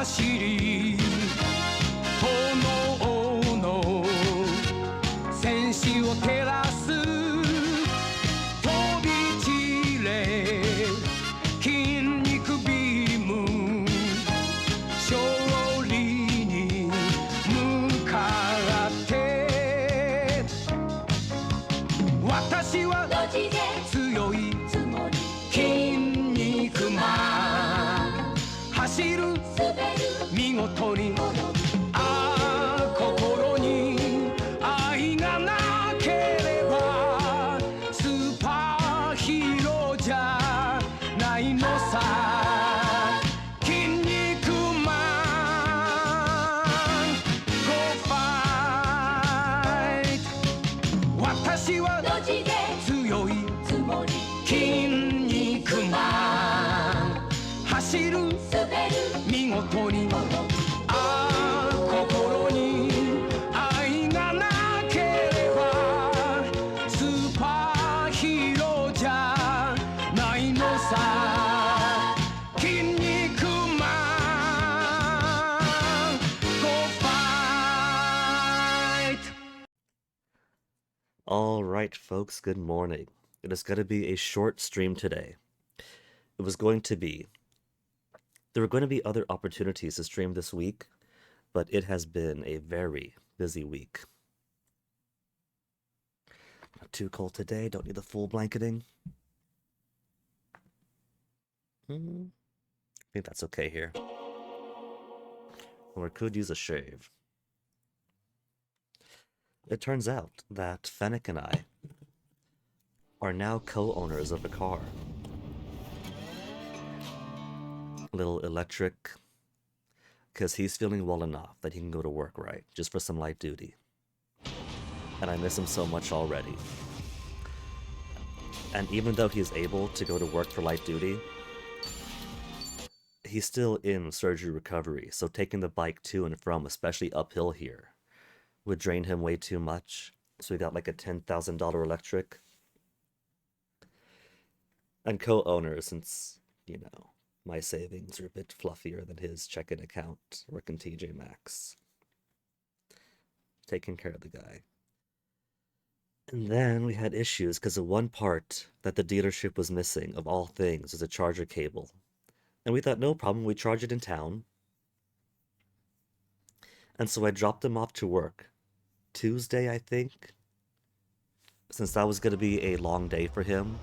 走り炎の戦士を照らす飛び散れ筋肉ビーム勝利に向かって私は強い筋肉マン走る見事にああ心に愛がなけれ Alright, folks, good morning. It is going to be a short stream today. It was going to be. There were going to be other opportunities to stream this week, but it has been a very busy week. Not too cold today, don't need the full blanketing. I think that's okay here. Or could use a shave. It turns out that Fennic and I are now co-owners of a car. Little electric, because he's feeling well enough that he can go to work, right? Just for some light duty. And I miss him so much already. And even though he's able to go to work for light duty, he's still in surgery recovery, so taking the bike to and from, especially uphill here, would drain him way too much. So we got like a $10,000 electric. And co-owner, since, my savings are a bit fluffier than his checking account, working TJ Maxx. Taking care of the guy. And then we had issues because of one part that the dealership was missing, of all things, was a charger cable. And we thought, no problem, we charge it in town. And so I dropped him off to work. Tuesday, I think. Since that was going to be a long day for him.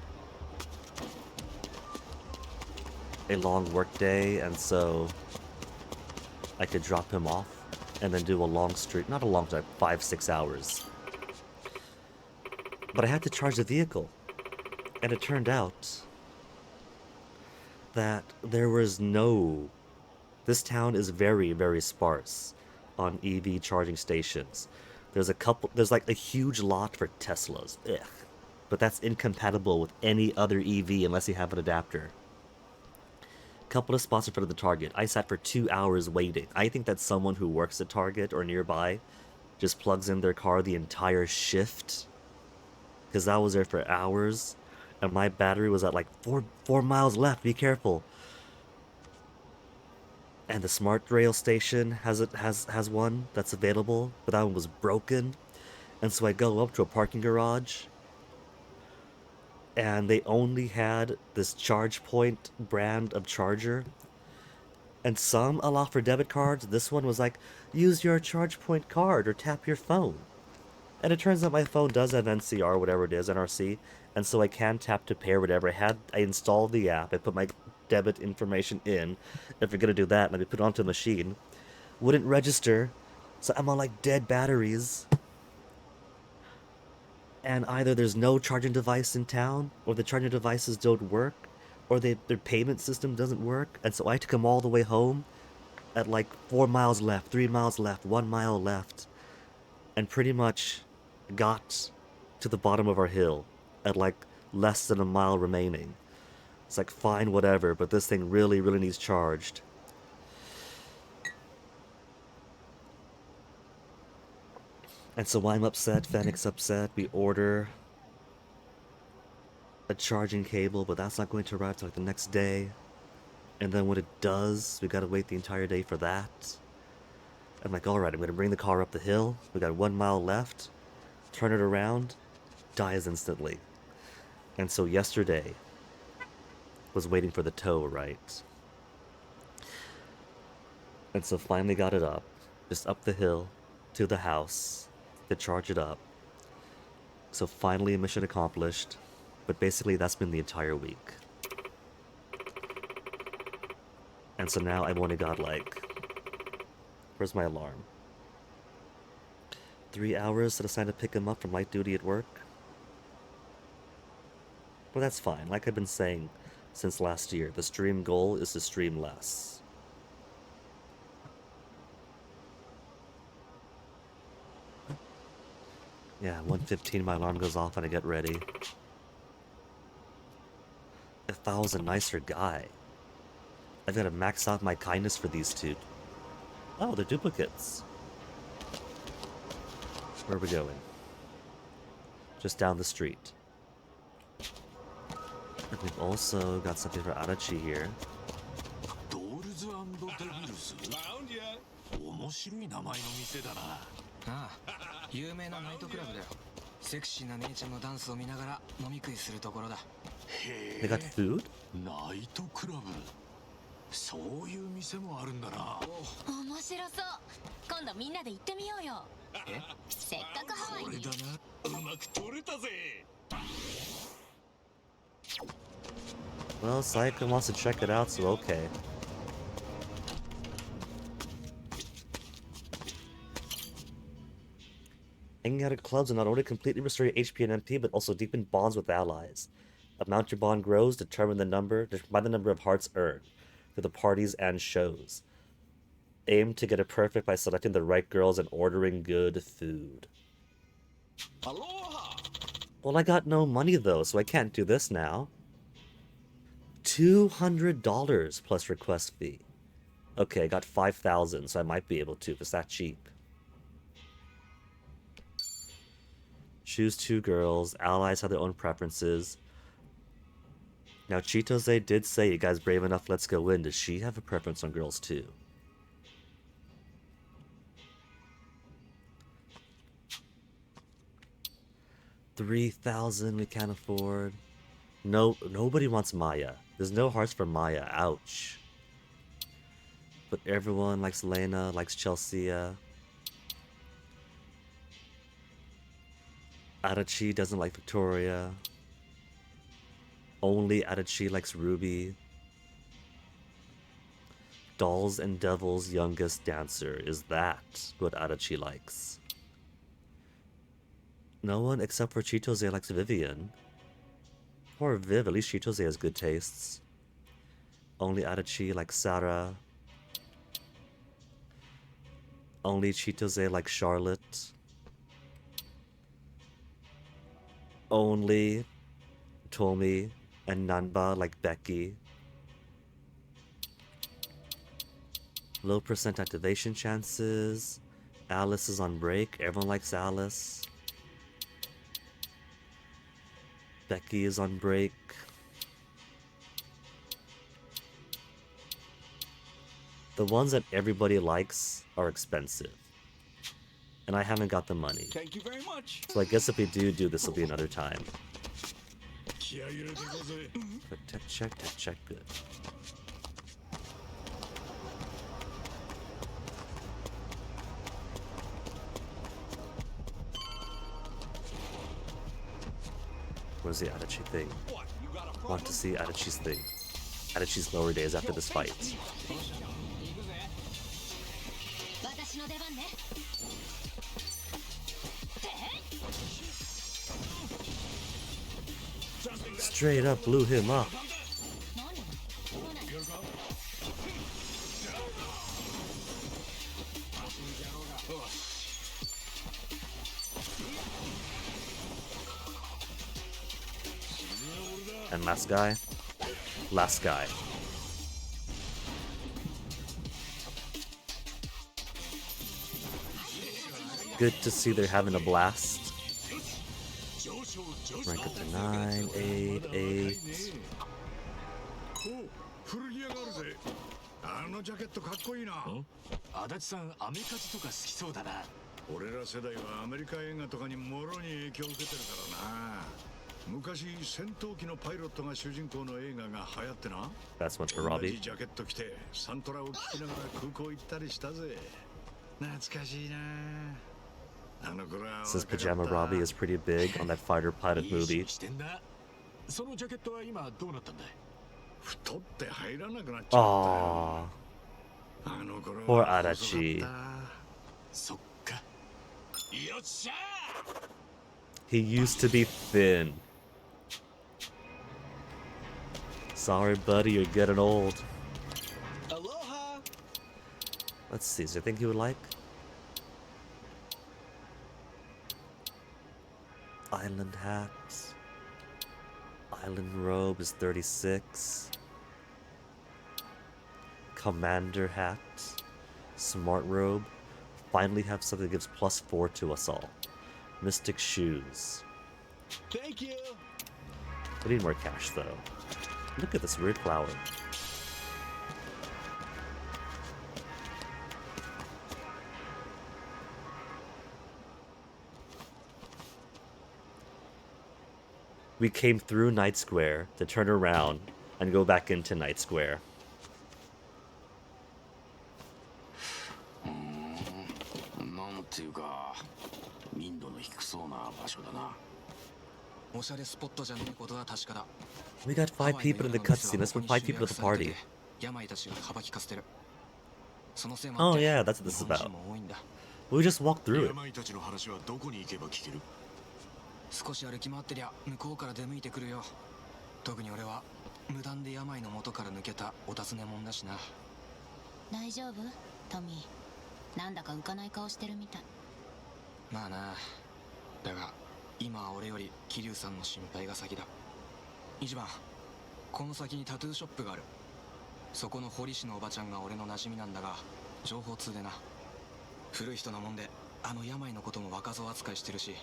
A long work day, and so I could drop him off and then do a long street, not a long time, 5-6 hours. But I had to charge the vehicle, and it turned out that there was no... This town is very, very sparse on EV charging stations. There's like a huge lot for Teslas, ugh. But that's incompatible with any other EV unless you have an adapter. Couple of spots in front of the Target. I sat for 2 hours waiting. I think that someone who works at Target or nearby just plugs in their car the entire shift. Because I was there for hours, and my battery was at like 4 miles left. Be careful. And the Smart Rail station has one that's available, but that one was broken. And so I go up to a parking garage, and they only had this ChargePoint brand of charger. And some allow for debit cards. This one was like, use your ChargePoint card or tap your phone. And it turns out my phone does have NCR, whatever it is, NRC. And so I can tap to pay or whatever. I installed the app. I put my debit information in. If you're going to do that, let me put it onto a machine. Wouldn't register. So I'm on like dead batteries. And either there's no charging device in town, or the charging devices don't work, or their payment system doesn't work, and so I had to come all the way home at like 4 miles left, 3 miles left, 1 mile left, and pretty much got to the bottom of our hill at like less than a mile remaining. It's like, fine, whatever, but this thing really, really needs charged. And so I'm upset, Fennic's upset, we order a charging cable, but that's not going to arrive till like the next day. And then when it does, we gotta wait the entire day for that. I'm like, alright, I'm gonna bring the car up the hill, we got 1 mile left, turn it around, dies instantly. And so yesterday was waiting for the tow, right? And so finally got it up, just up the hill to the house to charge it up. So finally mission accomplished, but basically that's been the entire week. And so now I've only got like, where's my alarm? 3 hours to decide to pick him up from light duty at work. Well, that's fine. Like I've been saying since last year, the stream goal is to stream less. Yeah, 1:15 my alarm goes off and I get ready. If I was a nicer guy, I've got to max out my kindness for these two. Oh, they're duplicates. Where are we going? Just down the street. And we've also got something for Arachi here. 面白い名前の店だな。ああ、有名なナイトクラブだよ。セクシーな姉ちゃんのダンスを見ながら飲み食いするところだ。へ They got え、 food? ナイトクラブ、そういう店もあるんだな。面白そう。今度みんなで行ってみようよ。え、せっかくハワイに。これだな、うまく撮れたぜ。 Well, Saika wants to check it out, so okay. Hanging out at clubs will not only completely restore your HP and MP, but also deepen bonds with allies. Amount your bond grows, determined by the number of hearts earned through the parties and shows. Aim to get it perfect by selecting the right girls and ordering good food. Aloha! Well, I got no money though, so I can't do this now. $200 plus request fee. Okay, I got 5,000, so I might be able to if it's that cheap. Choose 2 girls. Allies have their own preferences. Now, Chitose did say, you guys brave enough, let's go in. Does she have a preference on girls too? $3,000 we can't afford. No, nobody wants Maya. There's no hearts for Maya. Ouch. But everyone likes Lena, likes Chelsea. Adachi doesn't like Victoria. Only Adachi likes Ruby. Dolls and Devil's youngest dancer. Is that what Adachi likes? No one except for Chitose likes Vivian. Or Viv, at least Chitose has good tastes. Only Adachi likes Sarah. Only Chitose likes Charlotte. Only Tomi and Nanba like Becky. Low percent activation chances. Alice is on break. Everyone likes Alice. Becky is on break. The ones that everybody likes are expensive. And I haven't got the money. Thank you very much. So I guess if we do this will be another time. But check, good. Where's the Adachi thing? Want to see Adachi's thing. Adachi's lower days after this fight. Straight up blew him up. And last guy? Last guy. Good to see they're having a blast. Rank up to 9, 8, 8. 古着屋があるぜ。あのジャケットかっこいいな。足立さん、アメカジとか好きそうだな。俺ら世代はアメリカ映画とかにもろに影響を受けてるからな。昔戦闘機のパイロットが主人公の映画が流行ってな。That's one for 同じ Robbie. ジャケット着てサントラを聴きながら空港行ったりしたぜ。懐かしいな。Says Pajama Robbie is pretty big on that fighter pilot movie. そのジャケットは今どうなったんだい？太って入らなくなっちゃった。 Aww. あの頃 Poor は Adachi. 細かった。そっか。よっしゃー。 He used to be thin. Sorry, buddy, you're getting old. Aloha. Let's see, is there anything you would like? Island hats. Island robe is 36. Commander hat. Smart robe. Finally have something that gives +4 to us all. Mystic shoes. Thank you. I need more cash though. Look at this weird flower. We came through Night Square to turn around and go back into Night Square. なんていうか、民度の低そうな場所だな。おしゃれスポットじゃねえことは確かだ。We got 5 people in the cutscene. Let's bring 5 people to the party. 病たちが幅利かせてる。そのせいも Oh あって、 yeah, that's what this is 日本人 about. も多いんだ。 We just walked through it. 病たちの話はどこに行けば聞ける？少し歩き回ってりゃ向こうから出向いてくるよ。特に俺は無断で病の元から抜けたお尋ね者だしな。大丈夫トミー、なんだか浮かない顔してるみたい。まあな。だが今は俺より桐生さんの心配が先だ。一番この先にタトゥーショップがある。そこの堀市のおばちゃんが俺の馴染みなんだが、情報通でな。古い人なもんであの病のことも若造扱いしてるし、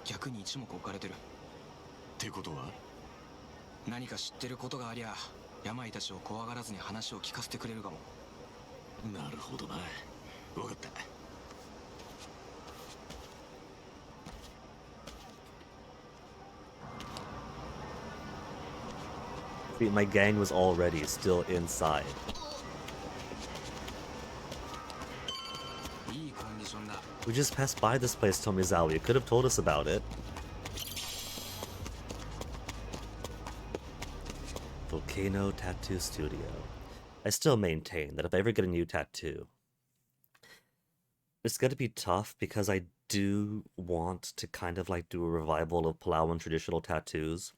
逆に一目置かれてる。ってことは何か知ってることがありゃ、病たちを怖がらずに話を聞かせてくれるかも。なるほどな。分かった。 See, my gang was already still inside. いいコンディションだ。 We just passed by this place, Tomizawa. You could have told us about it. Volcano Tattoo Studio. I still maintain that if I ever get a new tattoo, it's gonna be tough because I do want to kind of like do a revival of Palauan traditional tattoos,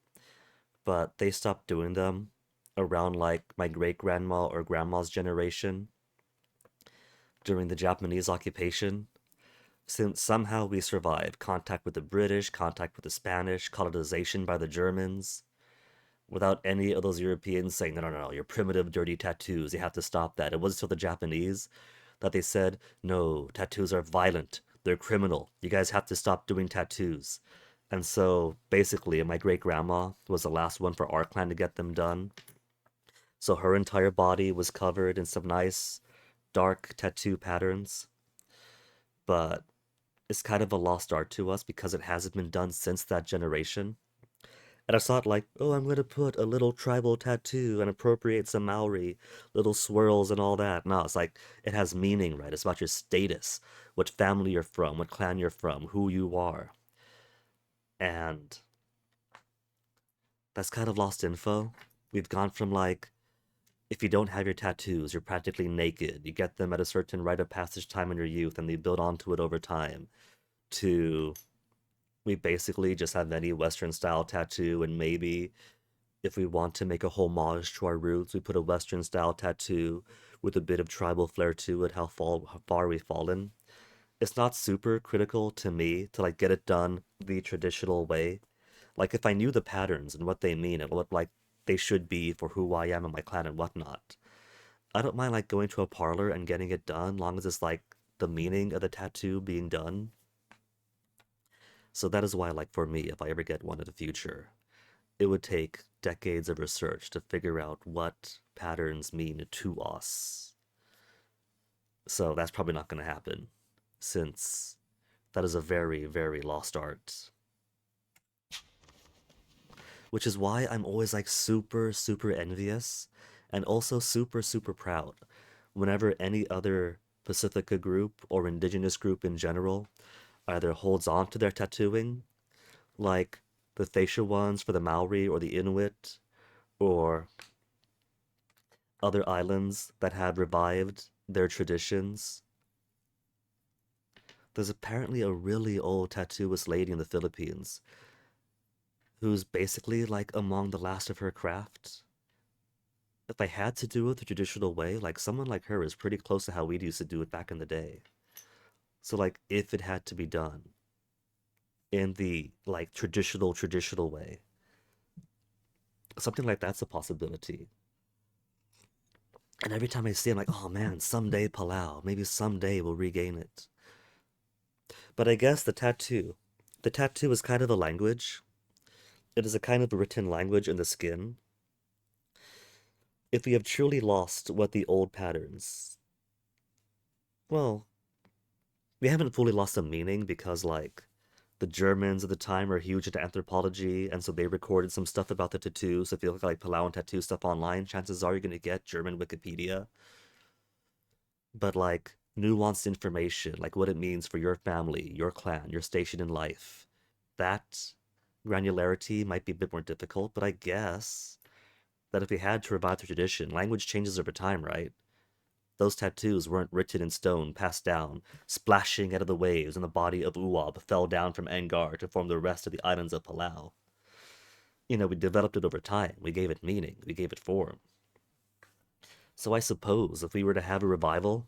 but they stopped doing them around like my great-grandma or grandma's generation during the Japanese occupation. Since somehow we survived contact with the British, contact with the Spanish, colonization by the Germans, without any of those Europeans saying, no, no, no, you're primitive, dirty tattoos, you have to stop that. It wasn't until the Japanese that they said, no, tattoos are violent, they're criminal, you guys have to stop doing tattoos. And so basically, my great grandma was the last one for our clan to get them done. So her entire body was covered in some nice dark tattoo patterns. But it's kind of a lost art to us because it hasn't been done since that generation. And it's not like, oh, I'm going to put a little tribal tattoo and appropriate some Maori, little swirls and all that. No, it's like, it has meaning, right? It's about your status, what family you're from, what clan you're from, who you are. And that's kind of lost info. We've gone from like, if you don't have your tattoos, you're practically naked. You get them at a certain rite of passage time in your youth and they build onto it over time. To, we basically just have any Western style tattoo, and maybe if we want to make a homage to our roots, we put a Western style tattoo with a bit of tribal flair to it, how far we've fallen. It's not super critical to me to like get it done the traditional way. Like if I knew the patterns and what they mean and what like they should be for who I am and my clan and whatnot, I don't mind like going to a parlor and getting it done, long as it's like the meaning of the tattoo being done. So that is why, like for me, if I ever get one in the future, it would take decades of research to figure out what patterns mean to us. So that's probably not going to happen, since that is a very, very lost art. Which is why I'm always like super, super envious and also super, super proud whenever any other Pacifica group or indigenous group in general either holds on to their tattooing, like the Thesha ones for the Maori or the Inuit, or other islands that have revived their traditions. There's apparently a really old tattooist lady in the Philippines who's basically like among the last of her craft. If I had to do it the traditional way, like someone like her is pretty close to how we used to do it back in the day. So like if it had to be done in the like traditional way, something like that's a possibility. And every time I see it, I'm like, oh man, someday Palau, maybe someday we'll regain it. But I guess the tattoo is kind of a language. It is a kind of a written language in the skin. If we have truly lost what the old patterns, well, we haven't fully lost the meaning because, like, The Germans at the time are huge into anthropology, and so they recorded some stuff about the tattoo. So if you look at like Palauan tattoo stuff online, chances are you're gonna get German Wikipedia. But like nuanced information, like what it means for your family, your clan, your station in life, that granularity might be a bit more difficult, but I guess that if we had to revive the tradition, language changes over time, right? Those tattoos weren't written in stone, passed down, splashing out of the waves, and the body of Uwab fell down from Angar to form the rest of the islands of Palau. You know, we developed it over time. We gave it meaning. We gave it form. So I suppose if we were to have a revival,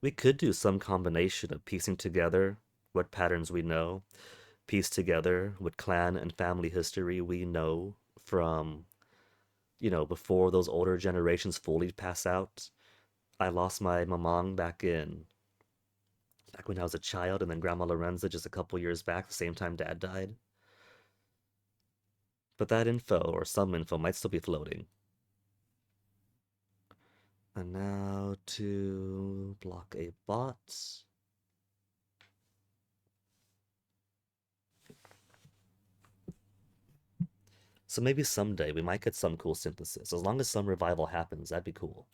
we could do some combination of piecing together what patterns we know, piece together what clan and family history we know from, you know, before those older generations fully pass out. I lost my mamang back when I was a child, and then Grandma Lorenza just a couple years back, the same time Dad died. But that info, or some info, might still be floating. And now to block a bot. So maybe someday we might get some cool synthesis. As long as some revival happens, that'd be cool.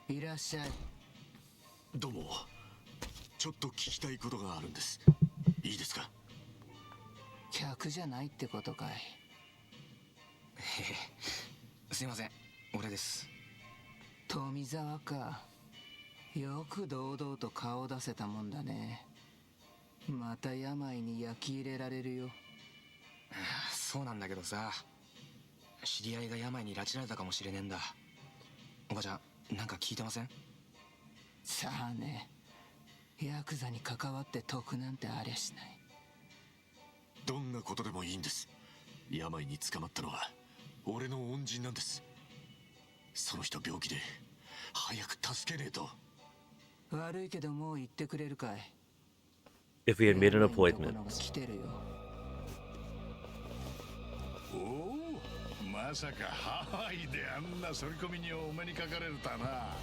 いらっしゃい。どうも。ちょっと聞きたいことがあるんです。いいですか？客じゃないってことかい。すいません、俺です。富沢か。よく堂々と顔出せたもんだね。また病に焼き入れられるよ。そうなんだけどさ、知り合いが病に拉致られたかもしれねえんだ。おばちゃん、なんか聞いてません？さあね、ヤクザに関わって得なんてありゃしない。どんなことでもいいんです。病に捕まったのは俺の恩人なんです。その人病気で早く助けねえと。悪いけどもう言ってくれるかい。If we had made an appointment. 来てるよ。おお、まさかハワイであんな反り込みにお目にかかれるとはな。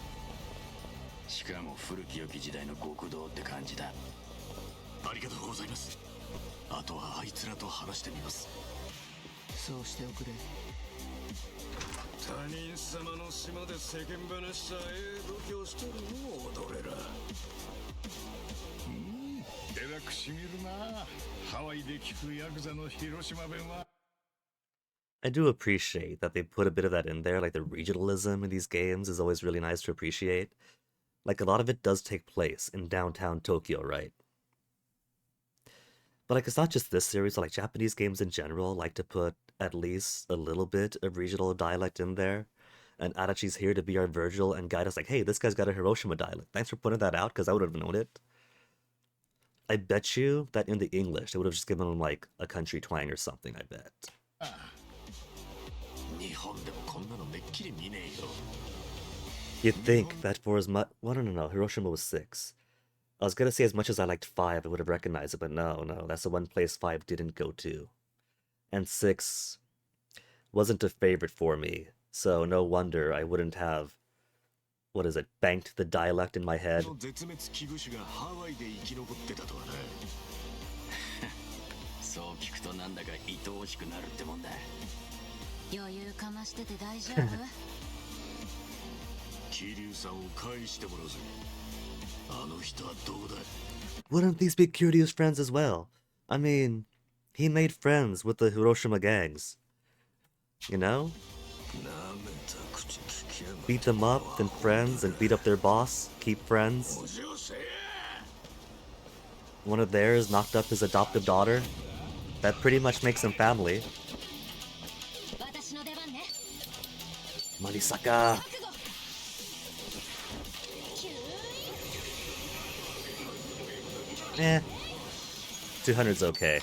しかも古き良き時代の極道って感じだ。ありがとうございます。あとはあいつらと話してみます。そうしておくれ。他人様の島で世間話さえ度胸しとるの踊れら。えらくしみるな。ハワイで聞くヤクザの広島弁は。I do appreciate that they put a bit of that in there, like the regionalism in these games is always really nice to appreciate. Like a lot of it does take place in downtown Tokyo, right? But like it's not just this series, like Japanese games in general like to put at least a little bit of regional dialect in there. And Adachi's here to be our Virgil and guide us like, hey, this guy's got a Hiroshima dialect. Thanks for pointing that out, because I would have known it. I bet you that in the English, they would have just given him like a country twang or something, I bet. You'd think that for as much... Well, no, Hiroshima was 6. I was gonna say as much as I liked 5, I would have recognized it, but no, that's the one place 5 didn't go to. And 6 wasn't a favorite for me, so no wonder I wouldn't have... What is it? Banked the dialect in my head. そう聞くとなんだか愛おしくなるってもんだ。余裕かましてて大丈夫？桐生さんを返してもらうぜ。あの人はどうだ？ Wouldn't these be Kiryu's friends as well? I mean, he made friends with the Hiroshima gangs. You know? Beat them up, then friends, and beat up their boss, keep friends. One of theirs knocked up his adoptive daughter. That pretty much makes them family. Marisaka! Eh. 200's okay.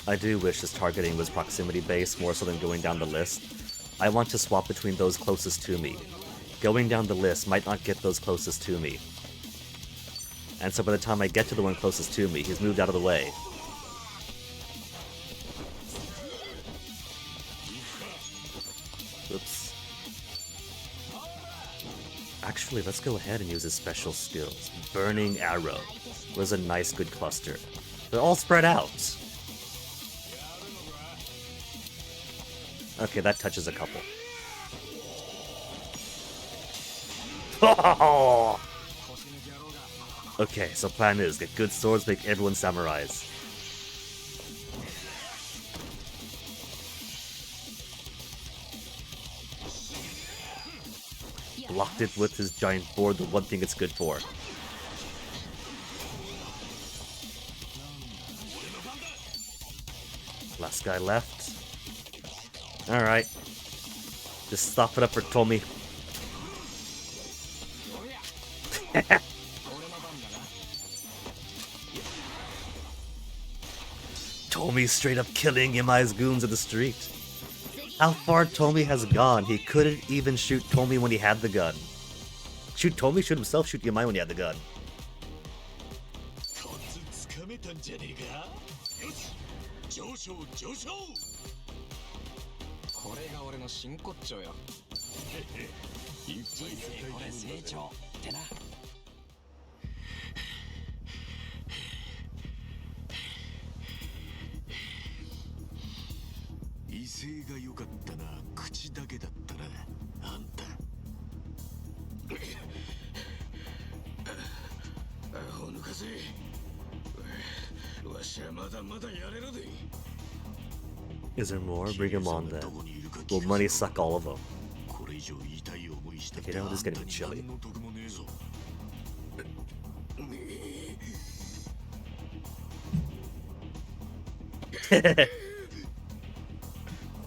I do wish this targeting was proximity based more so than going down the list. I want to swap between those closest to me. Going down the list might not get those closest to me. And so by the time I get to the one closest to me, he's moved out of the way. Oops. Actually, let's go ahead and use his special skills. Burning Arrow was a nice, good cluster. They're all spread out. Okay, that touches a couple. Okay, so plan is get good swords, make everyone samurais. Blocked it with his giant board, the one thing it's good for. Last guy left. Alright. Just stop it up for Tommy. Tommy straight up killing Yamai's goons in the street. How far Tommy has gone, he couldn't even shoot Tommy when he had the gun. Shoot Tommy, shoot himself, shoot Yamai when he had the gun. Is there more? Bring him on then. Will money suck all of them? Okay, now this is getting chilly.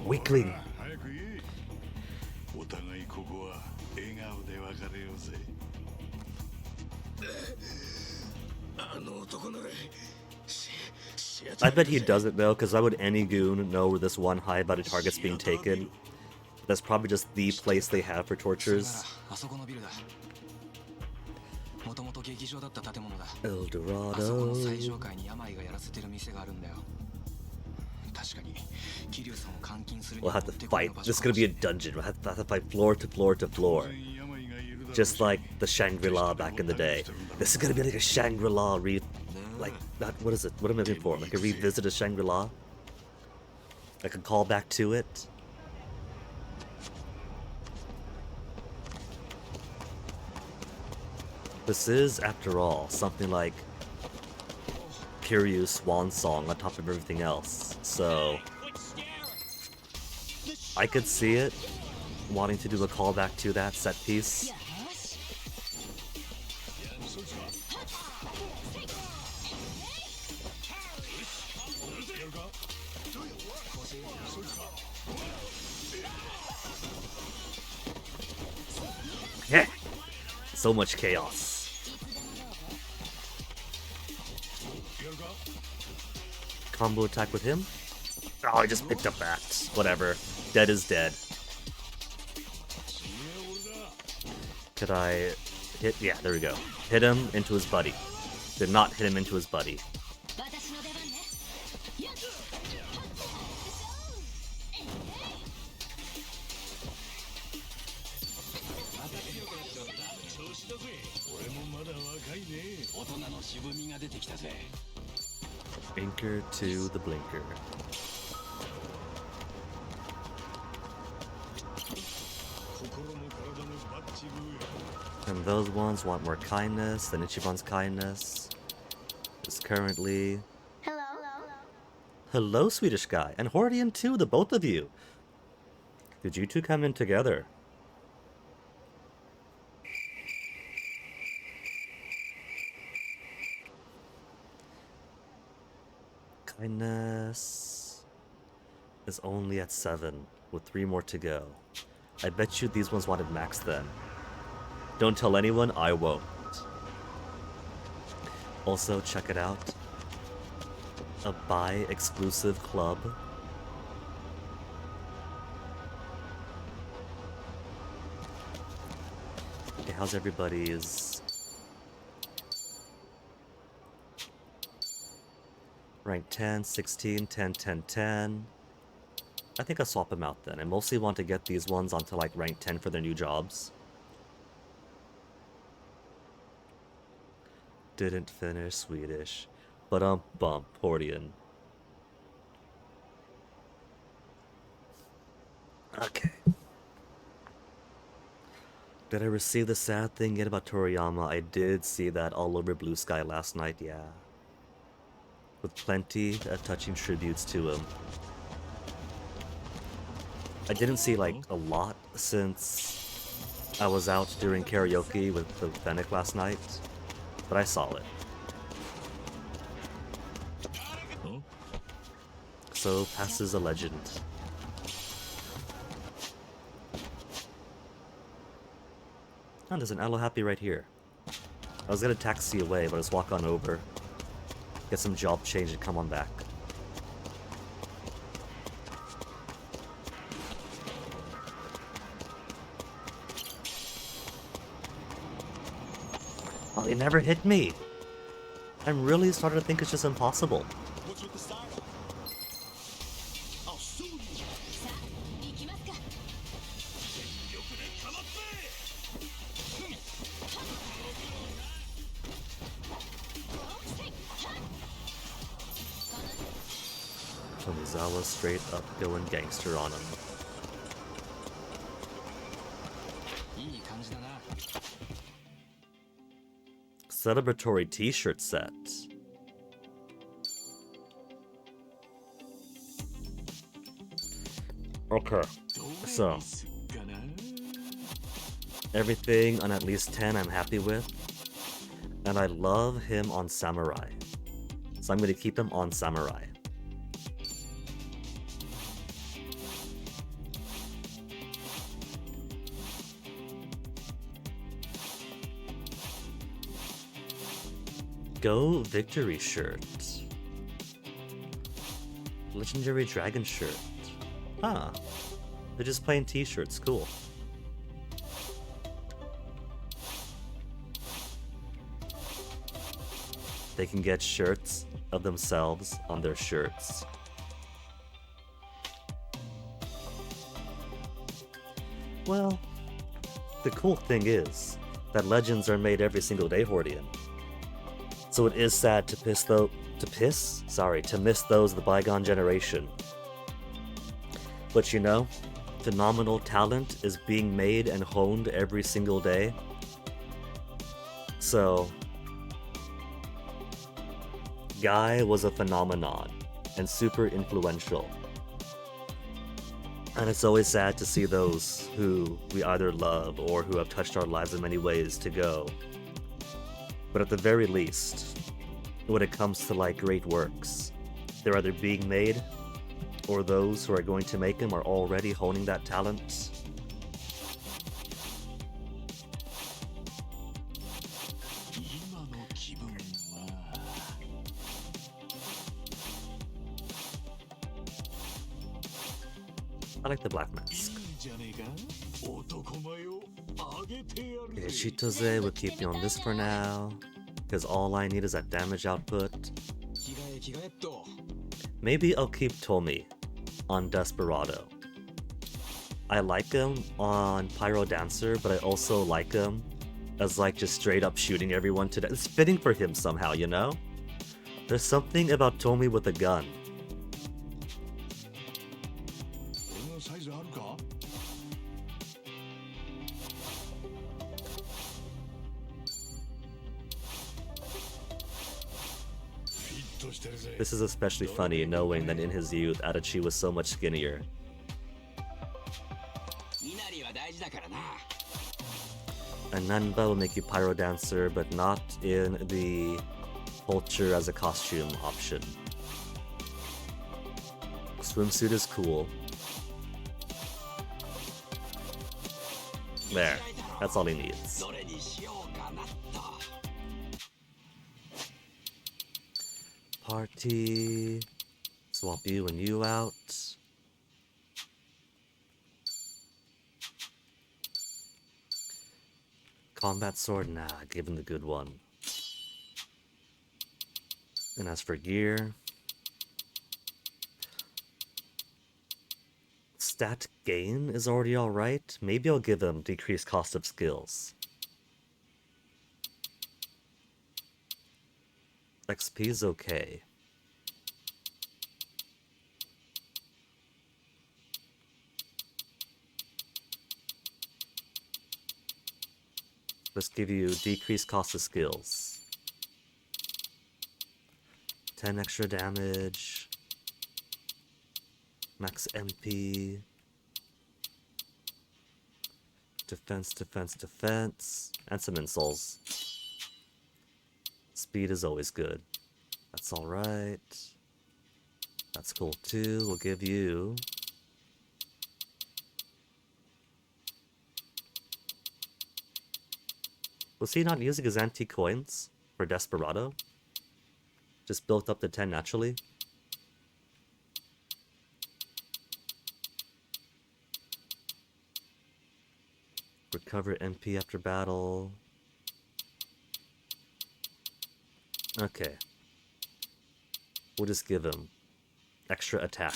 Weakling. I bet he doesn't though, because why would any goon know where this one high about a target's being taken? That's probably just the place they have for tortures. El Dorado. We'll have to fight. This is gonna be a dungeon. We'll have to fight floor to floor to floor. Just like the Shangri-La back in the day. This is gonna be like a Shangri-La what is it? What am I looking for? Like a revisit of Shangri-La? Like a callback to it? This is, after all, something like Kiryu's swan song on top of everything else. So I could see it wanting to do a callback to that set piece. Yeah. So much chaos. Combo attack with him? Oh, I just picked up that. Whatever. Dead is dead. Could I hit? Yeah, there we go. Hit him into his buddy. Did not hit him into his buddy. Anchor to the blinker. And those ones want more kindness than Ichiban's kindness. Is currently... Hello. Hello, Swedish guy. And Hordian too, the both of you. Did you two come in together? Kindness is only at 7, with 3 more to go. I bet you these ones wanted max then. Don't tell anyone, I won't. Also, check it out. A bi-exclusive club. Okay, how's everybody's... Rank 10, 16, 10, 10, 10. I think I'll swap them out then. I mostly want to get these ones onto like rank 10 for their new jobs. Didn't finish Swedish. But bump, Hordian. Okay. Did I receive the sad thing yet about Toriyama? I did see that all over Blue Sky last night, yeah. With plenty of touching tributes to him. I didn't see like a lot since I was out during karaoke with the Fennic last night, but I saw it. So passes a legend. Oh, there's an Aloe Happy right here. I was gonna taxi away, but just walk on over, get some job change, and come on back. Oh, they never hit me. I'm really starting to think it's just impossible. What's with the siren? I'll sue you. さあ行きますか。よくね、かまって。 Tomizawa straight up going gangster on him. いい感じだな。 Celebratory t-shirt set. Okay, so everything on at least 10 I'm happy with, and I love him on Samurai, so I'm going to keep him on Samurai. Go Victory shirt. Legendary Dragon shirt. Huh. They're just plain t-shirts, cool. They can get shirts of themselves on their shirts. Well, the cool thing is that legends are made every single day, Hordian. So it is sad to miss those of the bygone generation. But you know, phenomenal talent is being made and honed every single day. So, Guy was a phenomenon and super influential. And it's always sad to see those who we either love or who have touched our lives in many ways to go. But at the very least, when it comes to like great works, they're either being made or those who are going to make them are already honing that talent. I like the black mask. Shitoze will keep me on this for now, because all I need is that damage output. Maybe I'll keep Tomi on Desperado. I like him on Pyro Dancer, but I also like him as like just straight up shooting everyone to death. It's fitting for him somehow, you know? There's something about Tomi with a gun. This is especially funny knowing that in his youth, Adachi was so much skinnier. And Nanba will make you Pyro Dancer, but not in the Vulture as a costume option. Swimsuit is cool. There, that's all he needs. Party. Swap you and you out. Combat sword, nah, give him the good one. And as for gear, stat gain is already alright. Maybe I'll give him decreased cost of skills. XP is okay. Let's give you decreased cost of skills. 10 extra damage. Max MP. Defense, defense, defense. And some insoles. Speed is always good. That's alright. That's cool too. We'll give you... Was he not using his antique coins for Desperado? Just built up to 10 naturally? Recover MP after battle. Okay. We'll just give him extra attack.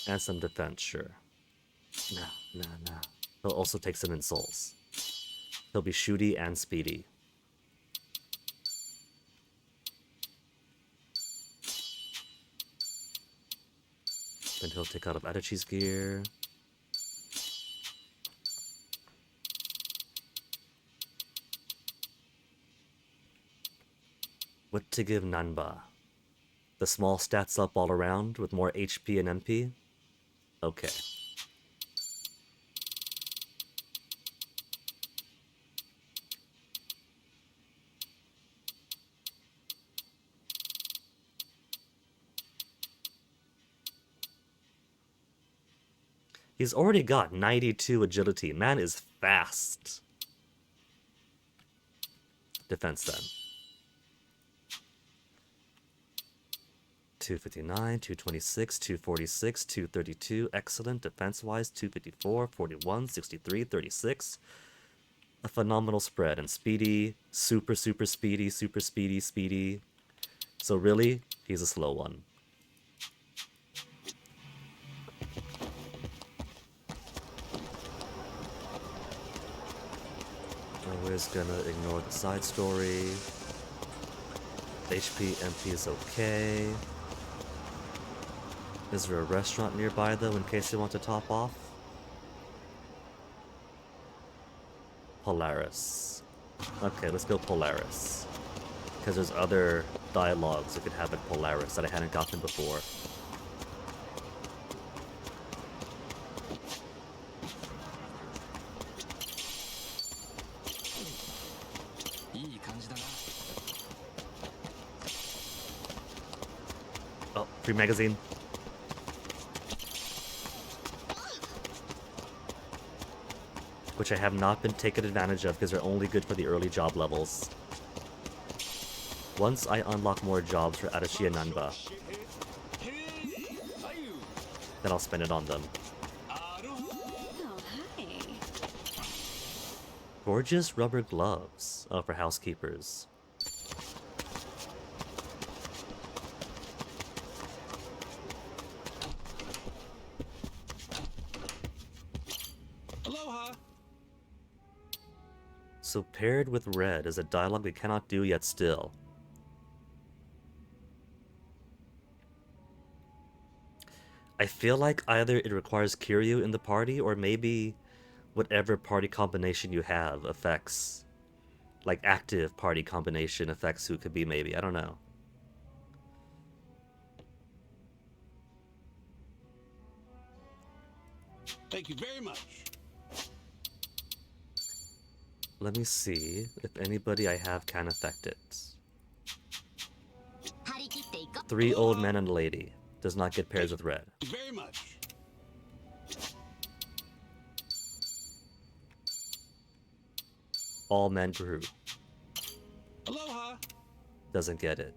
And some defense, sure. Nah. He'll also take some insoles. He'll be shooty and speedy. Then he'll take out of Adachi's gear. What to give Nanba? The small stats up all around with more HP and MP? Okay. He's already got 92 agility. Man is fast. Defense then. 259, 226, 246, 232. Excellent. Defense-wise, 254, 41, 63, 36. A phenomenal spread. And speedy, super speedy, super speedy. So really, he's a slow one. Always gonna ignore the side story. HP, MP is okay. Is there a restaurant nearby though in case you want to top off? Polaris. Okay, let's go Polaris. Because there's other dialogues we could have at Polaris that I hadn't gotten before. Oh, free magazine. Which I have not been taken advantage of because they're only good for the early job levels. Once I unlock more jobs for Adachi and Nanba, then I'll spend it on them. Gorgeous rubber gloves. Oh, for housekeepers. So paired with red is a dialogue we cannot do yet still. I feel like either it requires Kiryu in the party or maybe whatever party combination you have affects, like active party combination affects who it could be maybe, I don't know. Thank you very much. Let me see if anybody I have can affect it. 張り切っていこう 3 old men and a lady. Does not get pairs with red. Thank you very much. All men crew. Aloha. Doesn't get it.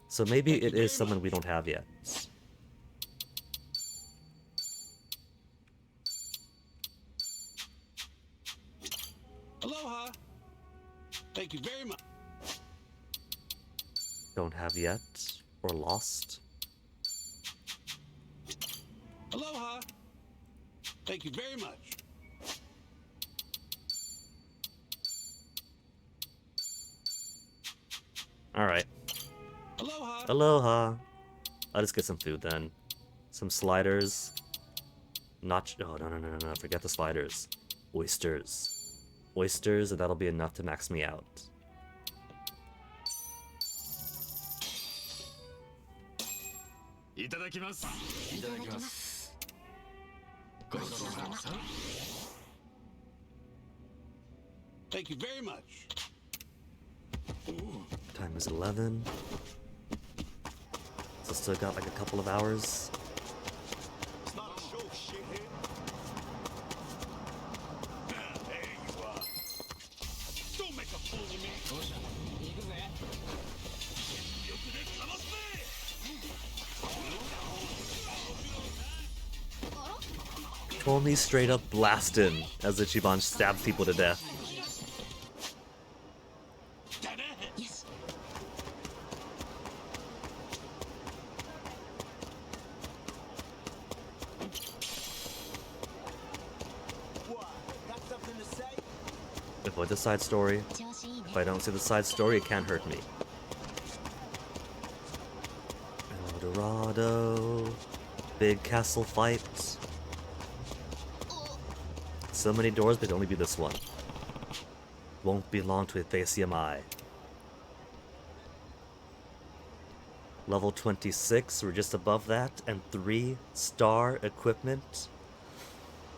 So maybe it is someone we don't have yet. Aloha. Thank you very much. Don't have yet. Or lost. Aloha. Thank you very much. Alright. Aloha. Aloha. I'll just get some food then. Some sliders. Not. Oh, no. Forget the sliders. Oysters. Oysters, and that'll be enough to max me out. Itadakimasu. Thank you very much. Time is 11. So still got like a couple of hours. It's not a show, shithead. There you are. Don't make a fool of me. 全力でかますぜ。Totally straight up blasting as Ichiban stabs people to death. Yes. Avoid the side story. 調子いいね If I don't see the side story, it can't hurt me. El Dorado. Big castle fight. So many doors, but it'd only be this one. Won't be long to face Yamai. Level 26, we're just above that, and 3-star equipment.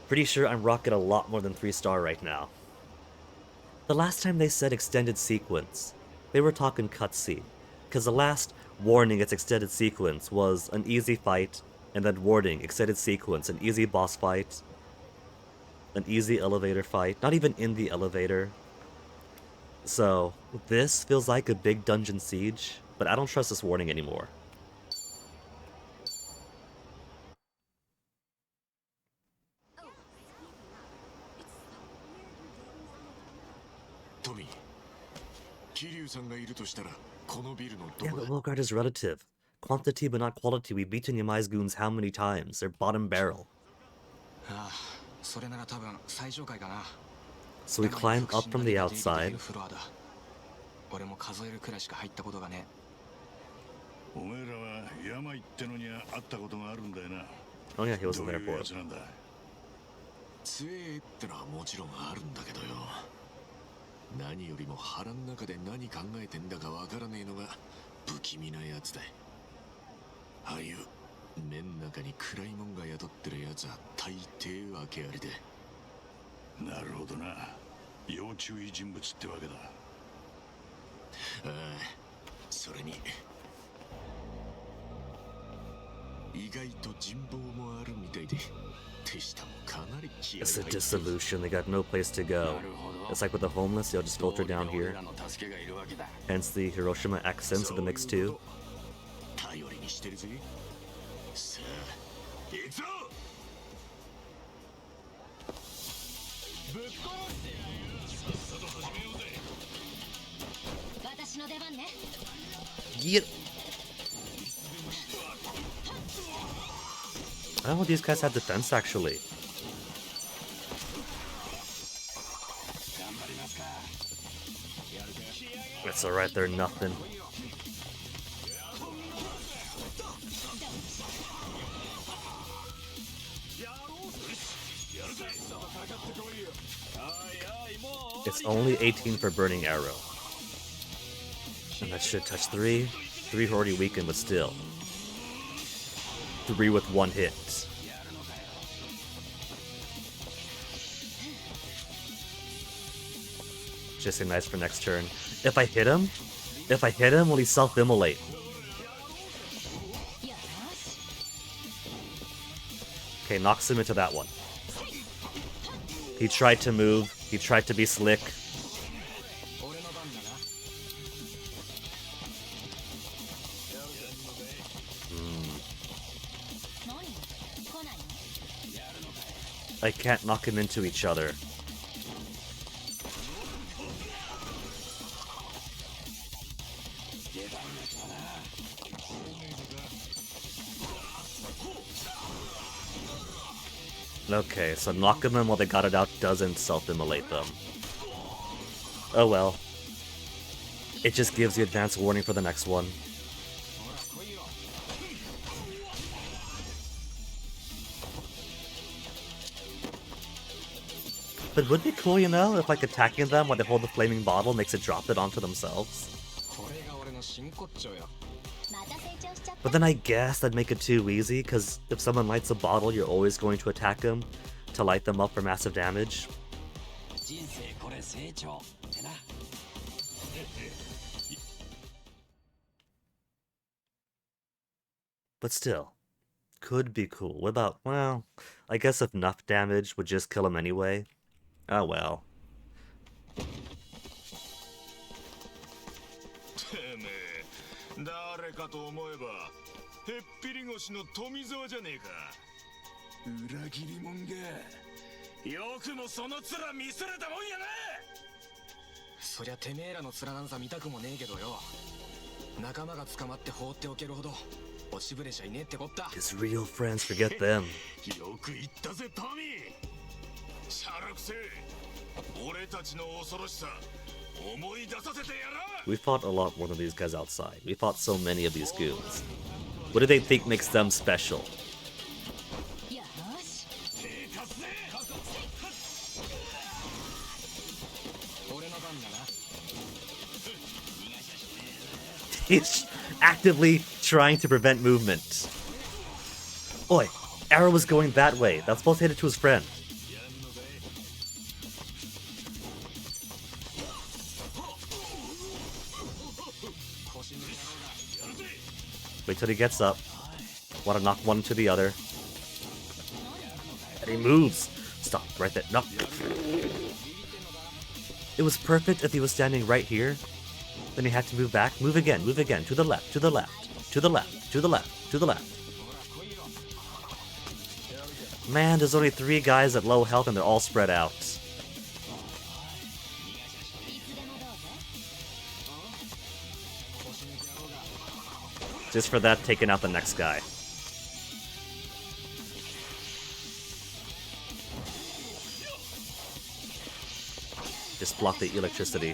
Pretty sure I'm rocking a lot more than 3-star right now. The last time they said extended sequence, they were talking cutscene, because the last warning it's extended sequence was an easy fight, and then warning, extended sequence, an easy boss fight, an easy elevator fight, not even in the elevator. So, this feels like a big dungeon siege, but I don't trust this warning anymore. Tommy, Kiryu-sanがいるとしたら、このビルのど Yeah, こ but だ Wilgard is relative. Quantity but not quality. We've beaten Yamai's goons how many times? They're bottom barrel. ああ、それなら多分最上階かな。 So we climb up from the outside. フロアだ。俺も数えるくらいしか入ったことがね。お前らは病ってのには会ったことがあるんだよな。 Oh yeah, he was ど in う the いう airport. やつなんだ。強えってのはもちろんあるんだけどよ。何よりも腹の中で何考えてんだかわからねえのが不気味なやつだ。ああいう目ん中に暗いもんが宿ってるやつは大抵訳ありで。なるほどな。要注意人物ってわけだ。ああ、それに意外と人望もあるみたいで。手下もかなり気合 It's a 入ってる。 dissolution. They got no place to go. It's like with the homeless, they'll just filter down here. Hence the Hiroshima accents of the mix too. 頼りにしてるぜ。さあ、行くぞ。ぶっ殺してやる。さっさと始めようぜ。私の出番ね Get. I don't know if these guys have defense actually. It's alright, they're nothing. It's only 18 for Burning Arrow. And that should touch 3. 3 already weakened, but still. 3 with 1 hit. Just nice for next turn. If I hit him, will he self-immolate? Okay, knocks him into that one. He tried to move. He tried to be slick. I can't knock him into each other. Okay, so knocking them while they got it out doesn't self-immolate them. Oh well. it just gives you advance warning for the next one. But would it be cool, you know, if like attacking them when they hold the flaming bottle makes it drop it onto themselves? But then I guess that'd make it too easy, because if someone lights a bottle, you're always going to attack them to light them up for massive damage. But still, could be cool. What about, well, I guess if enough damage would just kill him anyway. Oh well. 誰かと思えばへっぴり腰の富澤じゃねえか。裏切り者がよくもその面見せれたもんやな。そりゃてめえらの面なんざ見たくもねえけどよ。仲間が捕まって放っておけるほど落ちぶれちゃいねえってこった。 His real friends, forget them. よく言ったぜトミー。シャラクセ俺たちの恐ろしさ思い出させてやら。 We fought a lot more than these guys outside. We fought so many of these goons. What do they think makes them special? He's actively trying to prevent movement. Oi, arrow was going that way. That's supposed to hit it to his friend. Wait till he gets up. Want to knock one to the other. And he moves. Stop right there. No. It was perfect if he was standing right here. Then he had to move back. Move again. Move again. To the left. To the left. To the left. To the left. To the left. Man, there's only 3 guys at low health and they're all spread out. Just for that, taking out the next guy. Just block the electricity.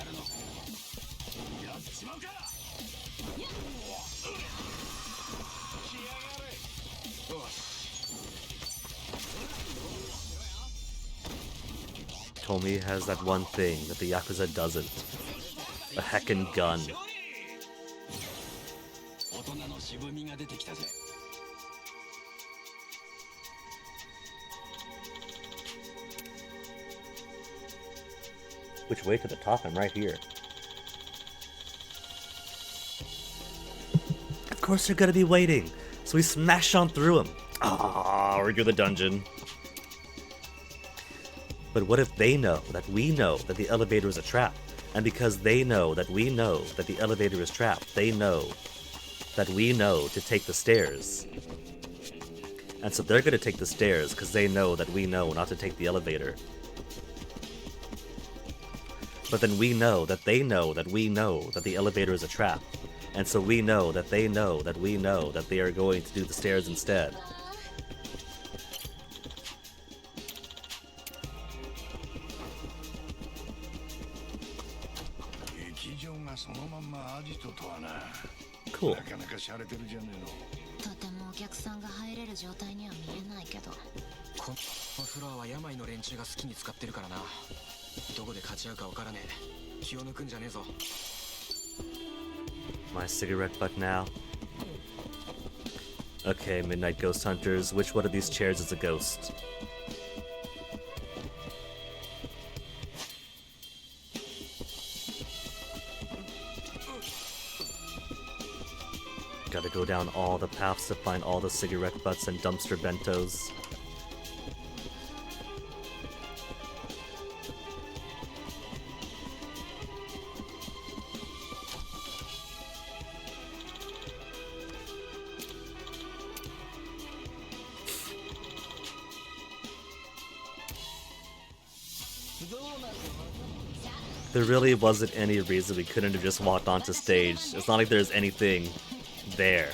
Tomi has that one thing that the Yakuza doesn't. A heckin' gun. Which way to the top? I'm right here. Of course they're gonna be waiting, so we smash on through them. Ah, we're through the dungeon. But what if they know that we know that the elevator is a trap? And because they know that we know that the elevator is trapped, they know that we know to take the stairs. And so they're gonna take the stairs because they know that we know not to take the elevator. But then we know that they know that we know that the elevator is a trap. And so we know that they know that we know that they are going to do the stairs instead. Cool. とてもお客さんが入れる状態には見えないけど。このフロアは病の連中が好きに使ってるからな。どこで勝ち合うか分からねえ。気を抜くんじゃねえぞ。 My cigarette butt now. Okay, Midnight Ghost Hunters, which one of these chairs is a ghost? Gotta go down all the paths to find all the cigarette butts and dumpster bentos. There really wasn't any reason we couldn't have just walked onto stage. It's not like there's anything there.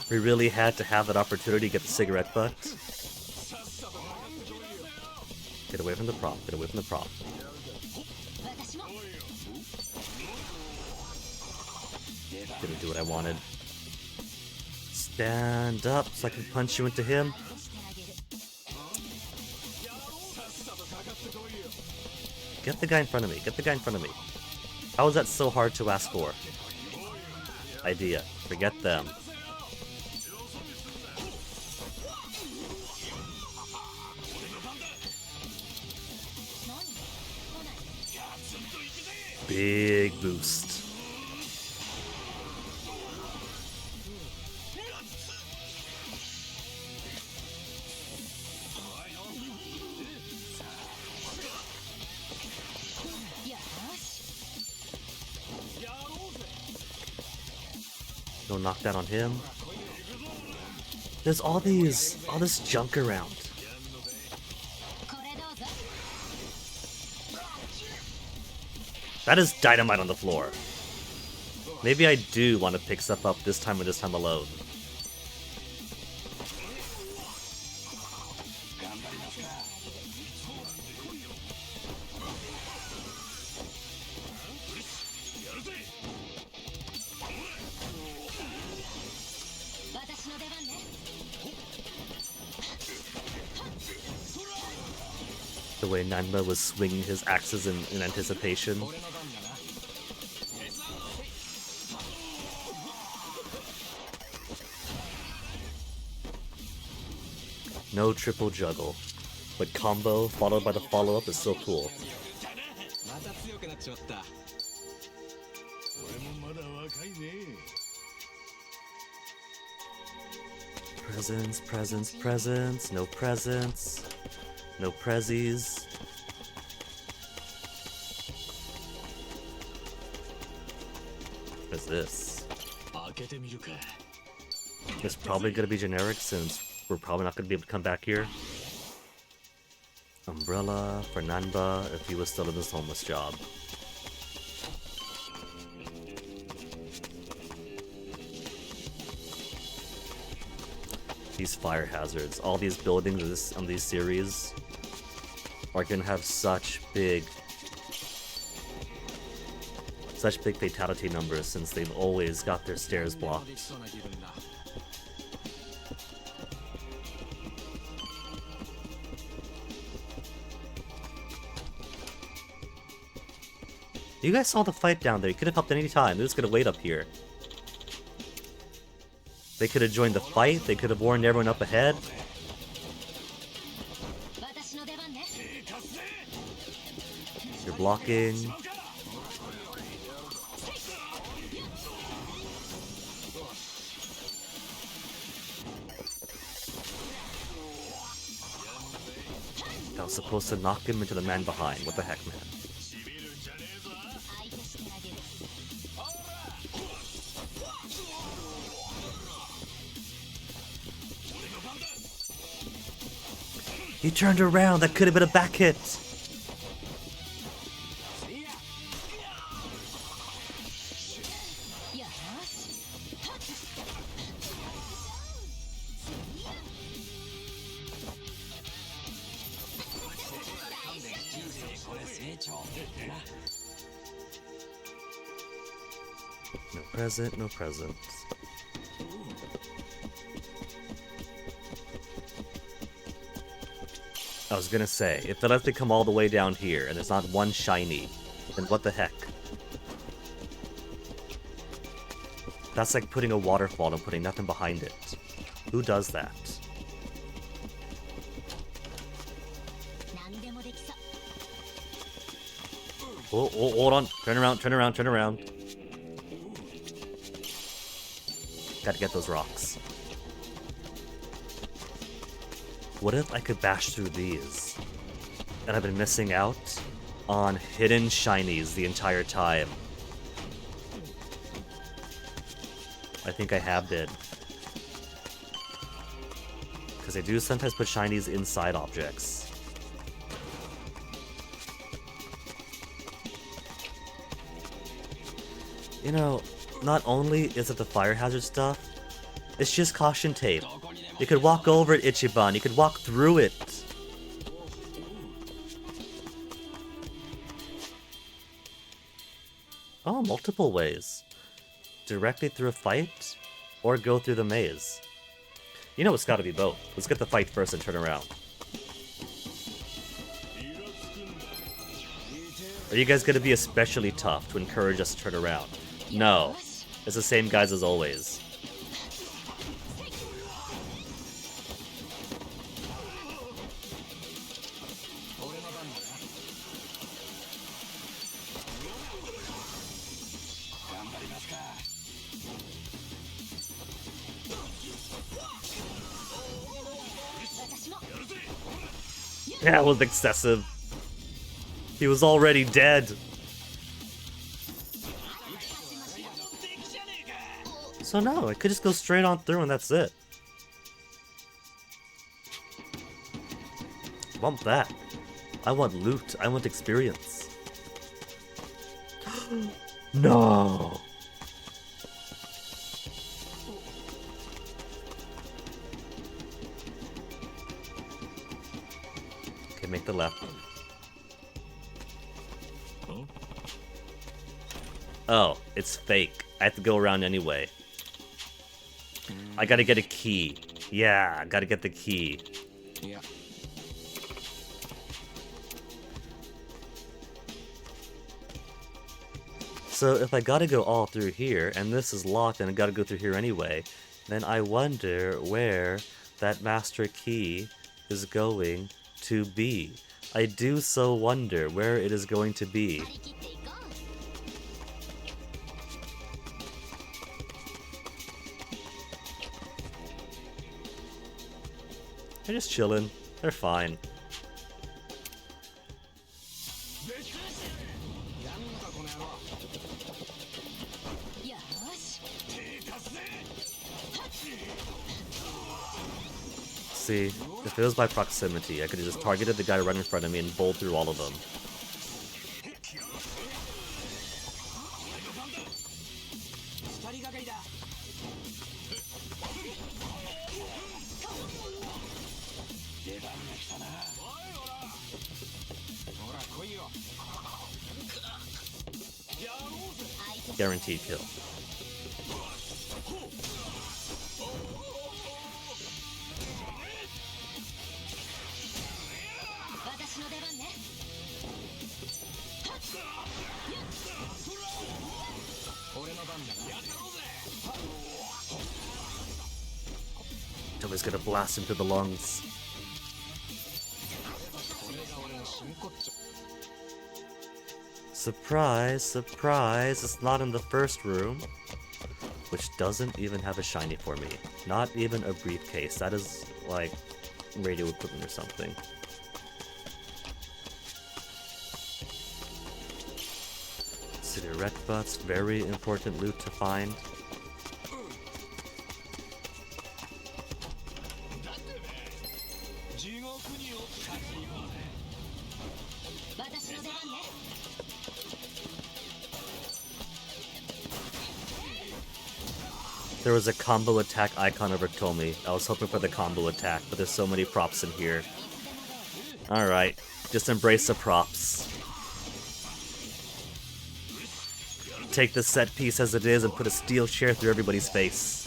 We really had to have that opportunity to get the cigarette butt. Get away from the prop. Get away from the prop. 私も Didn't do what I wanted. Stand up so I can punch you into him. してあげる Get the guy in front of me. Get the guy in front of me. How is that so hard to ask for? Idea. Forget them. Big boost. No knockdown on him. There's all this junk around. これどうぞ That is dynamite on the floor. Maybe I do want to pick stuff up this time or this time alone. The way Nanba was swinging his axes in anticipation. No triple juggle, but combo followed by the follow-up is so cool. また強くなっちまった。俺もまだ若いね。 Presents, presents, presents, no presents, no prezzies. What is this? 開けてみるか。 It's probably gonna be generic since we're probably not gonna be able to come back here. Umbrella for Nanba if he was still in his homeless job. These fire hazards, all these buildings on these series are gonna have such big fatality numbers since they've always got their stairs blocked. You guys saw the fight down there. You could have helped at any time. They're just gonna wait up here. They could have joined the fight. They could have warned everyone up ahead. 私の出番ね You're blocking. I was supposed to knock him into the man behind. What the heck, man? 相手してあげる He turned around. That could have been a back hit. No present, no present. I was gonna say, if they let me come all the way down here and there's not one shiny, then what the heck? That's like putting a waterfall and putting nothing behind it. Who does that? 何でもできそう Oh, oh, hold on. Turn around, turn around, turn around. Gotta get those rocks. What if I could bash through these? And I've been missing out on hidden shinies the entire time. I think I have been. Because I do sometimes put shinies inside objects. You know, not only is it the fire hazard stuff, it's just caution tape. You could walk over it, Ichiban. You could walk through it. multiple ways. Directly through a fight, or go through the maze. You know it's gotta be both. Let's get the fight first and turn around. Are you guys gonna be especially tough to encourage us to turn around? No. It's the same guys as always. That was excessive. He was already dead. So no, I could just go straight on through and that's it. I want that. I want loot. I want experience. No. Okay, make the left. Oh, it's fake. I have to go around anyway. I gotta get a key. Yeah, I gotta get the key. Yeah. So if I gotta go all through here, and this is locked and I gotta go through here anyway, then I wonder where that master key is going to be. I do so wonder where it is going to be. They're just chilling. They're fine. See, if it was by proximity, I could have just targeted the guy right in front of me and bowled through all of them. Guaranteed kill. Somebody's gonna blast him through the lungs. Surprise, surprise, it's not in the first room. Which doesn't even have a shiny for me. Not even a briefcase. That is, like, radio equipment or something. Cigarette butts, very important loot to find. There was a combo attack icon over Tomi. I was hoping for the combo attack, but there's so many props in here. Alright, just embrace the props. Take the set piece as it is and put a steel chair through everybody's face.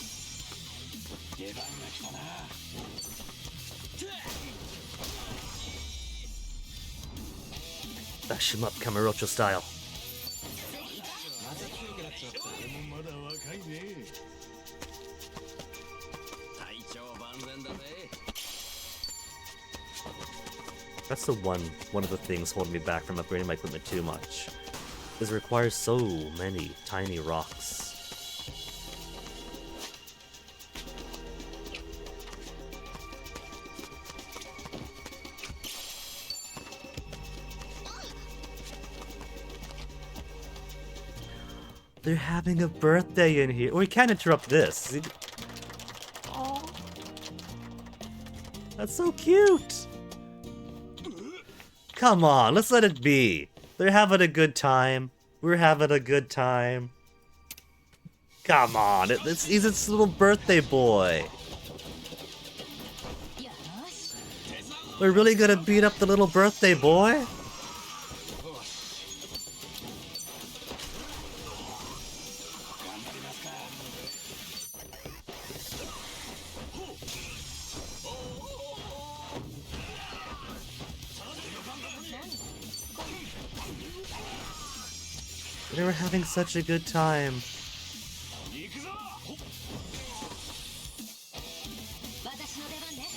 Dash him up, Kamurocho style. That's the one of the things holding me back from upgrading my equipment too much. Is it requires so many tiny rocks. They're having a birthday in here. We can't interrupt this. Oh, that's so cute. Come on, let's let it be. They're having a good time. We're having a good time. Come on, he's its little birthday boy. We're really gonna beat up the little birthday boy? They were having such a good time. 私の出番ね。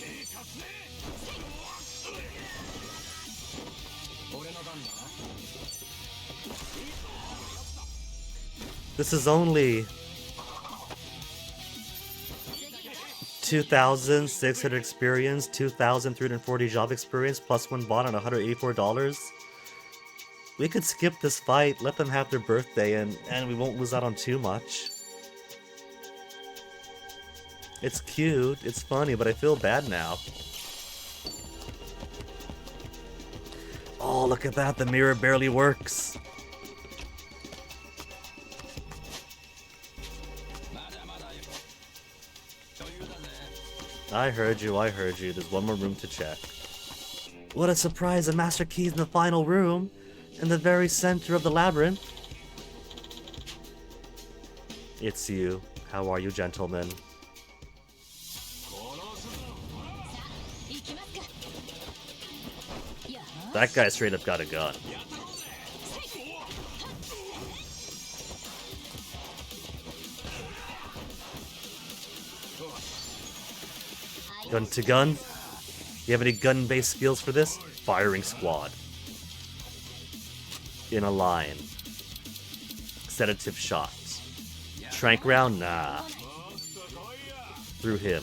This is only 2,600 experience, 2,340 job experience, plus one bot on $184. We could skip this fight, let them have their birthday, and we won't lose out on too much. It's cute, it's funny, but I feel bad now. Oh, look at that, the mirror barely works. I heard you, there's one more room to check. What a surprise, a master key's in the final room, in the very center of the labyrinth. It's you. How are you, gentlemen? That guy straight up got a gun. Gun to gun? You have any gun-based skills for this? Firing squad. In a line. Sedative shots. Trank round? Nah. Through him.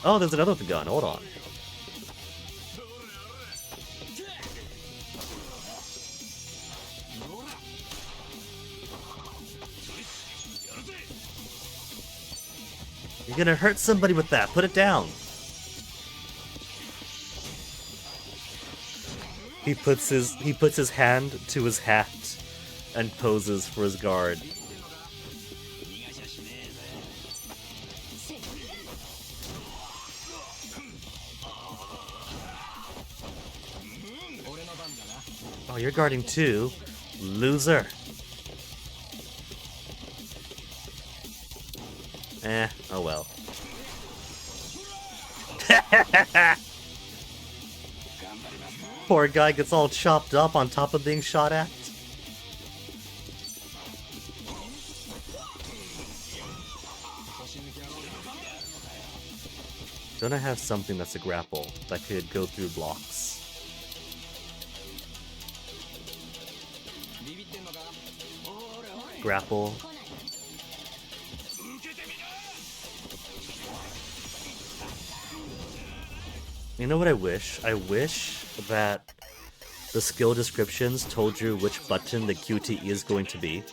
Oh, there's another gun. Hold on. You're gonna hurt somebody with that. Put it down. He puts his hand to his hat and poses for his guard. Oh, you're guarding too, loser. Oh well. Poor guy gets all chopped up on top of being shot at. Don't I have something that's a grapple that could go through blocks? Grapple. You know what I wish? I wish that the skill descriptions told you which button the QTE is going to be.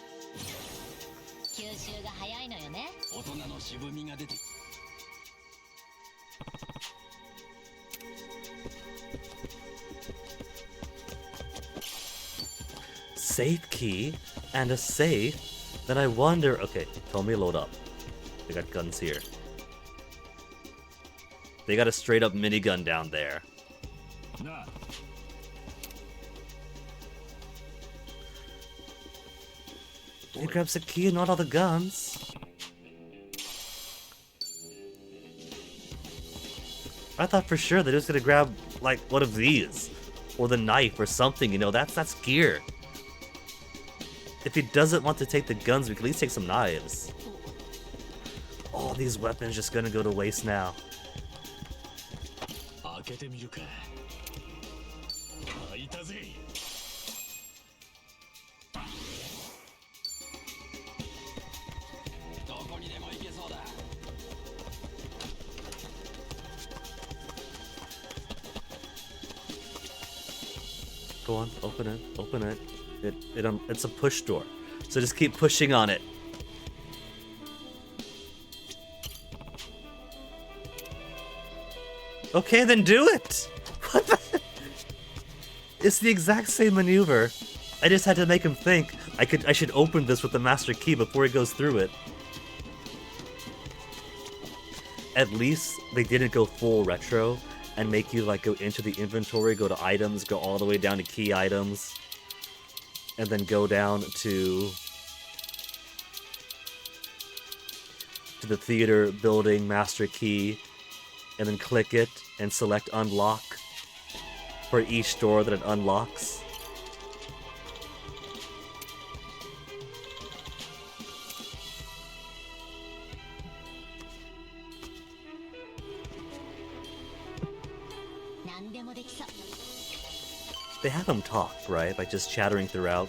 Safe key and a safe? Then I wonder... Okay, tell me load up. They got guns here. They got a straight up minigun down there. He grabs a key and not all the guns. I thought for sure they're just gonna grab like one of these. Or the knife or something, you know, that's gear. If he doesn't want to take the guns, we can at least take some knives. All these weapons just gonna go to waste now. Go on, open it, open it. It's a push door, so just keep pushing on it. Okay, then do it! What the? It's the exact same maneuver. I just had to make him think I should open this with the master key before he goes through it. At least they didn't go full retro and make you like go into the inventory, go to items, go all the way down to key items, and then go down to the theater building master key, and then click it and select unlock for each door that it unlocks. They have him talk, right? Like just chattering throughout.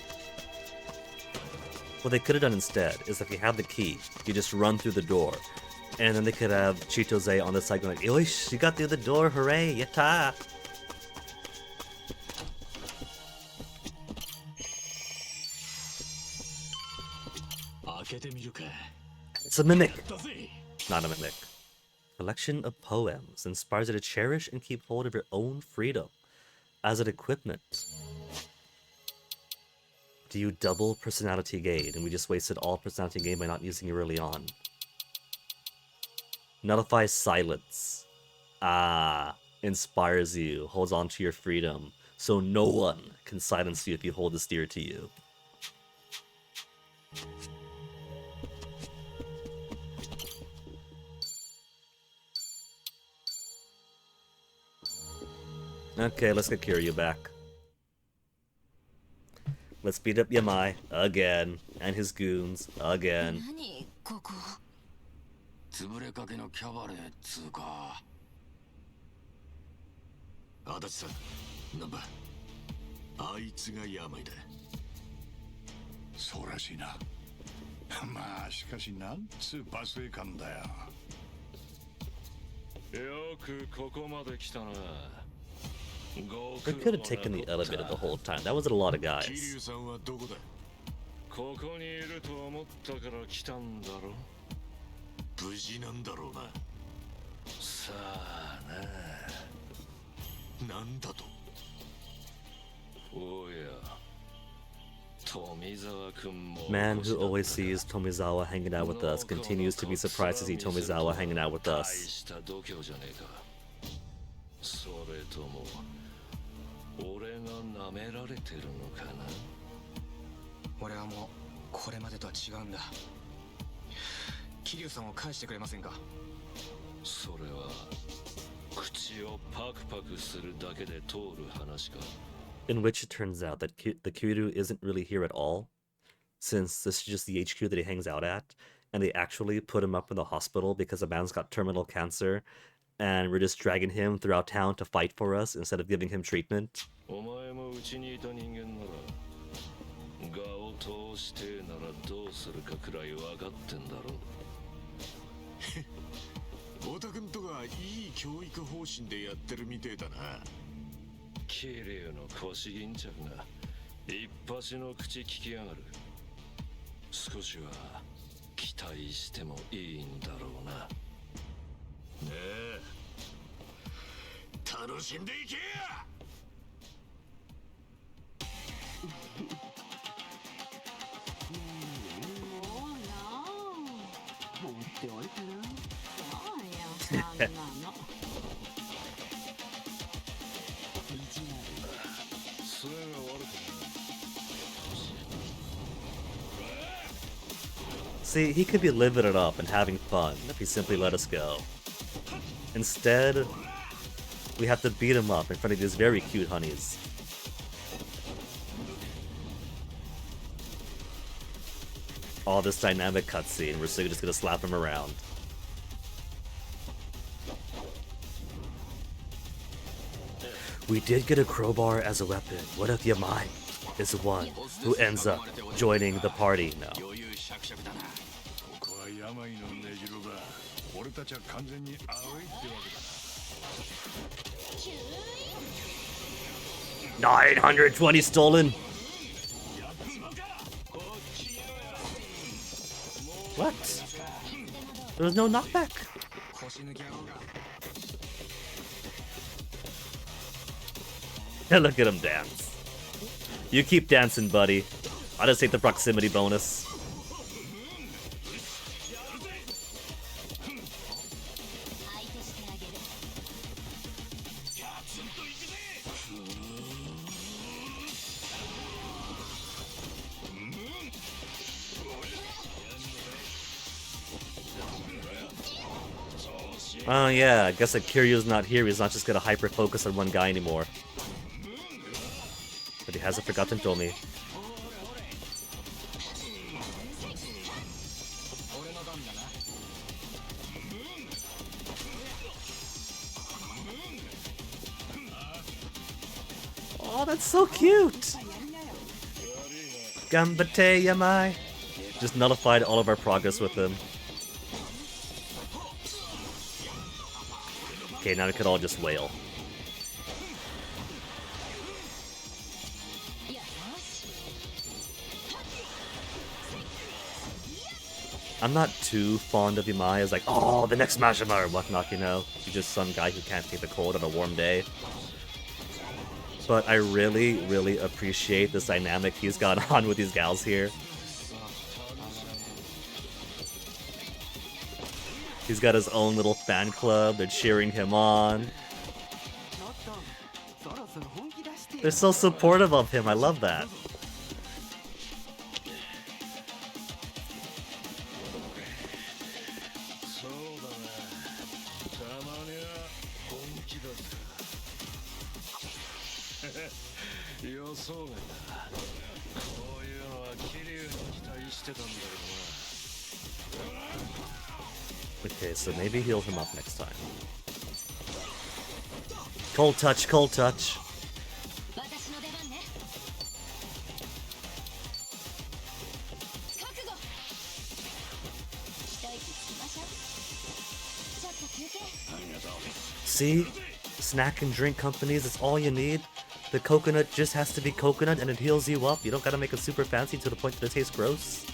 What they could have done instead is if you have the key, you just run through the door. And then they could have Chitose on the side going like, Yoish, you got through the door, hooray, yatta! It's a mimic! Not a mimic. Collection of poems inspires you to cherish and keep hold of your own freedom. As an equipment. Do you double personality gain? And we just wasted all personality gain by not using it early on. Nullifies silence. Ah, inspires you, holds on to your freedom, so no one can silence you if you hold this dear to you. Okay, let's get Kiryu back. Let's beat up Yamai again, and his goons again. 何ここ潰れかけのキャバレーっつうか。足立さん、なんばあいつが病だ。そうらしいな。まあしかしなんつう罵声感だよ。よくここまで来たな。They could have taken the elevator the whole time. That was a lot of guys. 桐生さんはどこだ。ここにいると思ったから来たんだろ。無事なんだろうな。さあな。なんだと。おや。Man who always sees Tomizawa hanging out with us continues to be surprised to see Tomizawa hanging out with us. それとも俺が舐められてるのかな。俺はもうこれまでとは違うんだ。桐生さんを返してくれませんか。それは口をパクパクするだけで通る話か。In which it turns out that the Kiryu isn't really here at all, since this is just the HQ that he hangs out at, and they actually put him up in the hospital because the man's got terminal cancer, and we're just dragging him throughout town to fight for us instead of giving him treatment. お前もうちにいた人間なら、画を通してならどうするかくらい分かってんだろ。太田君とかいい教育方針でやってるみてえだな。桐生の腰巾着が一発の口聞きやがる。少しは期待してもいいんだろうな。ねえ、楽しんでいけや。放っておいたな。そうよ、そんなの。See, he could be living it up and having fun if he simply let us go. Instead, we have to beat him up in front of these very cute honeys. All this dynamic cutscene, we're still just gonna slap him around. We did get a crowbar as a weapon. What if Yamai is the one who ends up joining the party now? $920 stolen. What? There was no knockback. Look at him dance. You keep dancing, buddy. I'll just take the proximity bonus. Oh yeah, I guess that Kiryu's not here. He's not just gonna hyper focus on one guy anymore. But he hasn't forgotten Tomi. Oh, that's so cute! Gambate Yamai! Just nullified all of our progress with him. Okay, now we could all just wail. I'm not too fond of Yamai as like, oh, the next Majima or whatnot, you know? He's just some guy who can't take the cold on a warm day. But I really, really appreciate this dynamic he's got on with these gals here. He's got his own little fan club, they're cheering him on. They're so supportive of him, I love that. Okay, so maybe heal him up next time. Cold touch, cold touch. See? Snack and drink companies, it's all you need. The coconut just has to be coconut and it heals you up. You don't gotta make it super fancy to the point that it tastes gross.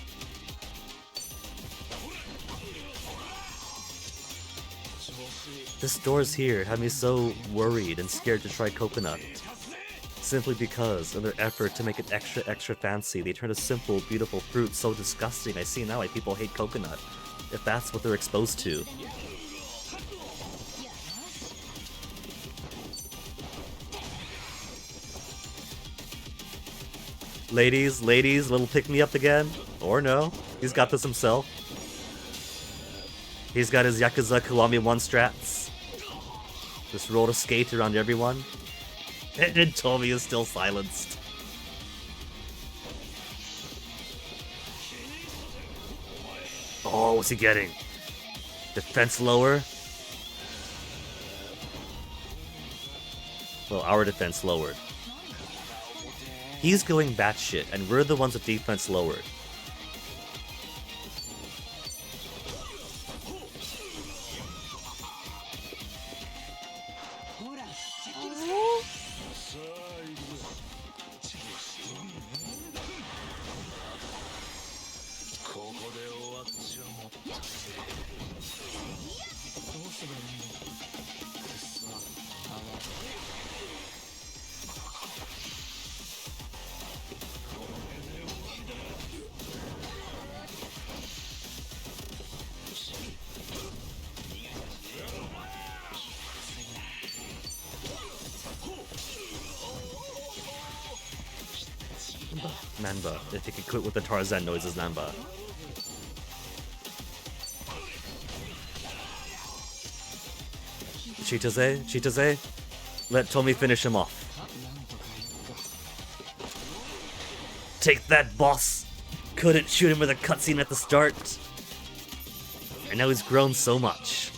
The stores here have me so worried and scared to try coconut. Simply because, in their effort to make it extra fancy, they turn a simple, beautiful fruit so disgusting. I see now why people hate coconut, if that's what they're exposed to. Ladies, little pick-me-up again? Or no, he's got this himself. He's got his Yakuza Kiwami 1 strats. Just roll a skate around everyone. And Tomi is still silenced. Oh, what's he getting? Defense lower? Well, our defense lowered. He's going batshit, and we're the ones with defense lowered. Nanba. If he could quit with the Tarzan noises, Nanba. Chitaze? Let Tomi finish him off. Take that, boss! Couldn't shoot him with a cutscene at the start. And now he's grown so much.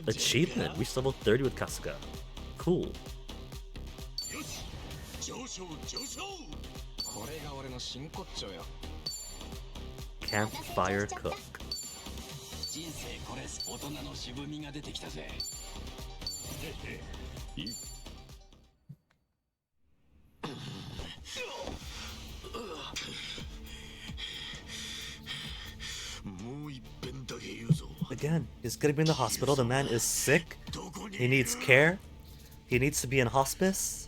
Achievement! Reached level 30 with Kasuga. Cool. Campfire cook. Again, he's gonna be in the hospital. The man is sick. He needs care. He needs to be in hospice.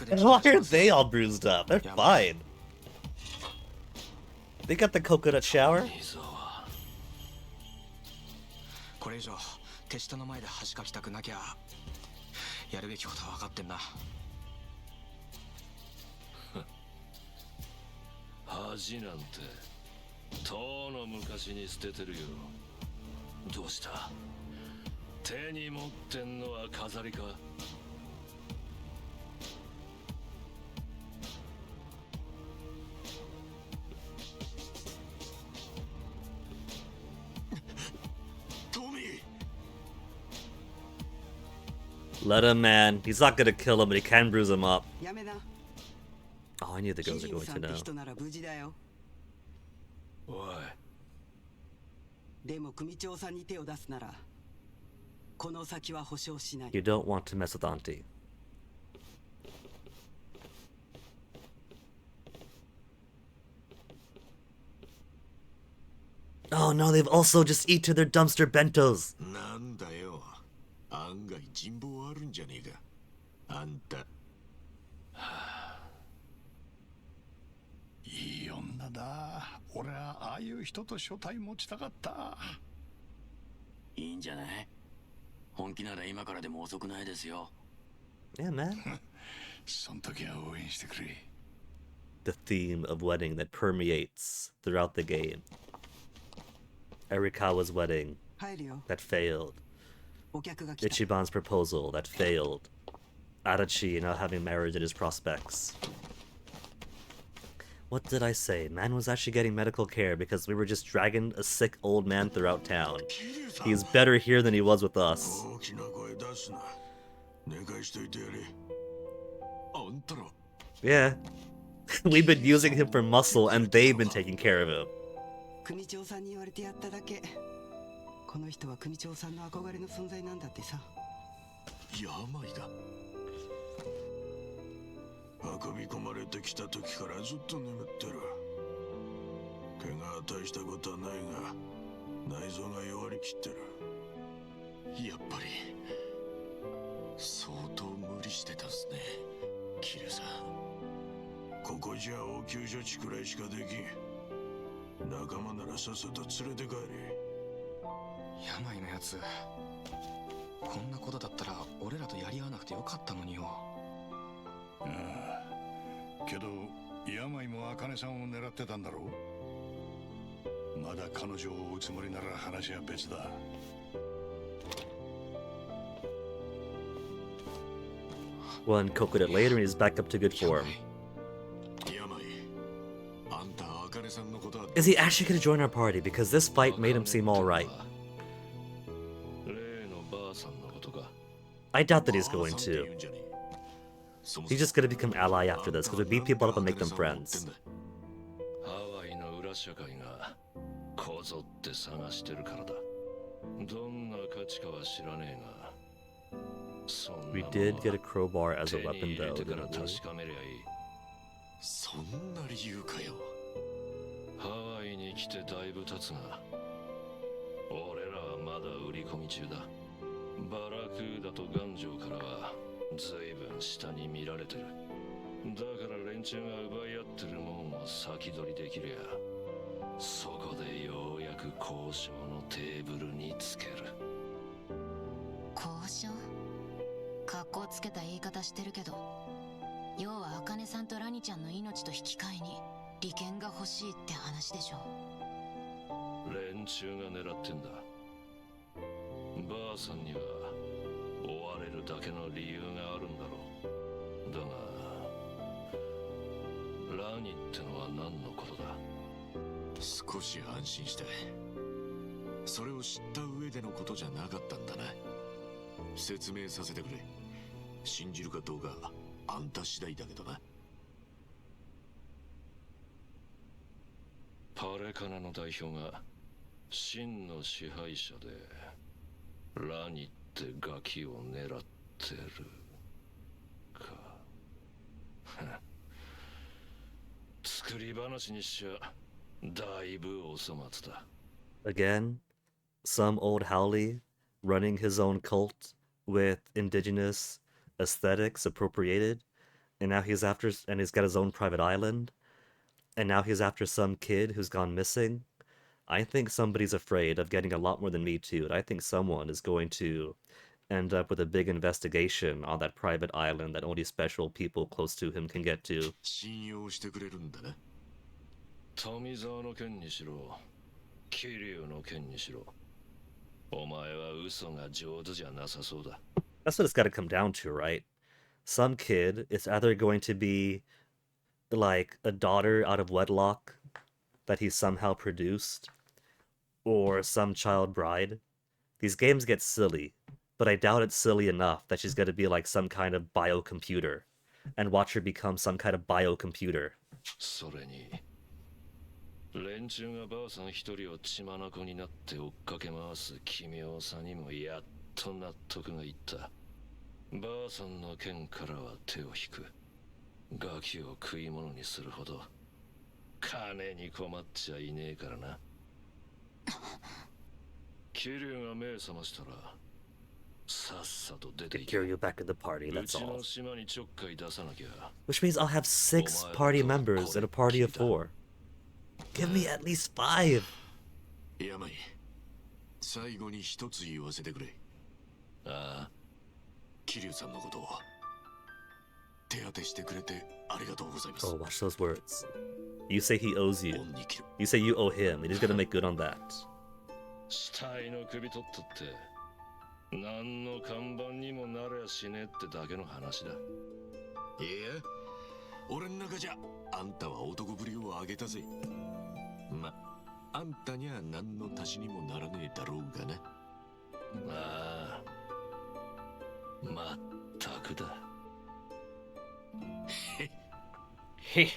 Why are they all bruised up? They're fine. They got the coconut shower. やるべきことは分かってんな。恥なんてとうの昔に捨ててるよ。どうした？手に持ってんのは飾りか？トミー Let him, man. He's not gonna kill him, but he can bruise him up. やめな。 Oh, I knew the ヒ girls ジ are ム going さ to んって know. 人なら無事だよ。おい、でも組長さんに手を出すなら、この先は保証しない。 You don't want to mess with Auntie. Oh no, they've also just eaten their dumpster bentos. なんだよ。案外人望あるんじゃねえか。あんた。いい女だ。俺はああいう人と所帯持ちたかった。いいんじゃない？本気なら今からでも遅くないですよ。Yeah, man. そん時は応援してくれ。The theme of wedding that permeates throughout the game. Erikawa's wedding 入るよ。 that failed. お客が来た。 Ichiban's proposal that failed. Adachi not having marriage in his prospects. What did I say? Man was actually getting medical care because we were just dragging a sick old man throughout town. He's better here than he was with us. 大きな声出すな。寝かしといてやれ。あんたら。 Yeah. We've been using him for muscle and they've been taking care of him. 組長さんに言われてやっただけ。この人は組長さんの憧れの存在なんだってさ。病だ。運び込まれてきた時からずっと眠ってる。怪我は大したことはないが、内臓が弱りきってる。やっぱり相当無理してたっすね、キルさん。ここじゃ応急処置くらいしかできん。仲間ならさっさと連れて帰れ。病のやつ、こんなことだったら俺らとやり合わなくてよかったのによ。ああ、けど病も茜さんを狙ってたんだろう。まだ彼女を追うつもりなら話は別だ。One coconut later and he's back up to good form. 病、あんた茜さんのことは。 Is he actually gonna join our party? Because this fight made him seem alright. 例のばあさんのことか。 I doubt that he's going to. He's just gonna become ally after this because we beat people up and make them friends. ハワイの裏社会がこぞって探してるからだ。どんな価値かは知らねえが。そんなものは We did get a crowbar as a 手に weapon 入れ though, てから didn't we? 確かめりゃいい。そんな理由かよ。ハワイに来てだいぶ経つが、俺らはまだ売り込み中だ。バラクーダとガンジョーからは随分下に見られてる。だから連中が奪い合ってるもんを先取りできりゃ、そこでようやく交渉のテーブルにつける。交渉？格好つけた言い方してるけど、要は茜さんとラニちゃんの命と引き換えに利権が欲しいって話でしょ。連中が狙ってんだ。ばあさんには追われるだけの理由があるんだろう。だがラニってのは何のことだ？少し安心した。それを知った上でのことじゃなかったんだな。説明させてくれ。信じるかどうかあんた次第だけどな。パレカナの代表が真の支配者でラニってガキを狙ってるか。作り話にしちゃだいぶお粗末だ。 Again, some old Howley running his own cult with indigenous aesthetics appropriated, and now he's after, and he's got his own private island, and now he's after some kid who's gone missing. I think somebody's afraid of getting a lot more than me too, and I think someone is going to end up with a big investigation on that private island that only special people close to him can get to. 信用してくれるんだな。富沢の件にしろ、桐生の件にしろ、お前は嘘が上手じゃなさそうだ。That's what it's got to come down to, right? Some kid is either going to be like a daughter out of wedlock that he somehow produced, or some child bride. These games get silly, but I doubt it's silly enough that she's going to be like some kind of biocomputer, and watch her become some kind of biocomputer. それに、連中がばあさん一人を血眼になって追っかけ回す奇妙さにもやっと納得がいった。ばあさんの剣からは手を引く。ガキを食い物にするほど金に困っちゃいねえからな。桐生が目覚ましたらさっさと出ていけ。 Secure you back in the party, う that's ち all. の島にちょっかい出さなきゃ。 Which means I'll have 6 party members in a party of 4. Give me at least 5. 山井、最後に一つ言わせてくれ。ああ、桐生さんのことを手当てしてくれてありがとうございます。 Oh, watch those words. You say he owes you. 恩に着る。 You say you owe him, and he's gonna make good on that. 死体の首取ったって何の看板にもなれやしねえってだけの話だ。いや、俺の中じゃあんたは男ぶりを上げたぜ。ま、あんたには何の足しにもならねえだろうがな。ああ、まったくだ。Hey.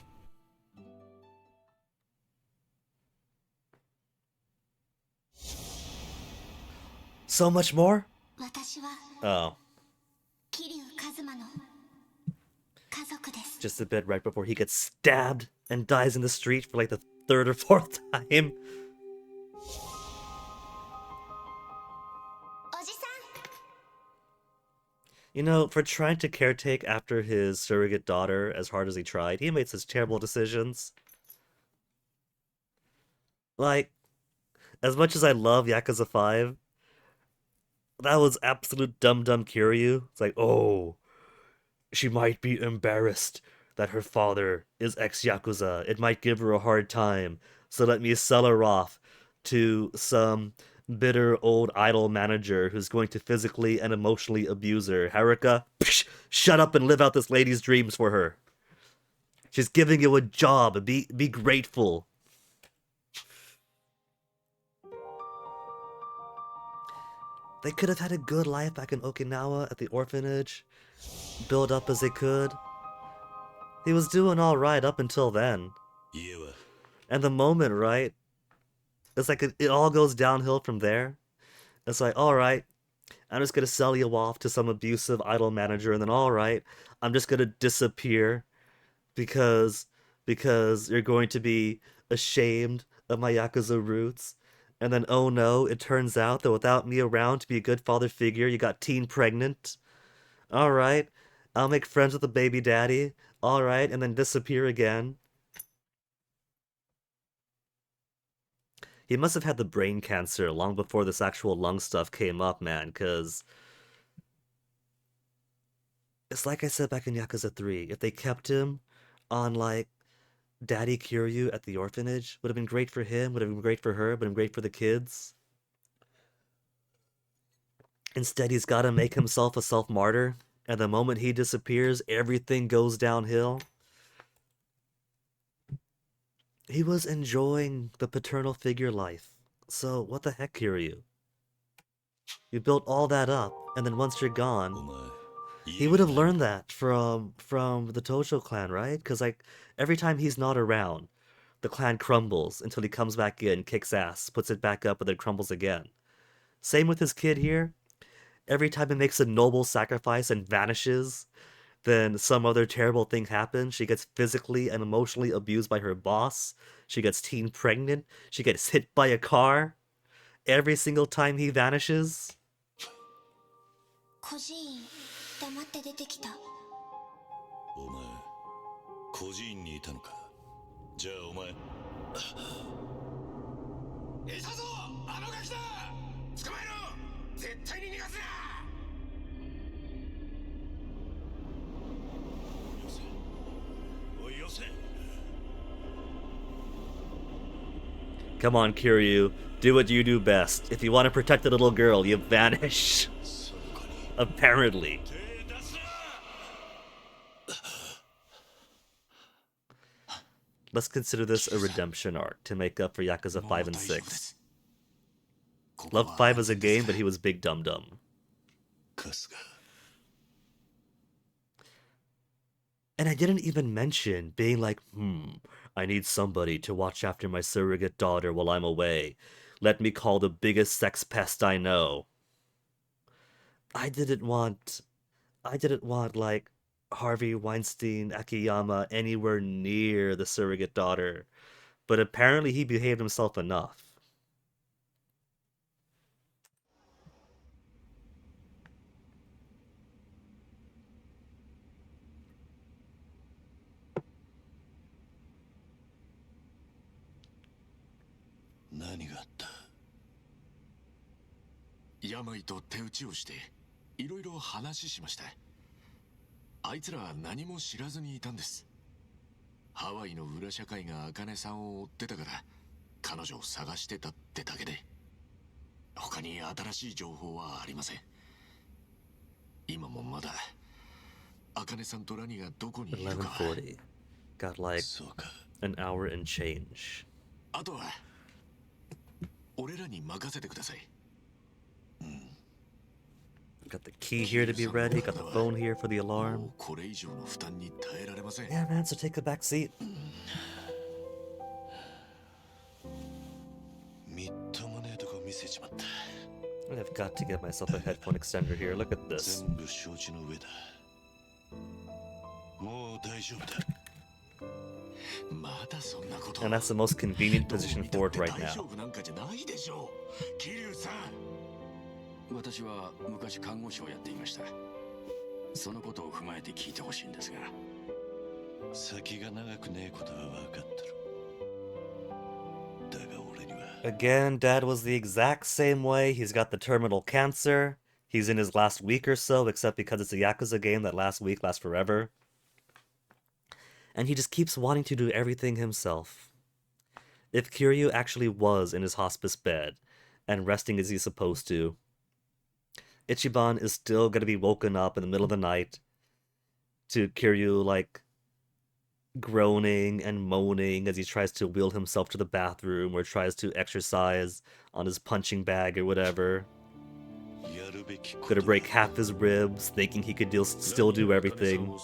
So much more? 私は Oh, 桐生一馬の家族です。 just a bit right before he gets stabbed and dies in the street for like the 3rd or 4th time. おじさん、 You know, for trying to caretake after his surrogate daughter as hard as he tried, he made such terrible decisions. Like, as much as I love Yakuza 5, that was absolute dumb Kiryu. It's like, oh, she might be embarrassed that her father is ex-Yakuza. It might give her a hard time, so let me sell her off to some bitter old idol manager who's going to physically and emotionally abuse her. Haruka, psh, shut up and live out this lady's dreams for her. She's giving you a job. Be grateful. They could have had a good life back in Okinawa at the orphanage. Build up as they could. He was doing alright up until then. And the moment, right? It's like it all goes downhill from there. It's like, alright, I'm just gonna sell you off to some abusive idol manager, and then alright, I'm just gonna disappear because you're going to be ashamed of my Yakuza roots. And then, oh no, it turns out that without me around to be a good father figure, you got teen pregnant. Alright, I'll make friends with the baby daddy. Alright, and then disappear again. He must have had the brain cancer long before this actual lung stuff came up, man, because it's like I said back in Yakuza 3, if they kept him on, like, Daddy Kiryu at the orphanage, would have been great for him, would have been great for her, would have been great for the kids. Instead, he's got to make himself a self-martyr, and the moment he disappears, everything goes downhill. He was enjoying the paternal figure life, so what the heck, Kiryu? You built all that up, and then once you're gone, he would have learned that from the Tojo clan, right? Because, like, every time he's not around, the clan crumbles until he comes back in, kicks ass, puts it back up, and then crumbles again. Same with his kid here. Every time he makes a noble sacrifice and vanishes, then some other terrible thing happens. She gets physically and emotionally abused by her boss. She gets teen pregnant. She gets hit by a car. Every single time he vanishes. 孤児院黙って出てきた。お前孤児院にいたのか。じゃあお前いたぞ、あのガキだ。捕まえろ。絶対に逃がすな。Come on, Kiryu. Do what you do best. If you want to protect the little girl, you vanish. Apparently. Let's consider this a redemption arc to make up for Yakuza 5 and 6. Loved 5 as a game, but he was big dum-dum. And I didn't even mention being like, I need somebody to watch after my surrogate daughter while I'm away. Let me call the biggest sex pest I know. I didn't want, like, Harvey Weinstein Akiyama anywhere near the surrogate daughter. But apparently he behaved himself enough. What happened? 病と手打ちをしていろいろ話しました。あいつらは何も知らずにいたんです。ハワイの裏社会が茜さんを追ってたから彼女を探してたってだけで他に新しい情報はありません。今もまだ茜さんとラニがどこにいるか。11:40. Got like an hour and change. あとは俺らに任せてください。Got the key here to be ready, got the phone here for the alarm. Yeah, man, so take a back seat. I've got to get myself a headphone extender here. Look at this. And that's the most convenient position for it right now. 私は昔看護師をやっていました。そのことを踏まえて聞いてほしいんですが。先が長くねえことは分かってる。だが俺には。Again, Dad was the exact same way. He's got the terminal cancer. He's in his last week or so, except because it's a Yakuza game that last week lasts forever. And he just keeps wanting to do everything himself. If Kiryu actually was in his hospice bed and resting as he's supposed to, Ichiban is still going to be woken up in the middle of the night to Kiryu, like, groaning and moaning as he tries to wheel himself to the bathroom or tries to exercise on his punching bag or whatever. Gonna break half his ribs, thinking he could still do everything.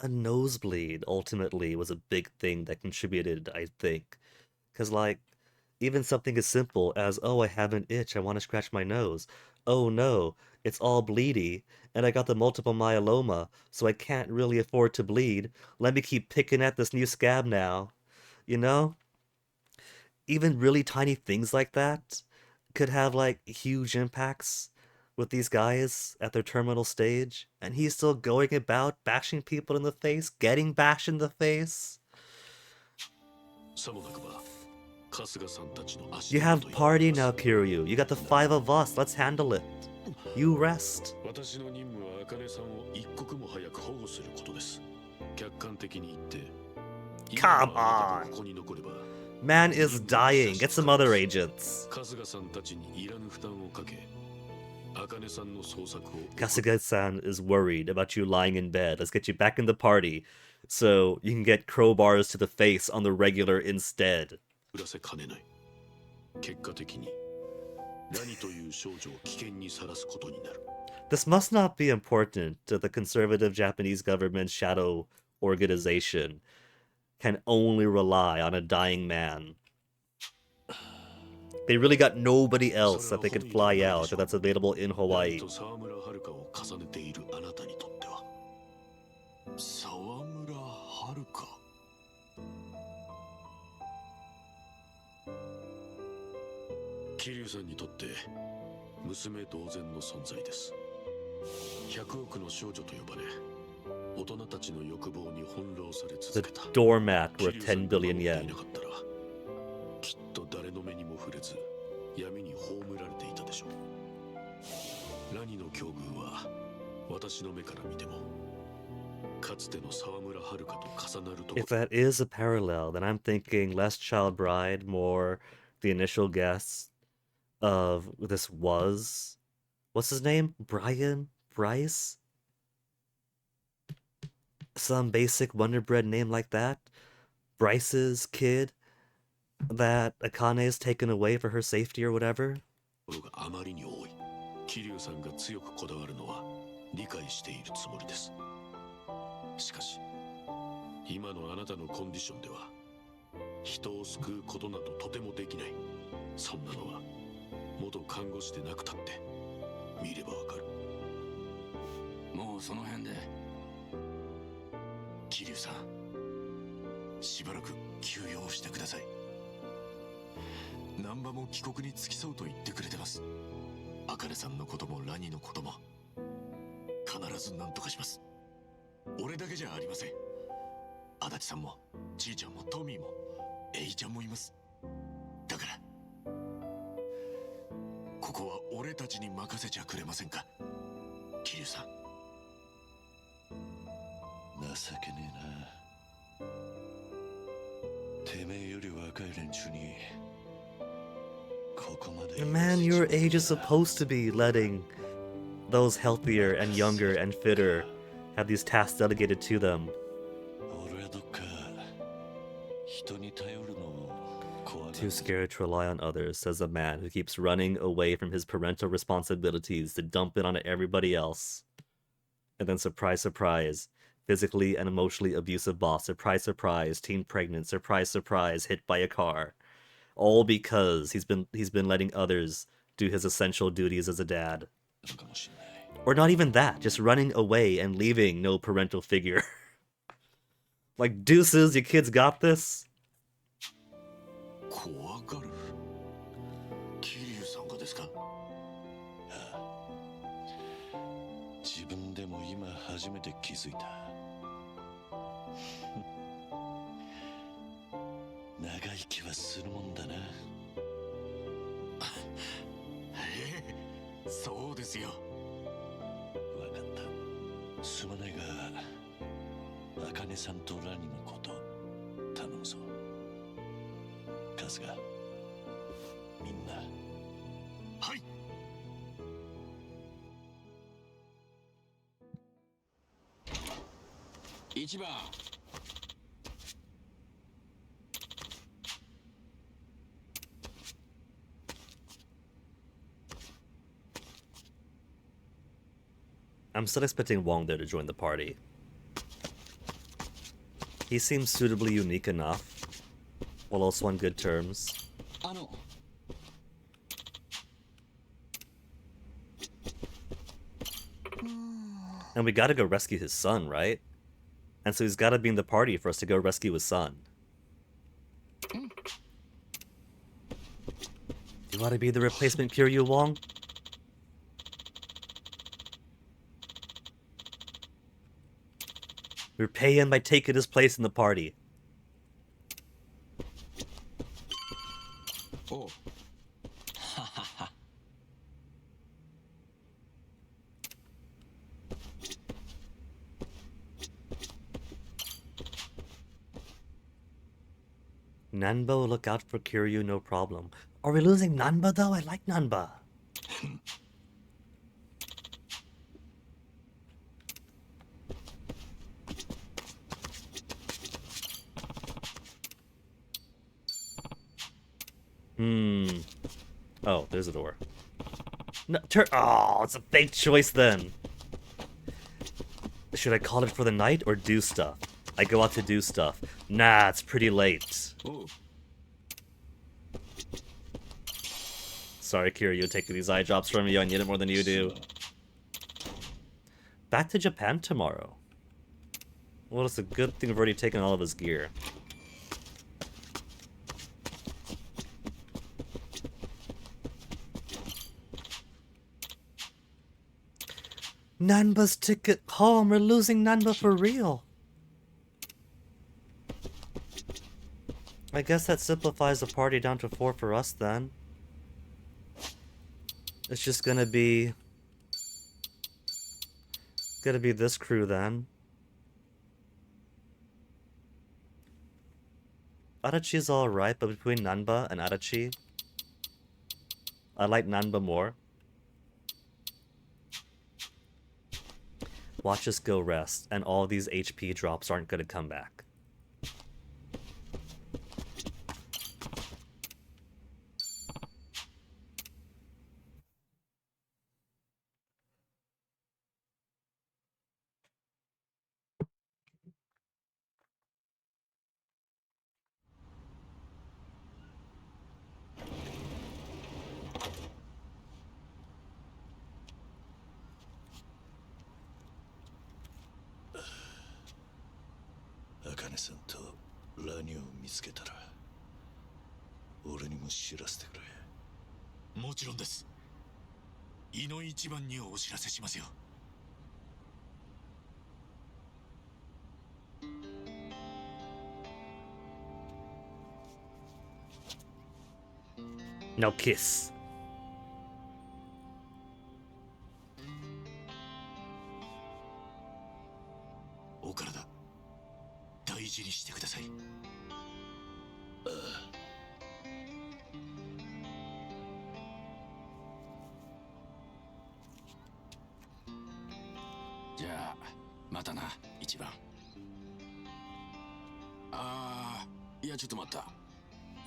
A nosebleed, ultimately, was a big thing that contributed, I think. Because, like, even something as simple as, oh, I have an itch, I want to scratch my nose. Oh no, it's all bleedy, and I got the multiple myeloma, so I can't really afford to bleed. Let me keep picking at this new scab now. You know? Even really tiny things like that could have, like, huge impacts with these guys at their terminal stage, and he's still going about bashing people in the face, getting bashed in the face. You have party now, Kiryu. You got the 5 of us. Let's handle it. You rest. Come on. Man is dying. Get some other agents. Kasuga-san is worried about you lying in bed. Let's get you back in the party so you can get crowbars to the face on the regular instead. This must not be important to the conservative Japanese government shadow organization. Can only rely on a dying man. They really got nobody else that they could fly out that's available in Hawaii. Kiryu-sanにとって娘同然の存在です。100億の少女と呼ばれ、大人たちの欲望に翻弄され続けた。The doormat worth 10 billion yen. きっと誰の目にも触れず闇に葬られていたでしょう。ラニの境遇は私の目から見てもかつての沢村遥と重なるとこ If that is a parallel, then I'm thinking less child bride, more the initial guess of this was. What's his name? Brian? Bryce? Some basic Wonder Bread name like that? Bryce's kid that Akane is taken away for her safety or whatever? があまりに多い。桐生さんが強くこだわるのは理解しているつもりです。しかし、今のあなたのコンディションでは人を救うことなどとてもできない。そんなのは元看護師でなくたって見ればわかる。もうその辺で。桐生さん、しばらく休養してください。難波も帰国に付き添うと言ってくれてます。茜さんのこともラニのことも必ず何とかします。俺だけじゃありません。足立さんもちいちゃんもトミーもエイちゃんもいます。だからここは俺たちに任せちゃくれませんか、桐生さん。情けねえな。てめえより若い連中にここまで。 Man, your age is supposed to be letting those healthier and younger and fitter have these tasks delegated to them. 俺はどっか人に頼るのを怖がって Too scared to rely on others, says a man who keeps running away from his parental responsibilities to dump it onto everybody else. And then surprise, surprise, physically and emotionally abusive boss, surprise, surprise, teen pregnant, surprise, surprise, hit by a car. All because he's been letting others do his essential duties as a dad. Or not even that, just running away and leaving no parental figure. Like, deuces, your kids got this? 怖がる。桐生さんがですか？自分でも今初めて気づいた。長生きはするもんだな。そうですよ。わかった。すまないが、茜さんとラニのこと頼むぞ。春日、みんな。はい。1番。I'm still expecting Wong there to join the party. He seems suitably unique enough, while also on good terms. And we gotta go rescue his son, right? And so he's gotta be in the party for us to go rescue his son. You wanna be the replacement Kiryu, Wong? Repay him by taking his place in the party. Oh. Nanba will look out for Kiryu, no problem. Are we losing Nanba though? I like Nanba. Oh, there's a door. No, oh, it's a fake choice then. Should I call it for the night or do stuff? I go out to do stuff. Nah, it's pretty late. Oh. Sorry, Kiryu, taking these eye drops from you. I need it more than you do. Back to Japan tomorrow. Well, it's a good thing we've already taken all of his gear. Nanba's ticket home. We're losing Nanba for real. I guess that simplifies the party down to 4 for us then. It's just gonna be Gonna be this crew then. Adachi's alright, but between Nanba and Adachi, I like Nanba more. Watch us go rest, and all these HP drops aren't gonna come back.茜さんとラニを見つけたら俺にも知らせてくれ。もちろんです。井の一番にお知らせしますよ。No kiss. お体大事にしてください。じゃあまたな一番。いやちょっと待った。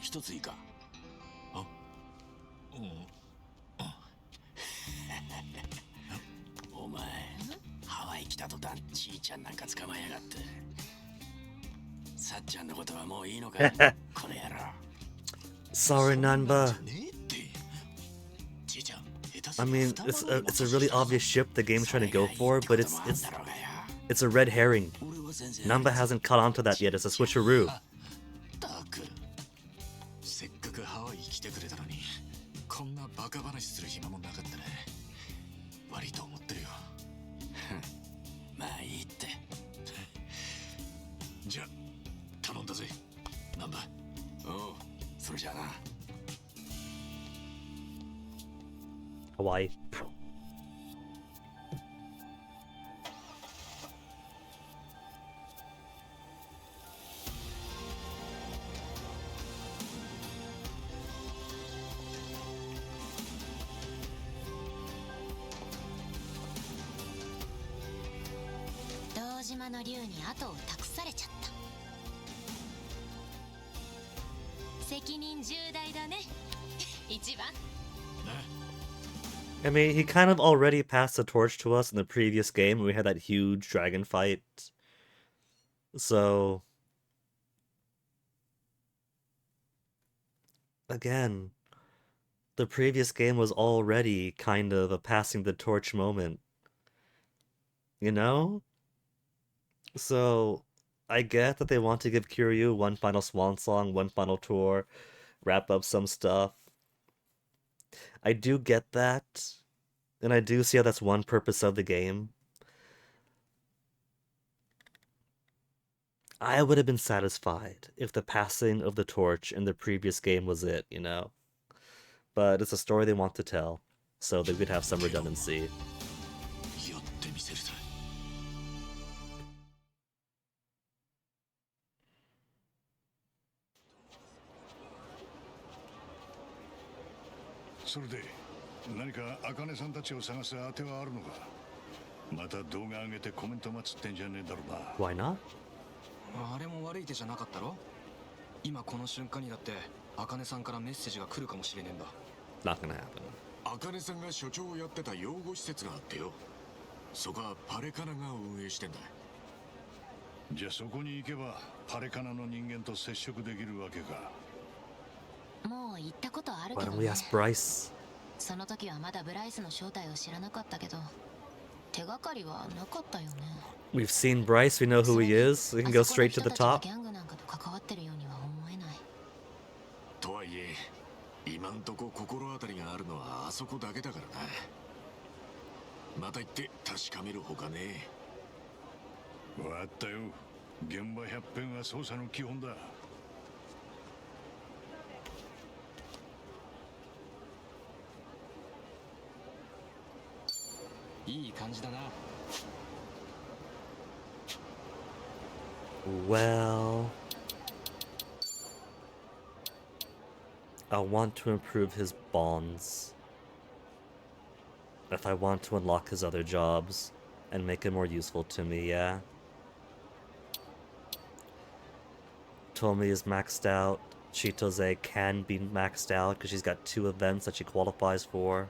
一ついいか。お前ハワイ来た途端ちーちゃんなんか捕まえやがって。さっちゃんのことはもういいのかこの野郎。 Sorry, Nanba. I mean, it's a really obvious ship the game's trying to go for, but it's a red herring. Nanba hasn't caught on to that yet. It's a switcheroo. せっかくハワイ来てくれたのにこんなバカ話する暇もなかったね。悪いと思ってるよ。まあいいって。じゃあ頼んだぜナンバ。おうそれじゃあな。 Hawaii. 堂島の竜に後を託されちゃった。責任重大だね一番。 I mean, he kind of already passed the torch to us in the previous game when we had that huge dragon fight. So, again, the previous game was already kind of a passing the torch moment. You know? So, I get that they want to give Kiryu one final swan song, one final tour, wrap up some stuff. I do get that, and I do see how that's one purpose of the game. I would have been satisfied if the passing of the torch in the previous game was it, you know? But it's a story they want to tell, so they could have some redundancy. やってみせるさ。それで何か茜さんたちを探す当てはあるのか。また動画上げてコメント待つってんじゃねえだろうな。 Why not? あれも悪い手じゃなかったろ。今この瞬間にだって茜さんからメッセージが来るかもしれねえんだ。 Not gonna happen. 茜さんが所長をやってた養護施設があってよ。そこはパレカナが運営してんだ。じゃあそこに行けばパレカナの人間と接触できるわけか。もう行ったことある Why けど don't we ね。 ask Bryce? その時はまだブライスの正体を知らなかったけど手がかりはなかったよね。 We've seen Bryce, we know who he is. We can go straight to the あそこの人た top. ちがギャングなんかと関わってるようには思えない。とはいえ今んとこ心当たりがあるのはあそこだけだからな。また行って確かめるほかねえ。わかったよ。現場百遍は捜査の基本だ。いい感じだな。Well, I want to improve his bonds. If I want to unlock his other jobs and make him more useful to me, yeah. Tomi is maxed out. Chitose can be maxed out because she's got 2 events that she qualifies for.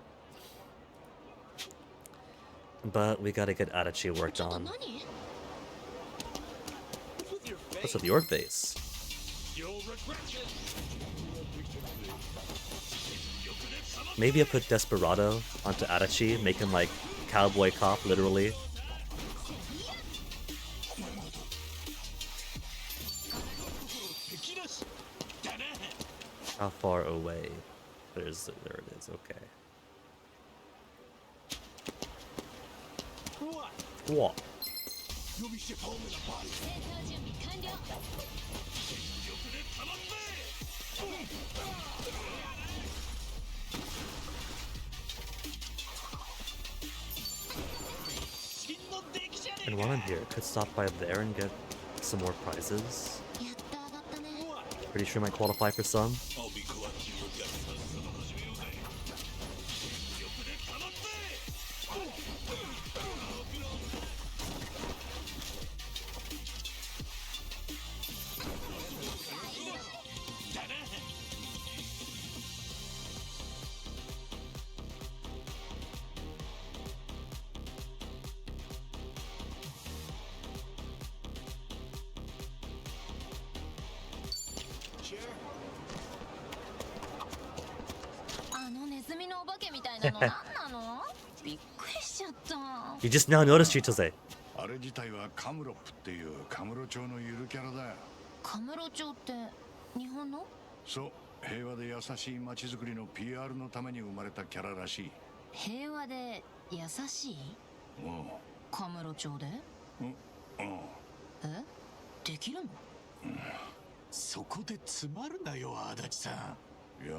But we gotta get Adachi worked on. What's with your face? Maybe I put Desperado onto Adachi, make him like cowboy cop, literally. How far away? There it is, okay. What? And while I'm here, I could stop by there and get some more prizes. Pretty sure I might qualify for some. You just now noticed Chitose. あれ自体はカムロップっていうカムロ町のゆるキャラだよ。カムロ町って日本の？そう、平和で優しい街づくりの PR のために生まれたキャラらしい。平和で優しい？うん。カムロ町で？うん。うん。え？できるの？うん。そこで詰まるなよ、足立さん。いや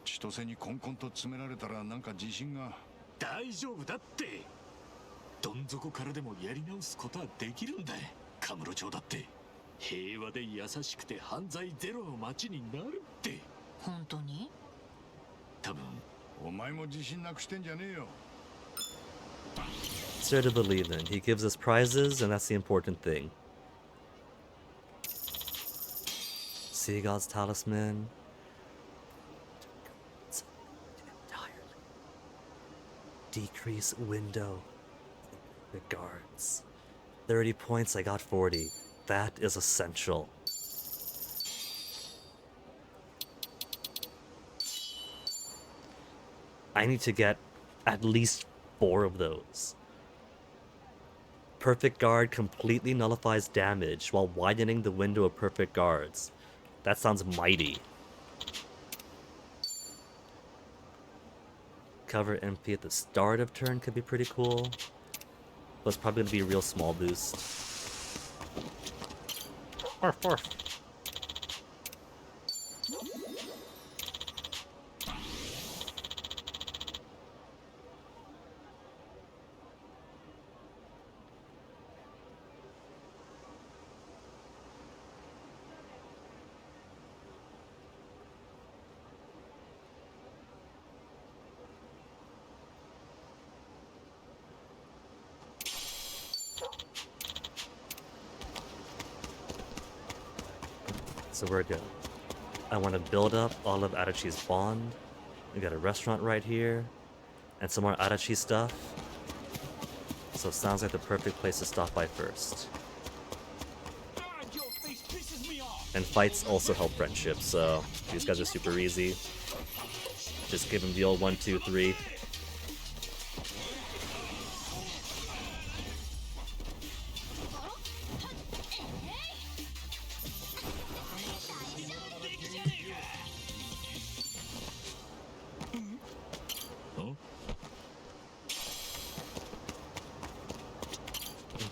千歳にコンコンと詰められたらなんか自信が。大丈夫だって。どん底からでもやり直すことはできるんだ。カムロ町だって平和で優しくて犯罪ゼロの街になるって。本当に？多分。お前も自信なくしてんじゃねえよ。It's fair to believe in. He gives us prizes, and that's the important thing. Sea God's Talisman. Decrease window. The guards. 30 points, I got 40. That is essential. I need to get at least 4 of those. Perfect Guard completely nullifies damage while widening the window of perfect guards. That sounds mighty. Cover MP at the start of turn could be pretty cool. But it's probably going to be a real small boost. Arf, arf. So we're good. I want to build up all of Adachi's bond. We got a restaurant right here. And some more Adachi stuff. So it sounds like the perfect place to stop by first. And fights also help friendship, so these guys are super easy. Just give them the old 1, 2, 3.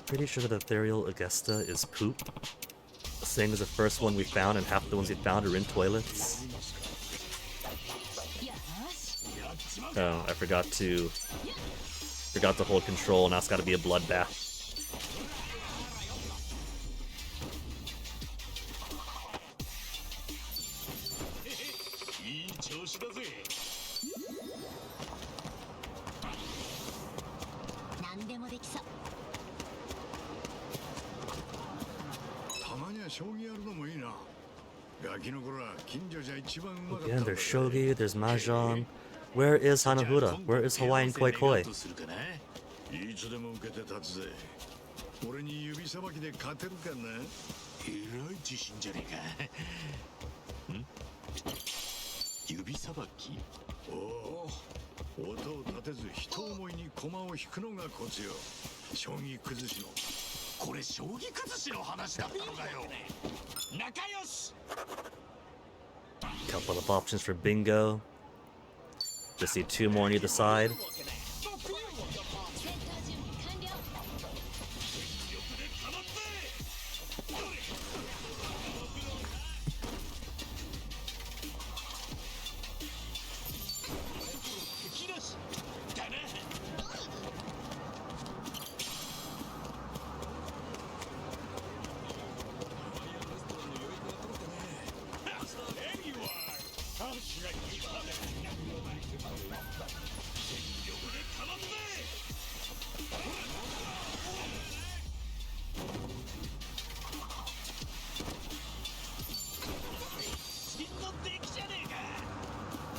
Pretty sure that Ethereal Augusta is poop. Saying is the first one we found, and half the ones we found are in toilets. Oh, I forgot to hold control, now it's gotta be a bloodbath. Again, there's shogi, there's mahjong. Where is Hanahura? Where is Hawaiian koi koi? いつでも受けて立つぜ。俺に指さばきで勝てるかな。えらい自信じゃねえか。ん？指さばき？おお。音を立てず一思いに駒を引くのがコツよ。将棋崩しの。これ将棋崩しの話だったのかよ。仲良し。 Couple of options for bingo. Just see two more on either side.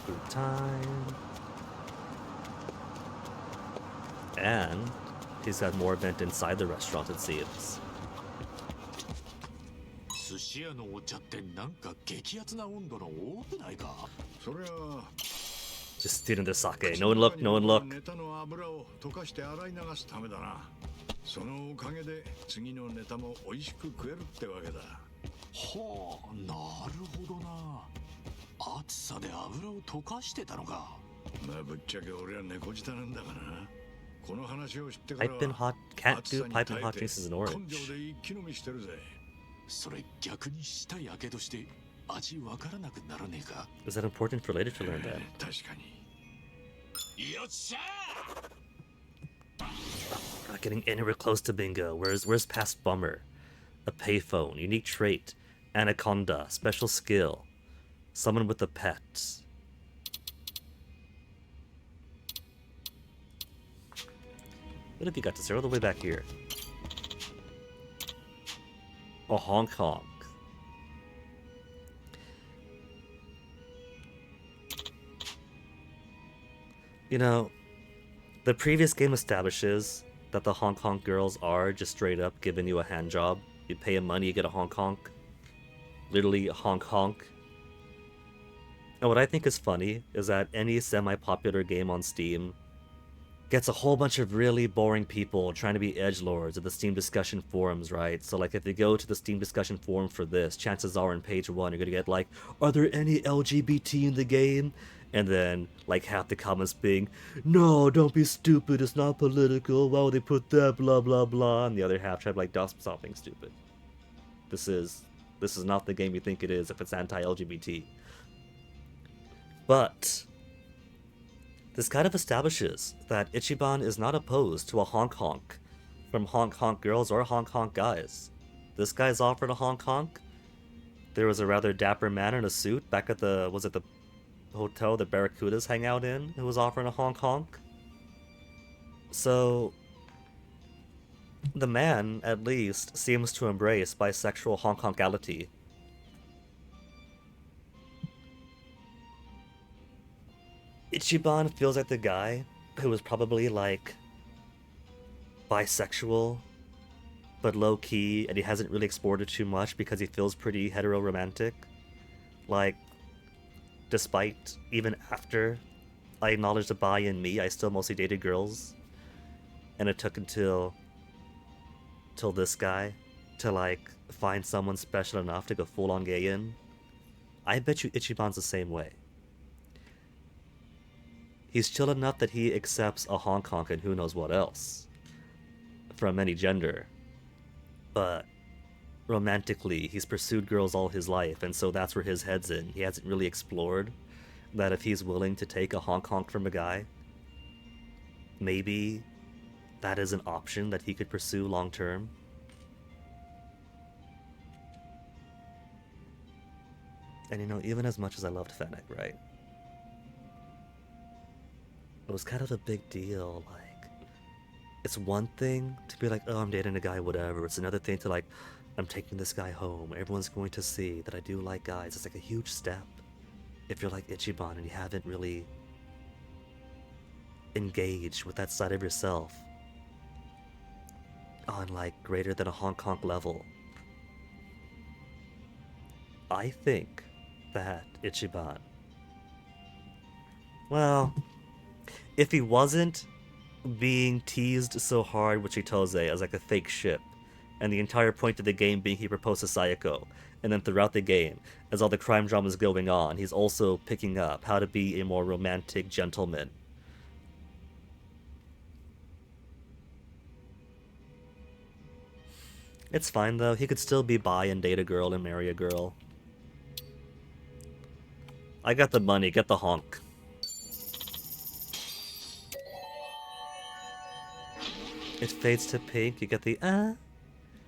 Good time. And he's got more event inside the restaurant, it seems. 寿司屋のお茶ってなんか激アツな温度の多くないか。それは Just stealing their sake. No one look, no one look. ネタの油を溶かして洗い流すためだな。そのおかげで次のネタも美味しく食えるってわけだ。はあ、なるほどな。暑さで油を溶かしてたのか。まあぶっちゃけ俺は猫舌なんだがな。この話を知ってから Pipe and hot cat do pipe and hot drinks in orange. 根性で一気飲みしてるぜ。それ逆に舌やけどして味わからなくならねえか。 Is that important for later to learn that? 確かに。よっしゃ Not getting anywhere close to bingo. Where's past bummer? A payphone, unique trait, anaconda, special skill, someone with a pet. What have you got to say all the way back here? Oh, Hong Kong. You know, the previous game establishes that the Hong Kong girls are just straight up giving you a hand job. You pay them money, you get a Hong Kong. Literally Hong Kong. And what I think is funny is that any semi-popular game on Steam gets a whole bunch of really boring people trying to be edgelords at the Steam discussion forums, right? So like if you go to the Steam discussion forum for this, chances are on page 1 you're gonna get like, are there any LGBT in the game? And then like half the comments being, no, don't be stupid, it's not political, why would they put that, blah blah blah, and the other half try to like, stop being stupid. This is not the game you think it is if it's anti-LGBT. But this kind of establishes that Ichiban is not opposed to a honk honk from honk honk girls or honk honk guys. This guy's offered a honk honk. There was a rather dapper man in a suit back at the, was it the hotel the Barracudas hang out in, who was offering a honk honk. So the man, at least, seems to embrace bisexual honk honkality. Ichiban feels like the guy who was probably like bisexual but low-key, and he hasn't really explored it too much because he feels pretty hetero-romantic. Like, despite, even after I acknowledged the bi in me, I still mostly dated girls. And it took until this guy to like find someone special enough to go full-on gay in. I bet you Ichiban's the same way. He's chill enough that he accepts a honk honk and who knows what else from any gender. But romantically, he's pursued girls all his life, and so that's where his head's in. He hasn't really explored that if he's willing to take a honk honk from a guy, maybe that is an option that he could pursue long term. And you know, even as much as I loved Fennic, right? It was kind of a big deal, like, it's one thing to be like, oh, I'm dating a guy, whatever. It's another thing to like, I'm taking this guy home. Everyone's going to see that I do like guys. It's like a huge step. If you're like Ichiban and you haven't really engaged with that side of yourself on like greater than a Hong Kong level, I think that Ichiban, well, if he wasn't being teased so hard with Chitose as like a fake ship, and the entire point of the game being he proposed to Sayako, and then throughout the game, as all the crime drama is going on, he's also picking up how to be a more romantic gentleman. It's fine though, he could still be bi and date a girl and marry a girl. I got the money, get the honk. It fades to pink, you get the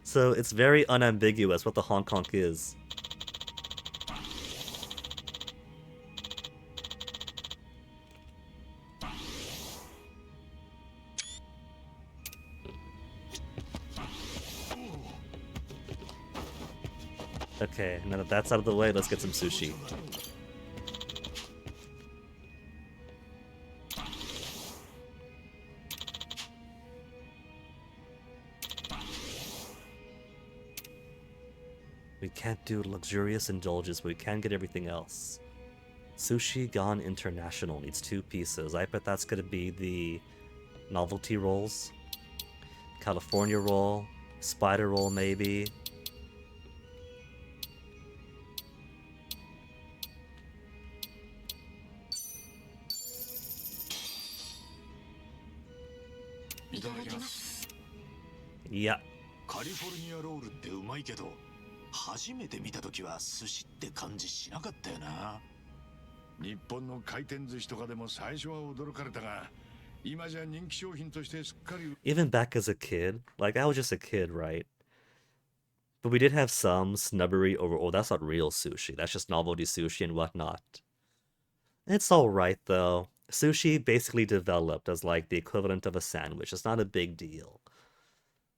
So it's very unambiguous what the honk honk is. Okay, now that that's out of the way, let's get some sushi. We can't do luxurious indulgence, but we can get everything else. Sushi Gone International needs 2 pieces. I bet that's gonna be the novelty rolls. California roll, spider roll maybe. Yeah. カリフォルニアロールってうまいけど、初めて見た時は寿司って感じしなかったよな。日本の回転寿司とかでも最初は驚かれたが、今じゃ人気商品としてすっかり。Even back as a kid, like I was just a kid, right? But we did have some snubbery over, oh, that's not real sushi. That's just novelty sushi and whatnot. It's alright though. Sushi basically developed as like the equivalent of a sandwich. It's not a big deal.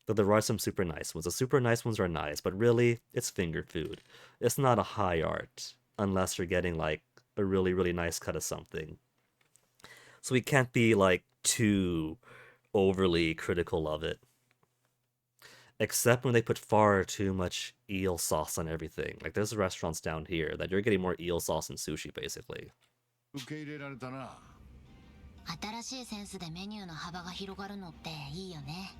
Though there are some super nice ones. The super nice ones are nice, but really, it's finger food. It's not a high art, unless you're getting like a really, really nice cut of something. So we can't be like too overly critical of it. Except when they put far too much eel sauce on everything. Like there's restaurants down here that you're getting more eel sauce than sushi, basically. 受け入れられたな。新しいセンスでメニューの幅が広がるのっていいよね。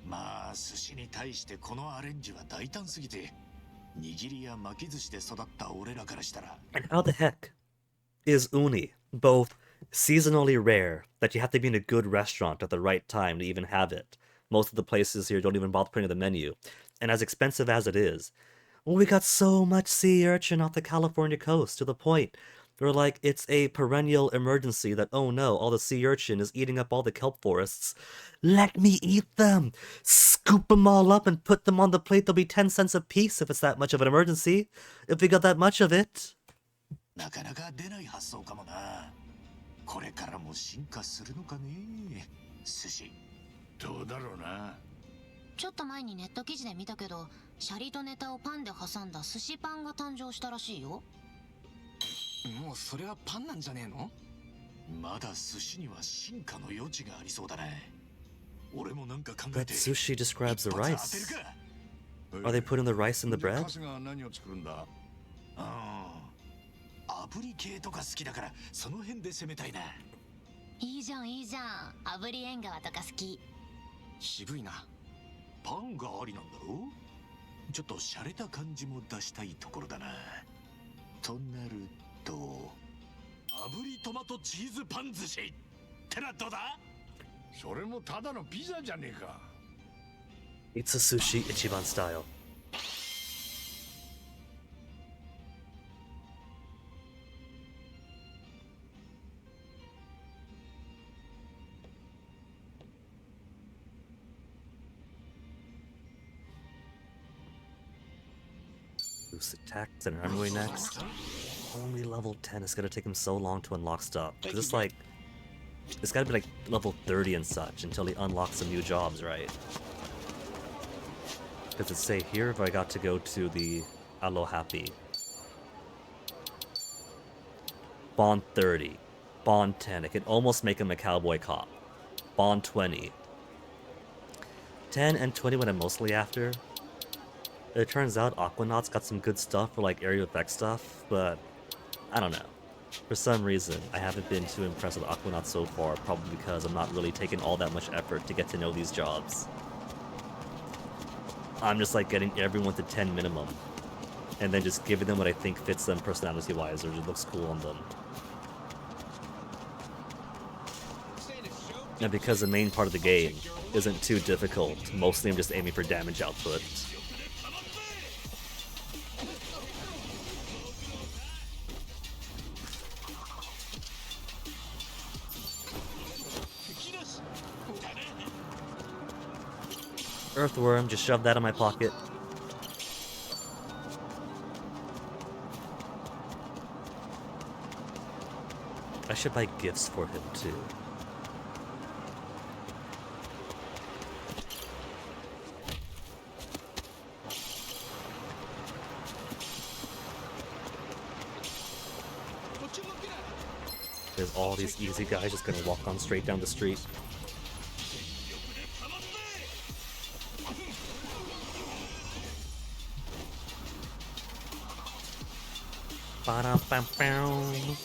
まあ寿司に対してこのアレンジは大胆すぎて、握りや巻き寿司で育った俺らからしたら。And how the heck is uni both seasonally rare, that you have to be in a good restaurant at the right time to even have it? Most of the places here don't even bother putting it in the menu. And as expensive as it is, well, we got so much sea urchin off the California coast to the point where, like, it's a perennial emergency that, oh no, all the sea urchin is eating up all the kelp forests. Let me eat them! Scoop them all up and put them on the plate. They'll be 10 cents a piece if it's that much of an emergency. If we got that much of it. なかなか出ない発想かもな。これからも進化するのかね。寿司。どうだろうな。ちょっと前にネット記事で見たけど、シャリとネタをパンで挟んだ寿司パンが誕生したらしいよ。もうそれはパンなんじゃねえの？まだ寿司には進化の余地がありそうだね。俺もなんか考え But て。 sushi describes the 一発当 rice. てるか。 Are they putting the rice in the bread? 春日は何を作るんだ。炙り系とか好きだからその辺で攻めたいな。いいじゃんいいじゃん。炙り縁側とか好き。渋いな。パンがありなんだろう。ちょっと洒落た感じも出したいところだな。となると炙りトマトチーズパン寿司ってのはどうだ。それもただのピザじゃねえか。It's a sushi Ichiban style. Loose attacks and runway next. Only level 10 is gonna take him so long to unlock stuff. Cause it's like, it's gotta be like level 30 and such until he unlocks some new jobs, right? Does it say here if I got to go to the Alohappy? Bond 30. Bond 10. It could almost make him a cowboy cop. Bond 20. 10 and 20 what I'm mostly after. It turns out Aquanaut's got some good stuff for like area effect stuff, but I don't know. For some reason, I haven't been too impressed with Aquanaut so far, probably because I'm not really taking all that much effort to get to know these jobs. I'm just like getting everyone to 10 minimum, and then just giving them what I think fits them personality-wise or just looks cool on them. And because the main part of the game isn't too difficult, mostly I'm just aiming for damage output. Earthworm, just shove that in my pocket. I should buy gifts for him too. There's all these easy guys just gonna walk on straight down the street. Ba-dum-bum-bum.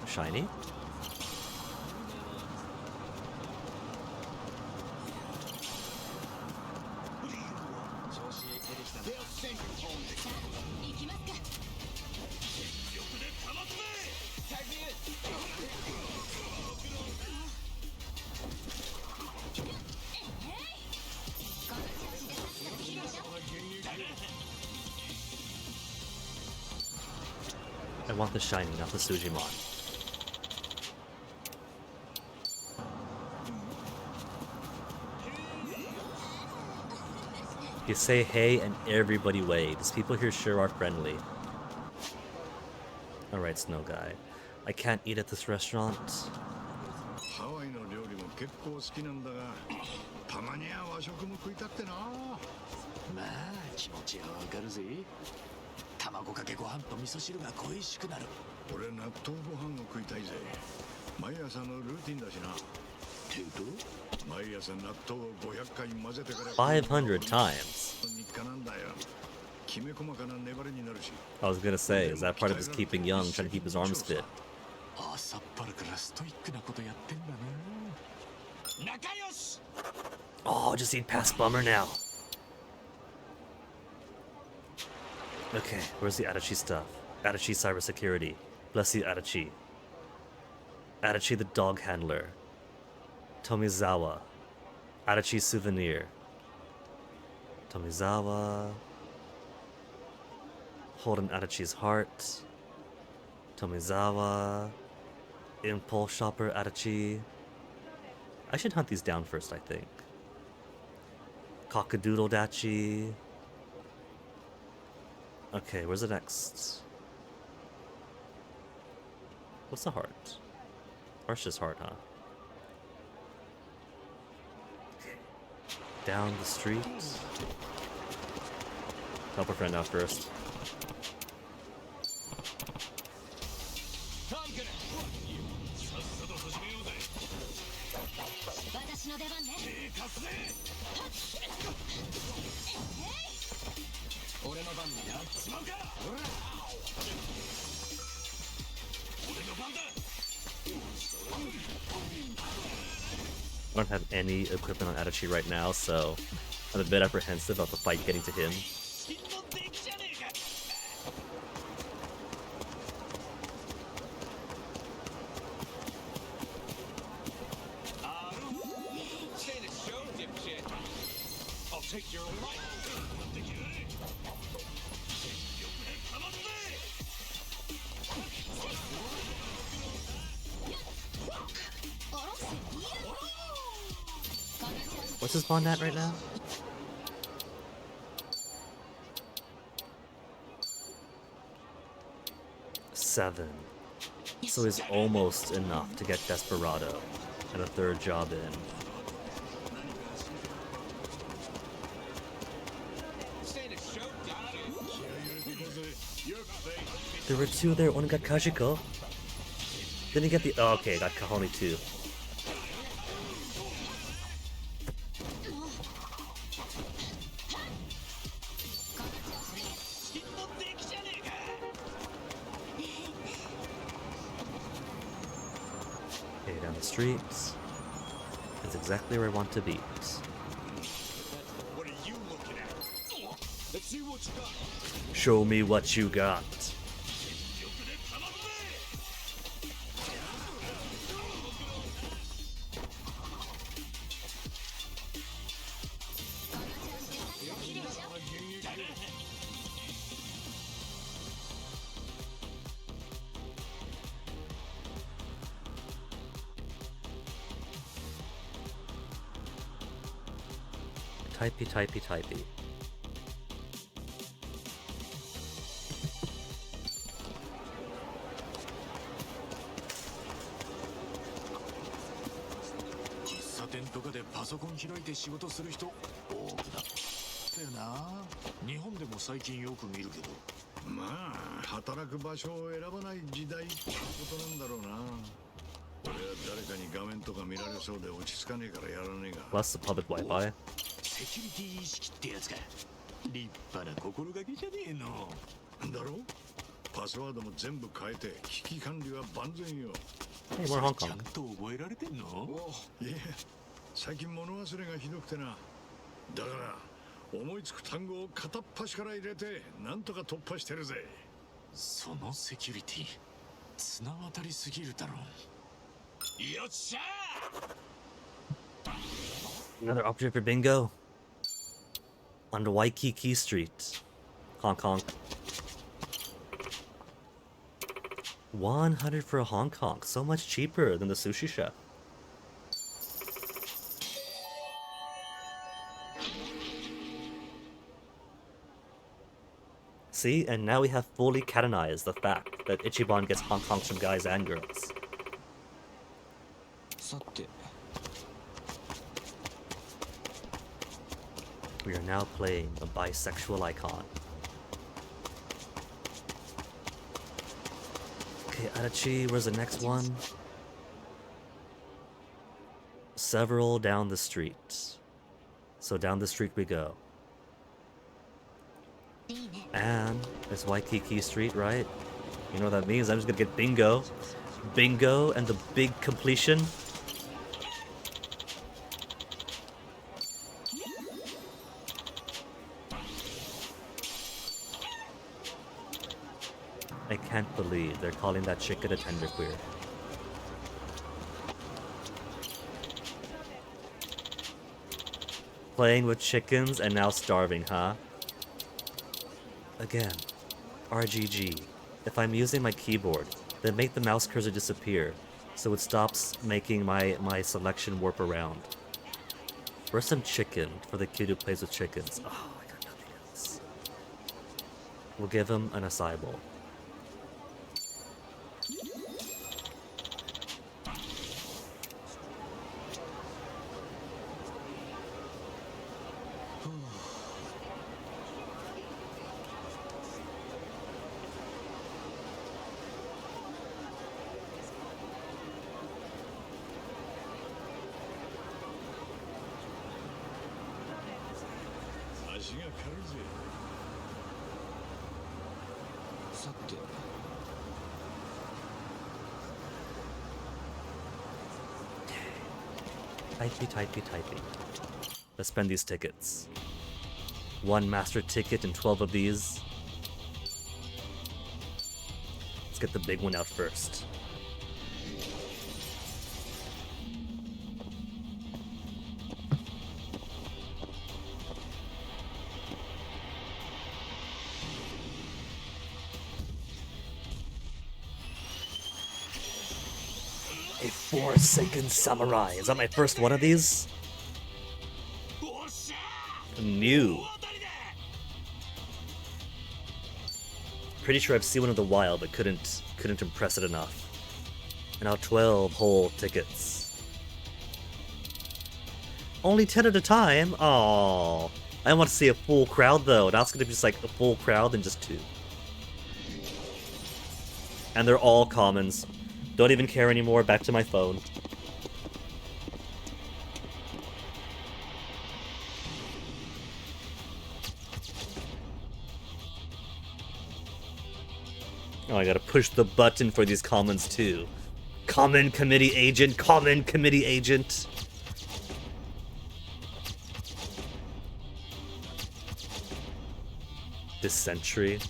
Shiny? I want the shiny, not the Sujimon. You say hey and everybody waves. People here sure are friendly. Alright, Snow Guy. I can't eat at this restaurant. $500 times. I was gonna say, is that part of his keeping young, trying to keep his arms fit? Oh, just eat past Bummer now. Okay, where's the Adachi stuff? Adachi cybersecurity. Bless you, Adachi. Adachi the dog handler. Tomizawa. Adachi souvenir. Tomizawa. Holding Adachi's heart. Tomizawa. Impulse shopper Adachi. I should hunt these down first, I think. Cockadoodle Dachi. Okay, where's the next? What's the heart? Heart's just heart, huh? Okay. Down the street. Help a friend out first. I don't have any equipment on Adachi right now, so I'm a bit apprehensive about the fight getting to him. What's his bond at right now? 7. So it's almost enough to get Desperado and a third job in. There were two there, one got Kajiko. Then he get the oh, okay, got Kahoni too. Okay, down the streets. That's exactly where I want to be. What are you looking at? Let's see what you got. Show me what you got. Typey. 店とかでパソコン開いて仕事する人多くなったよな。日本でも最近よく見るけど。まあ働く場所を選ばない時代ってことなんだろうな。俺は誰かに画面とか見られそうで落ち着かねえからやらねえが。 Plus the public Wi-Fi. セキュリティ意識ってやつか。立派な心がけじゃねえの。だろ？パスワードも全部変えて危機管理は万全よ。Hey, we're Hong ちゃ Kong. んと覚えられてんの？いえ、最近物忘れがひどくてな。だから思いつく単語を片っ端から入れてなんとか突破してるぜ。そのセキュリティ綱渡りすぎるだろ。よっしゃー Another opportunity for bingo. On the Waikiki Street. Hong Kong. 100 for Hong Kong. So much cheaper than the sushi chef. See, and now we have fully canonized the fact that Ichiban gets Hong Kongs from guys and girls. さて We are now playing a bisexual icon. Okay, Adachi, where's the next one? Several down the street. So down the street we go. And it's Waikiki Street, right? You know what that means? I'm just gonna get bingo. Bingo and the big completion. I can't believe they're calling that chicken a tenderqueer. Playing with chickens and now starving, huh? Again, RGG. If I'm using my keyboard, then make the mouse cursor disappear, so it stops making my selection warp around. Where's some chicken for the kid who plays with chickens? Oh, I got nothing else. We'll give him an acai bowl. Typey. Let's spend these tickets. One master ticket and 12 of these. Let's get the big one out first. A Forsaken Samurai. Is that my first one of these? New. Pretty sure I've seen one in the wild, but couldn't impress it enough. And now 12 whole tickets. Only 10 at a time? Oh, I want to see a full crowd though. Now it's gonna be just like a full crowd than just 2. And they're all commons. Don't even care anymore. Back to my phone. Oh, I gotta push the button for these commons too. Common committee agent, common committee agent. This century.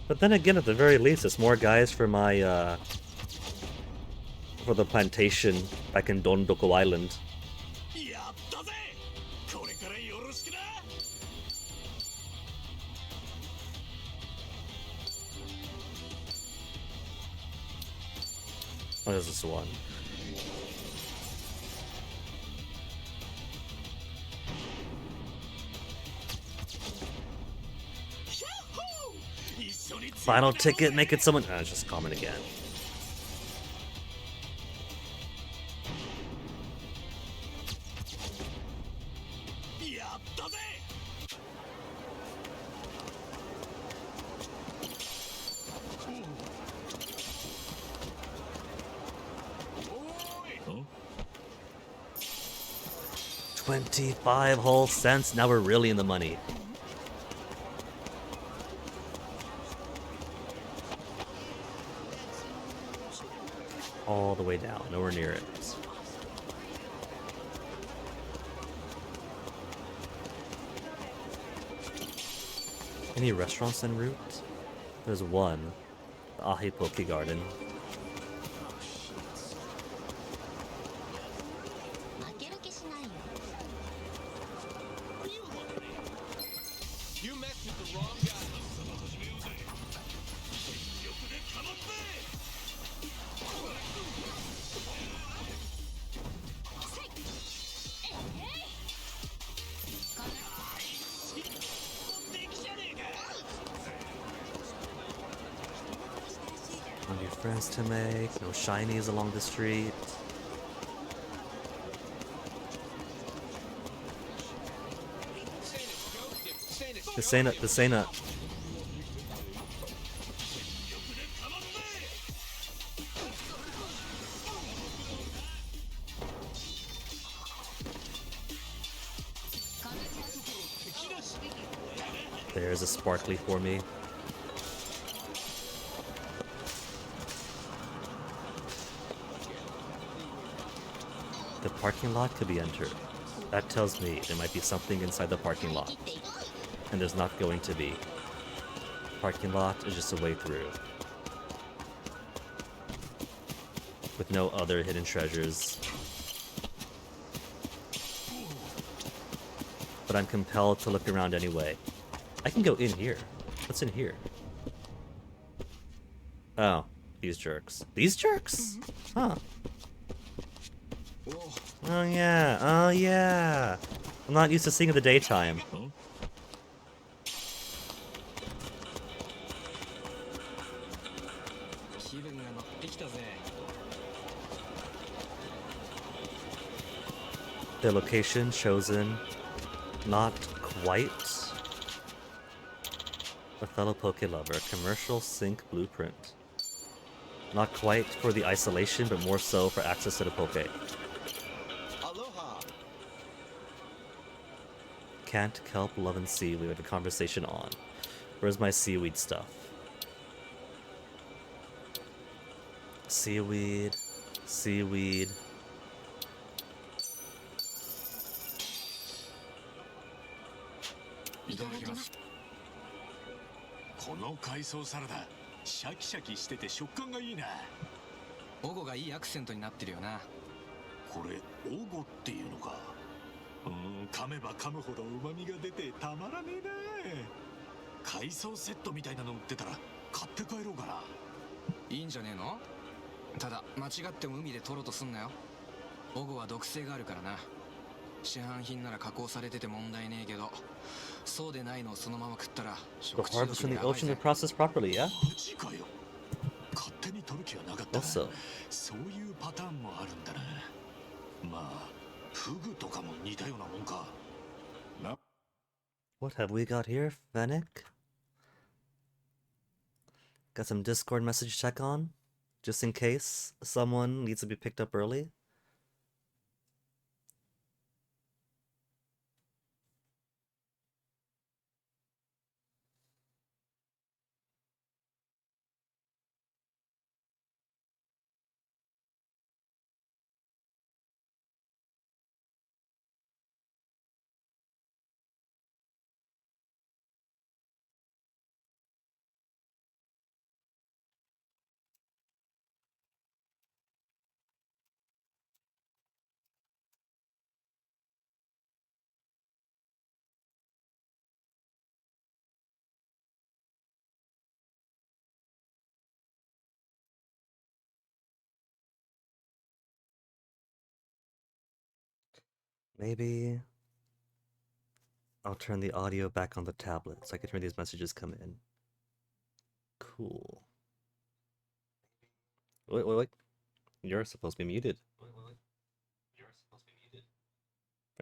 But then again, at the very least, it's more guys for my, for the plantation back in Dondoko Island. What is this one? Final ticket, make it someone. It's just common again. Huh? 25 whole cents. Now we're really in the money. All the way down, nowhere near it. Any restaurants en route? There's one. The Ahi Poke Garden. You messed with the wrong guy. No new friends to make, no shinies along the street. This ain't it. There's a sparkly for me. The parking lot could be entered. That tells me there might be something inside the parking lot. And there's not going to be. Parking lot is just a way through. With no other hidden treasures. But I'm compelled to look around anyway. I can go in here. What's in here? Oh, these jerks. These jerks? Huh. Oh yeah. I'm not used to seeing in the daytime. The location chosen, not quite. A fellow Poke lover, commercial sync blueprint. Not quite for the isolation, but more so for access to the Poke. Aloha. Can't kelp, love, and seaweed. We have a conversation on. Where's my seaweed stuff? Seaweed. Seaweed.いただきます。この海藻サラダ、シャキシャキしてて食感がいいな。オゴがいいアクセントになってるよな。これオゴっていうのか。噛めば噛むほど旨味が出てたまらねえな。海藻セットみたいなの売ってたら買って帰ろうかな。いいんじゃねえの？ただ間違っても海で取ろうとすんなよ。オゴは毒性があるからな。市販品なら加工されてて問題ねえけど、そうでないのをそのまま食ったら The harvest in the ocean are processed properly, yeah? マジかよ。勝手に取る気はなかった。Also, そういうパターンもあるんだな。まあフグとかも似たようなもんかな。 what have we got here? Fennic? Got some Discord message check on? Just in case someone needs to be picked up early? Maybe I'll turn the audio back on the tablet so I can hear these messages come in. Cool. Wait. You're supposed to be muted.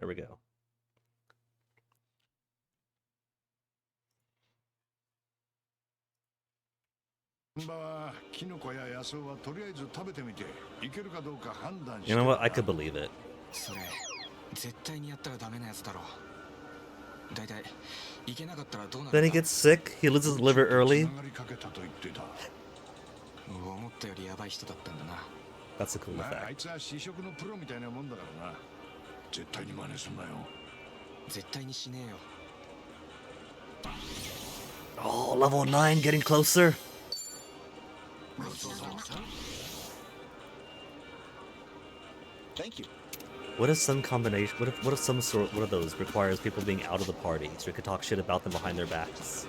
There we go. キノコや野草はとりあえず食べてみていけるかどうか判断して。 You know what? I could believe it. それ絶対にやったらダメなやつだろ。だいたいいけなかったらどうなる Then he gets sick, he loses his liver early. 繋がりかけたと言ってた。思ったよりヤバい人だったんだな。 That's a cool まあ、あ effect. いつは試食のプロみたいなもんだからな。絶対に真似すんなよ。絶対にしねえよ。 Oh, level 9 getting closer. Thank you. What if some combination? What if some sort? What of those requires people being out of the party so you could talk shit about them behind their backs?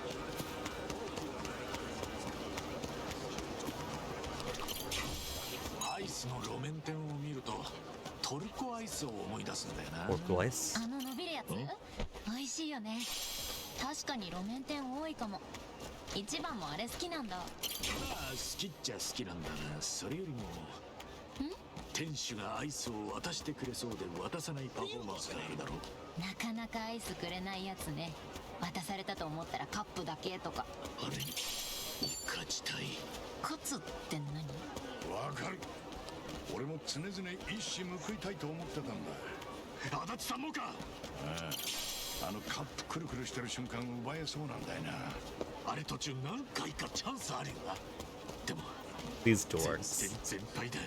アイスの路面店を見るとトルコアイスを思い出すんだよな。 Pork rice? あの伸びるやつ美味しいよね。確かに路面店多いかも。一番もあれ好きなんだ。まあ好きっちゃ好きなんだが、それよりも店主がアイスを渡してくれそうで渡さないパフォーマンスがあるだろう。なかなかアイスくれないやつね。渡されたと思ったらカップだけとか。あれに勝ちたい。勝つって何？わかる。俺も常々一矢報いたいと思ってたんだ。足立さんもか。あのカップくるくるしてる瞬間奪えそうなんだよな。あれ途中何回かチャンスあるよな。でも These dorks. 全敗だ。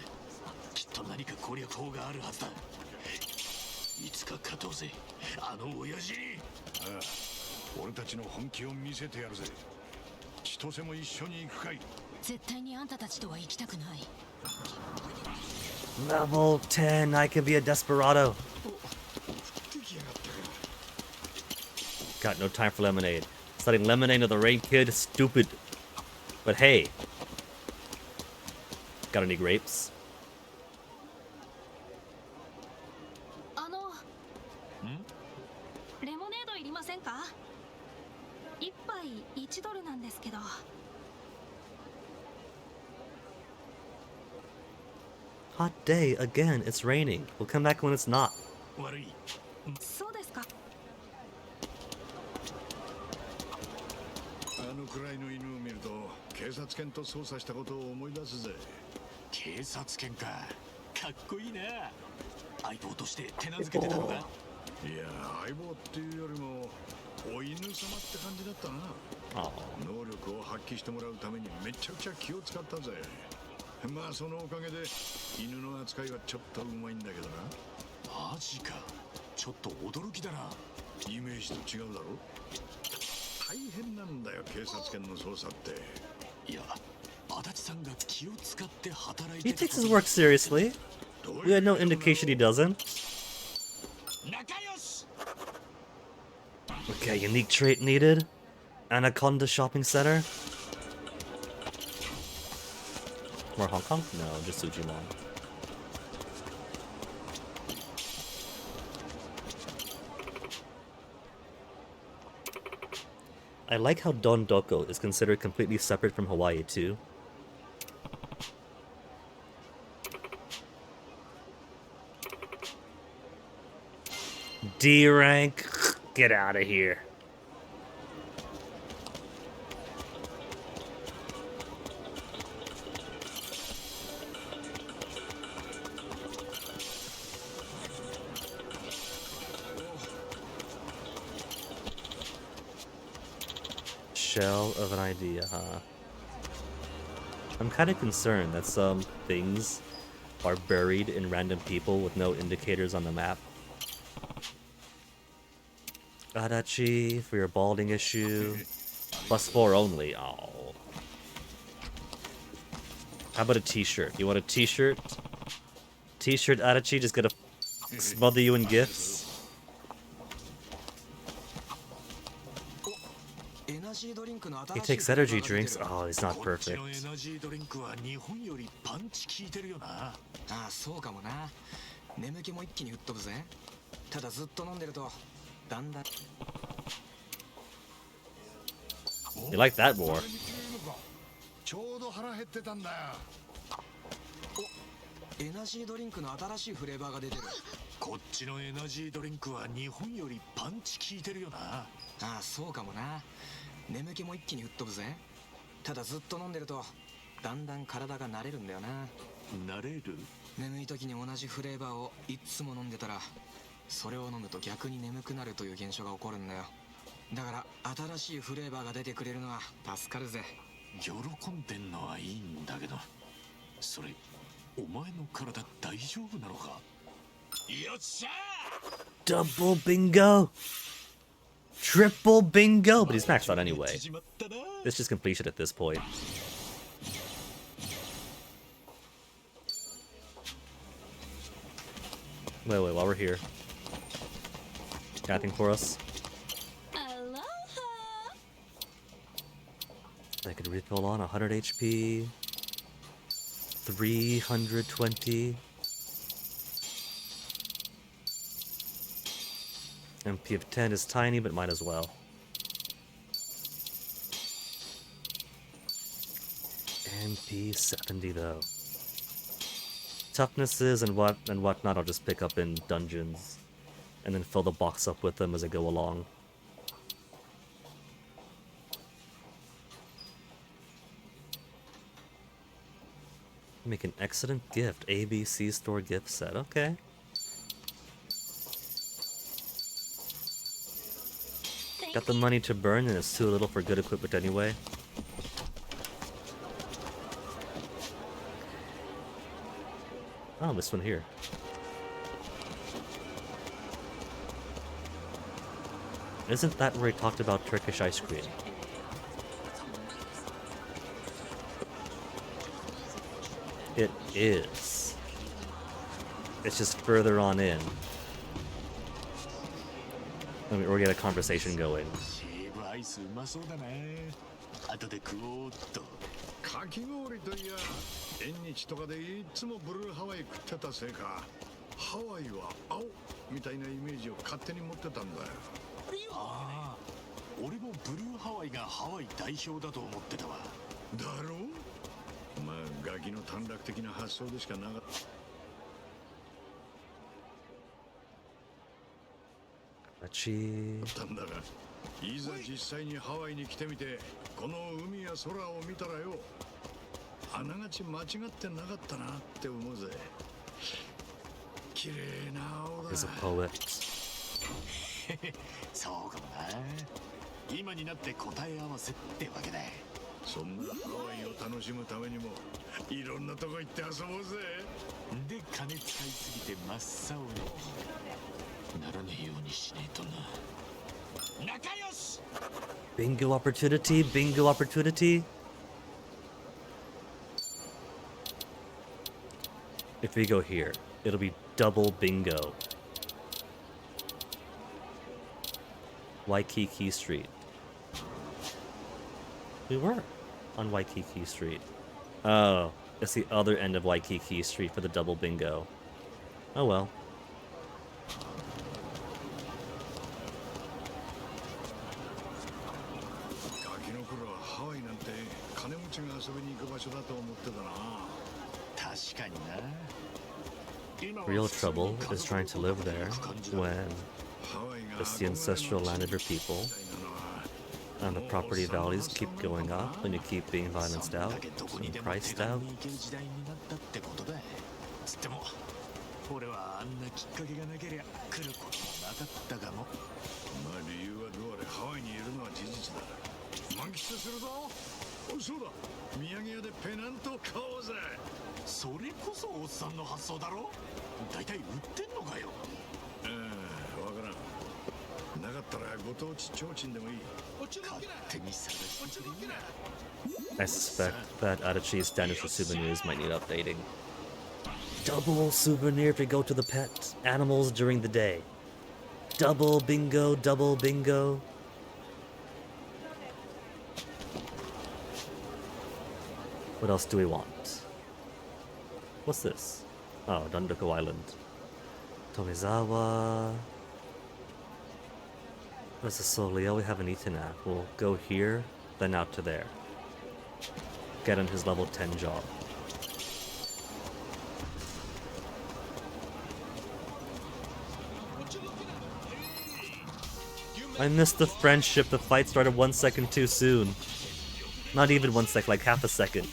きっと何か攻略法があるはずだ。いつか勝とうぜ、あの親父に。ああ、俺たちの本気を見せてやるぜ。千歳も一緒に行くかい。絶対にあんたたちとは行きたくない。 Level 10, I can be a desperado. Got no time for lemonade. Studying lemonade to the rain kid, stupid. But hey, got any grapes? レモネードいりませんか？一杯1ドルなんですけど。 Hot day again. It's raining. We'll come back when it's not. 悪い。そうですか。あのくらいの犬を見ると警察犬と捜査したことを思い出すぜ。警察犬か。かっこいいな。相棒として手なずけてたのか。いや、相棒っていうよりもお犬様って感じだったな。能力を発揮してもらうためにめちゃくちゃ気を使ったぜ。まあそのおかげで犬の扱いはちょっとうまいんだけどな。マジか。ちょっと驚きだな。イメージと違うだろ。大変なんだよ警察犬の捜査って。いや、足立さんが気を使って働いて He takes his work seriously. We had no indication he doesn't. 仲良し。 Okay, unique trait needed. Anaconda shopping center. More Hong Kong? No, just Sujimon. I like how Don Doko is considered completely separate from Hawaii too. D rank. Get out of here. Shell of an idea, huh? I'm kind of concerned that some things are buried in random people with no indicators on the map. Adachi for your balding issue. +4 only. Oh. How about a t-shirt? You want a t-shirt? T-shirt Adachi just gonna smother you in gifts? He takes energy drinks. Oh, he's not perfect. ああそうかもな眠気も一気に吹っ飛ぶぜただずっと飲んでるとだんだん You like that more? ちょうど腹減ってたんだよエナジードリンクの新しいフレーバーが出てるこっちのエナジードリンクは日本よりパンチ効いてるよなああそうかもな眠気も一気に吹っ飛ぶぜただずっと飲んでるとだんだん体が慣れるんだよな慣れる眠い時に同じフレーバーをいつも飲んでたらそれを飲むと逆に眠くなるという現象が起こるんだよだから新しいフレーバーが出てくれるのは助かるぜ喜んでんのはいいんだけどそれお前の体大丈夫なのかよっしゃ Double bingo! Triple bingo! But he's maxed out anyway. It's just completion at this point. Wait, while we're here. Nothing for us? I could refill on 100 HP. 320. MP of 10 is tiny, but might as well. MP 70 though. Toughnesses and whatnot I'll just pick up in dungeons, and then fill the box up with them as I go along. Make an excellent gift. ABC store gift set. Okay. Got the money to burn, and it's too little for good equipment anyway. Oh, this one here. Isn't that where he talked about Turkish ice cream? It is. It's just further on in. Let me or get a conversation going. アイスうまそうだな後で食おうっとかき氷といや縁日とかでいつもブルーハワイ食ってたせいかハワイは青みたいなイメージを勝手に持ってたんだよああ俺もブルーハワイがハワイ代表だと思ってたわだろうまあガキの短絡的な発想でしかなかったたんだがいざ実際にハワイに来てみてこの海や空を見たらよあながち間違ってなかったなって思うぜ綺麗な青だ He's a poet. そうかもな今になって答え合わせってわけだそんなハワイを楽しむためにもいろんなとこ行って遊ぼうぜで金使いすぎて真っ青にならねえようにしねえとな仲良し Bingo opportunity, bingo opportunity. If we go here, it'll be double bingo. Waikiki Street. We were on Waikiki Street. Oh, it's the other end of Waikiki Street for the double bingo. Oh well. Real trouble is trying to live there when It's the ancestral land of your people. And the property values keep going up when you keep being violenced out and priced out. つっても俺はあんなきっかけがなけりゃ来ることもなかったかも。まあ理由はどうあれハワイにいるのは事実だ。満喫するぞ。おそうだ。土産屋でペナントを買おうぜ。それこそおっさんの発想だろ。だいたい売ってんのかよ。わからん。なかったらご当地提灯でもいい。勝手に探してくれ。 I suspect that Adachi's standards for souvenirs might need updating. Double souvenir if we go to the pet animals during the day. Double bingo, double bingo. What else do we want? What's this? Oh, Dunduko Island. Tomizawa. Where's the Solio? We haven't eaten at. We'll go here, then out to there. Get on his level 10 job. I missed the friendship. The fight started 1 second too soon. Not even 1 second, like half a second.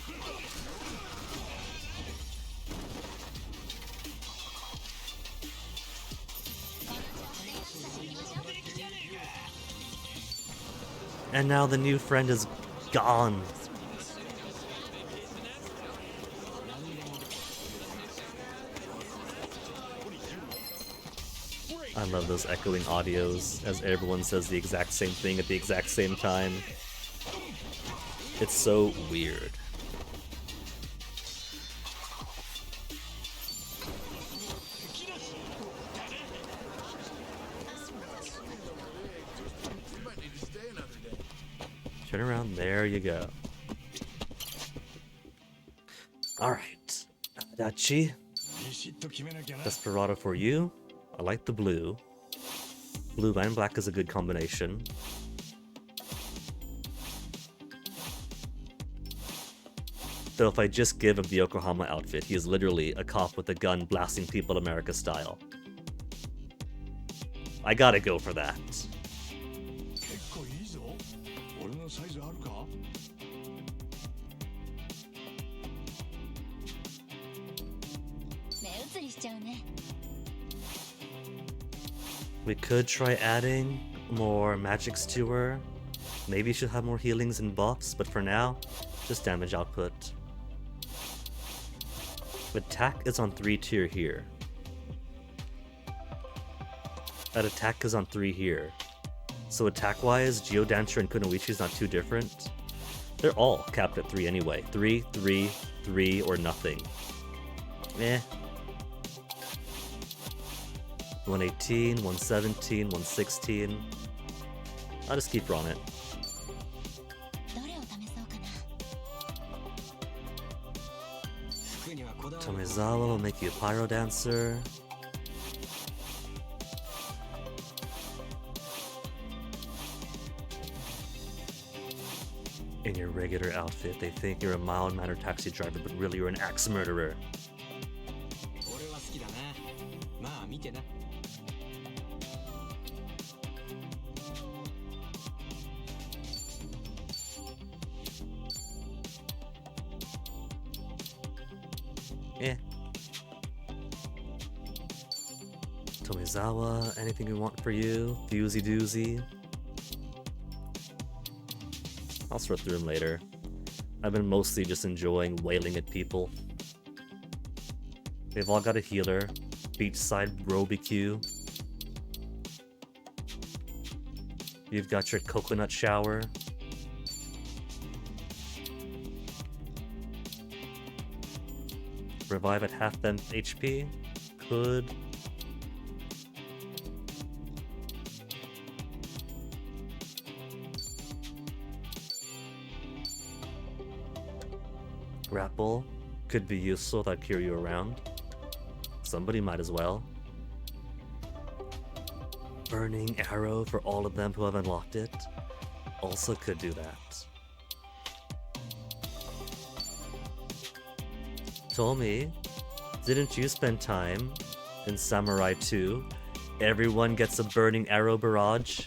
And now the new friend is gone. I love those echoing audios as everyone says the exact same thing at the exact same time. It's so weird. Turn around, there you go. Alright. Adachi. Desperado for you. I like the blue. Blue and black is a good combination. Though if I just give him the Yokohama outfit, he is literally a cop with a gun blasting people America style. I gotta go for that. We could try adding more magics to her. Maybe she'll have more healings and buffs, but for now, just damage output. Attack is on 3 tier here. That attack is on 3 here. So attack-wise, Geodancer and Kunoichi is not too different. They're all capped at 3 anyway. 3, 3, 3, or nothing. Eh. 118, 117, 116. I'll just keep her on it. Tomizawa will make you a Pyro Dancer. In your regular outfit, they think you're a mild-mannered taxi driver, but really you're an axe murderer. Eh. Tomizawa, anything we want for you? Doozy doozy. I'll sort through them later. I've been mostly just enjoying wailing at people. They've all got a healer. Beachside Robicue. You've got your coconut shower. Revive at half them HP. Could. Grapple could be useful if I carry you around. Somebody might as well. Burning Arrow for all of them who have unlocked it. Also could do that. Tomi, didn't you spend time in Samurai 2 Everyone gets a burning arrow barrage.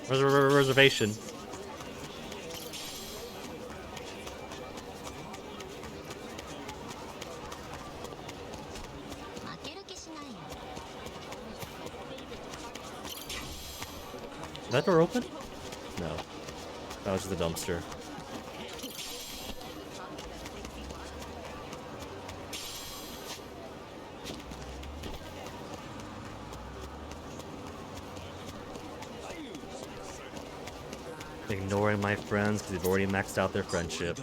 Reservation. Is that door open? No. That was just the dumpster. Ignoring my friends because they've already maxed out their friendship.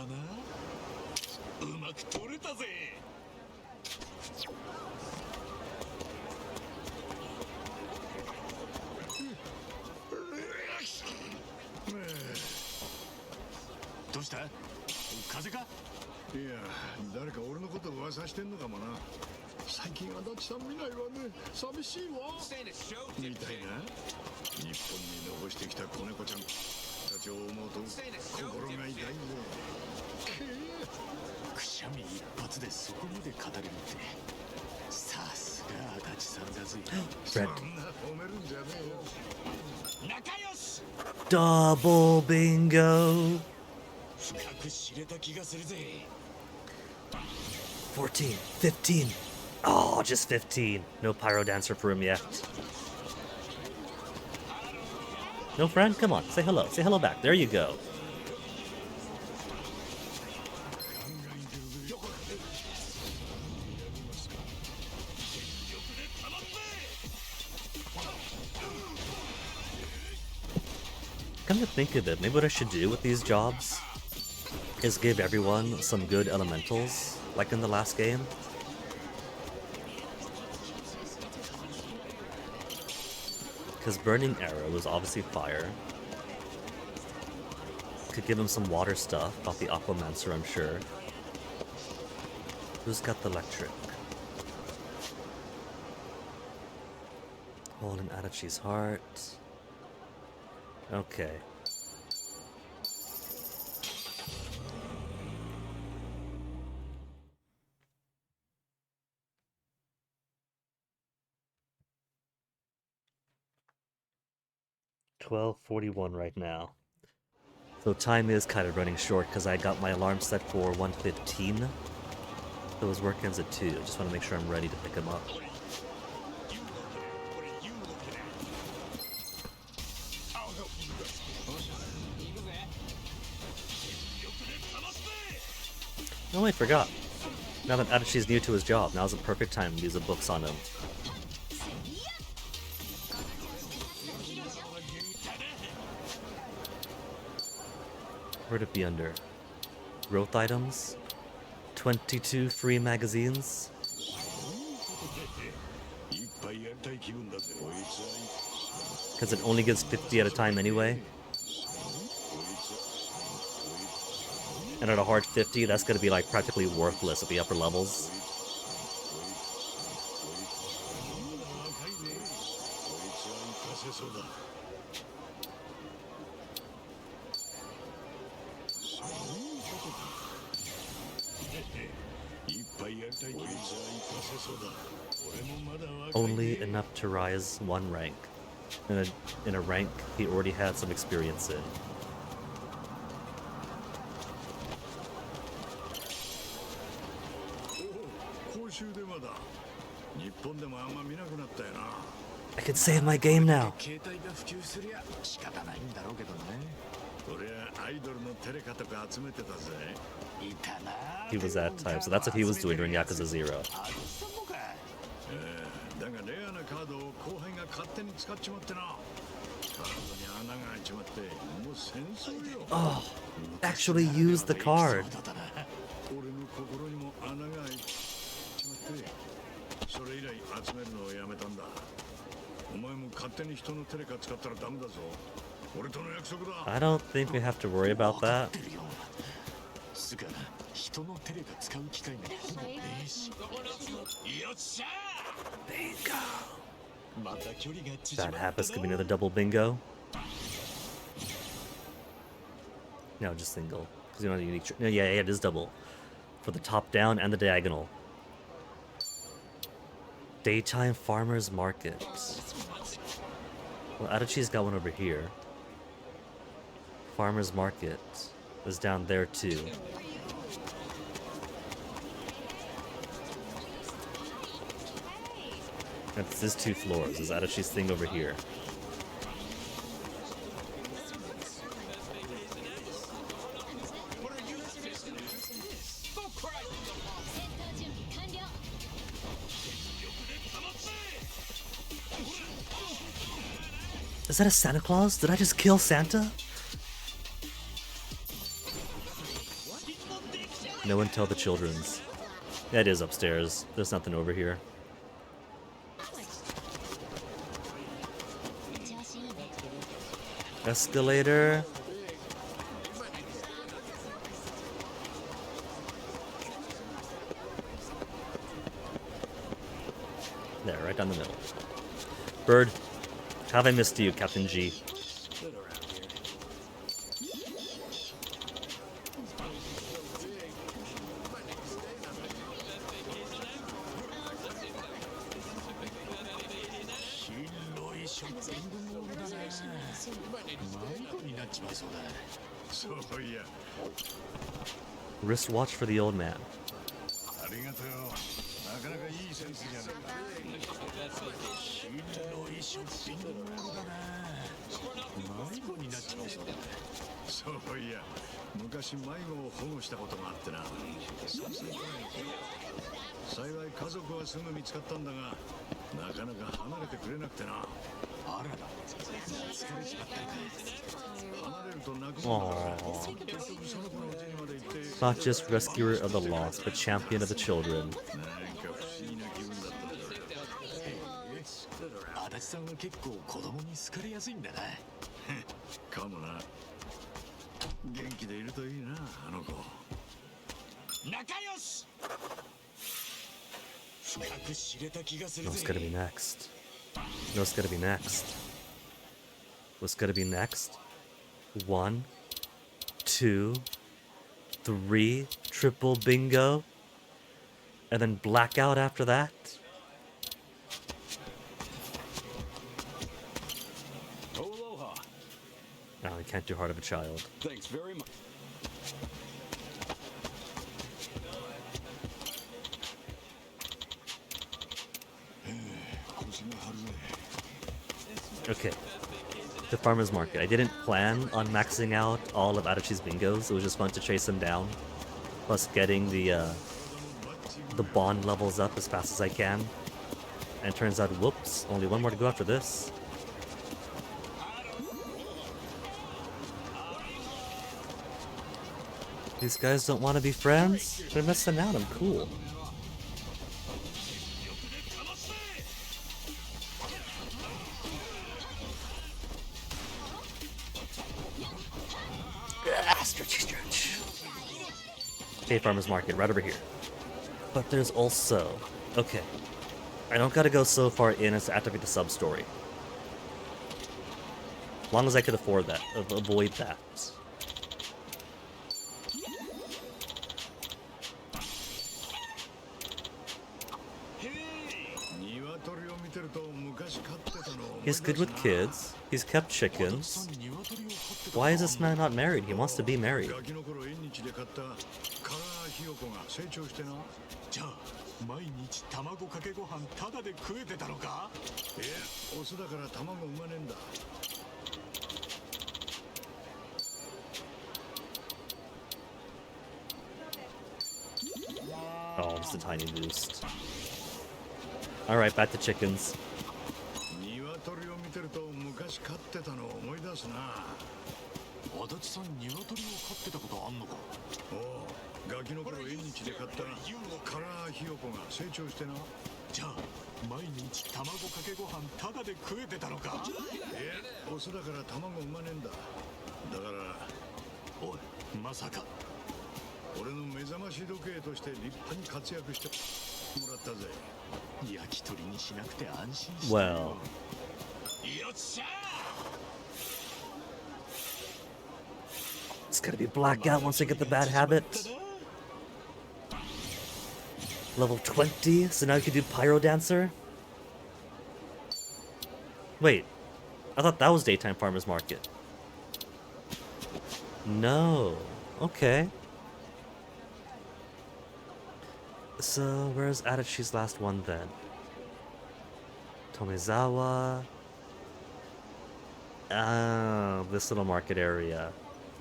Fred. Double bingo. 14, 15. Oh, just 15. No pyro dancer for him yet. No friend? Come on, say hello. Say hello back. There you go. Come to think of it, maybe what I should do with these jobs is give everyone some good elementals, like in the last game. Because Burning Arrow is obviously fire. Could give him some water stuff off the Aquamancer, I'm sure. Who's got the electric? Hold an Adachi's heart. Okay. $12:41 right now. So time is kind of running short because I got my alarm set for 1:15. So his work ends at 2. I just want to make sure I'm ready to pick him up. Oh, I forgot. Now that Adachi's new to his job, now's the perfect time to use the books on him. Where'd it be under? Growth items? 22 free magazines? Because it only gives 50 at a time anyway. And at a hard 50, that's going to be like practically worthless at the upper levels. Only enough to rise one rank. In a rank he already had some experience in. I can save my game now. He was that type, so that's what he was doing during Yakuza 0. Oh, actually use the card. I don't think we have to worry about that. That happens to be another double bingo. No, just single. Because you don't have a unique. No, yeah, it is double. For the top down and the diagonal. Daytime farmers market. Well, Adachi's got one over here. Farmers market is down there too. That's his 2 floors. Is Adachi's thing over here. Is that a Santa Claus? Did I just kill Santa? No one tell the children's. Yeah, it is upstairs. There's nothing over here. Escalator. There, right down the middle. Bird. Have I missed you, Captain G? Wristwatch for the old man. Aww. Not just rescuer of the lost, but champion of the children. What's gonna be next? What's gonna be next? What's gonna be next? 1, 2, 3, triple bingo, and then blackout after that? No, you can't do Heart of a Child. Thanks very much. Okay. The farmer's market. I didn't plan on maxing out all of Adachi's bingos. It was just fun to chase him down. Plus getting the bond levels up as fast as I can. And turns out, whoops, only one more to go after this. These guys don't want to be friends? They're missing out, I'm cool. Stretch. Okay, farmer's market, right over here. But there's also... Okay. I don't gotta go so far in as to activate the sub-story. As long as I could afford that. Avoid that. He's good with kids. He's kept chickens. Why is this man not married? He wants to be married. Oh, just a tiny boost. Alright, back to chickens. Well. It's gonna be blackout once I get the bad habit. Level 20, so now you can do Pyro Dancer? Wait, I thought that was Daytime Farmer's Market. No, okay. So, where's Adachi's last one then? Tomizawa. Oh, this little market area.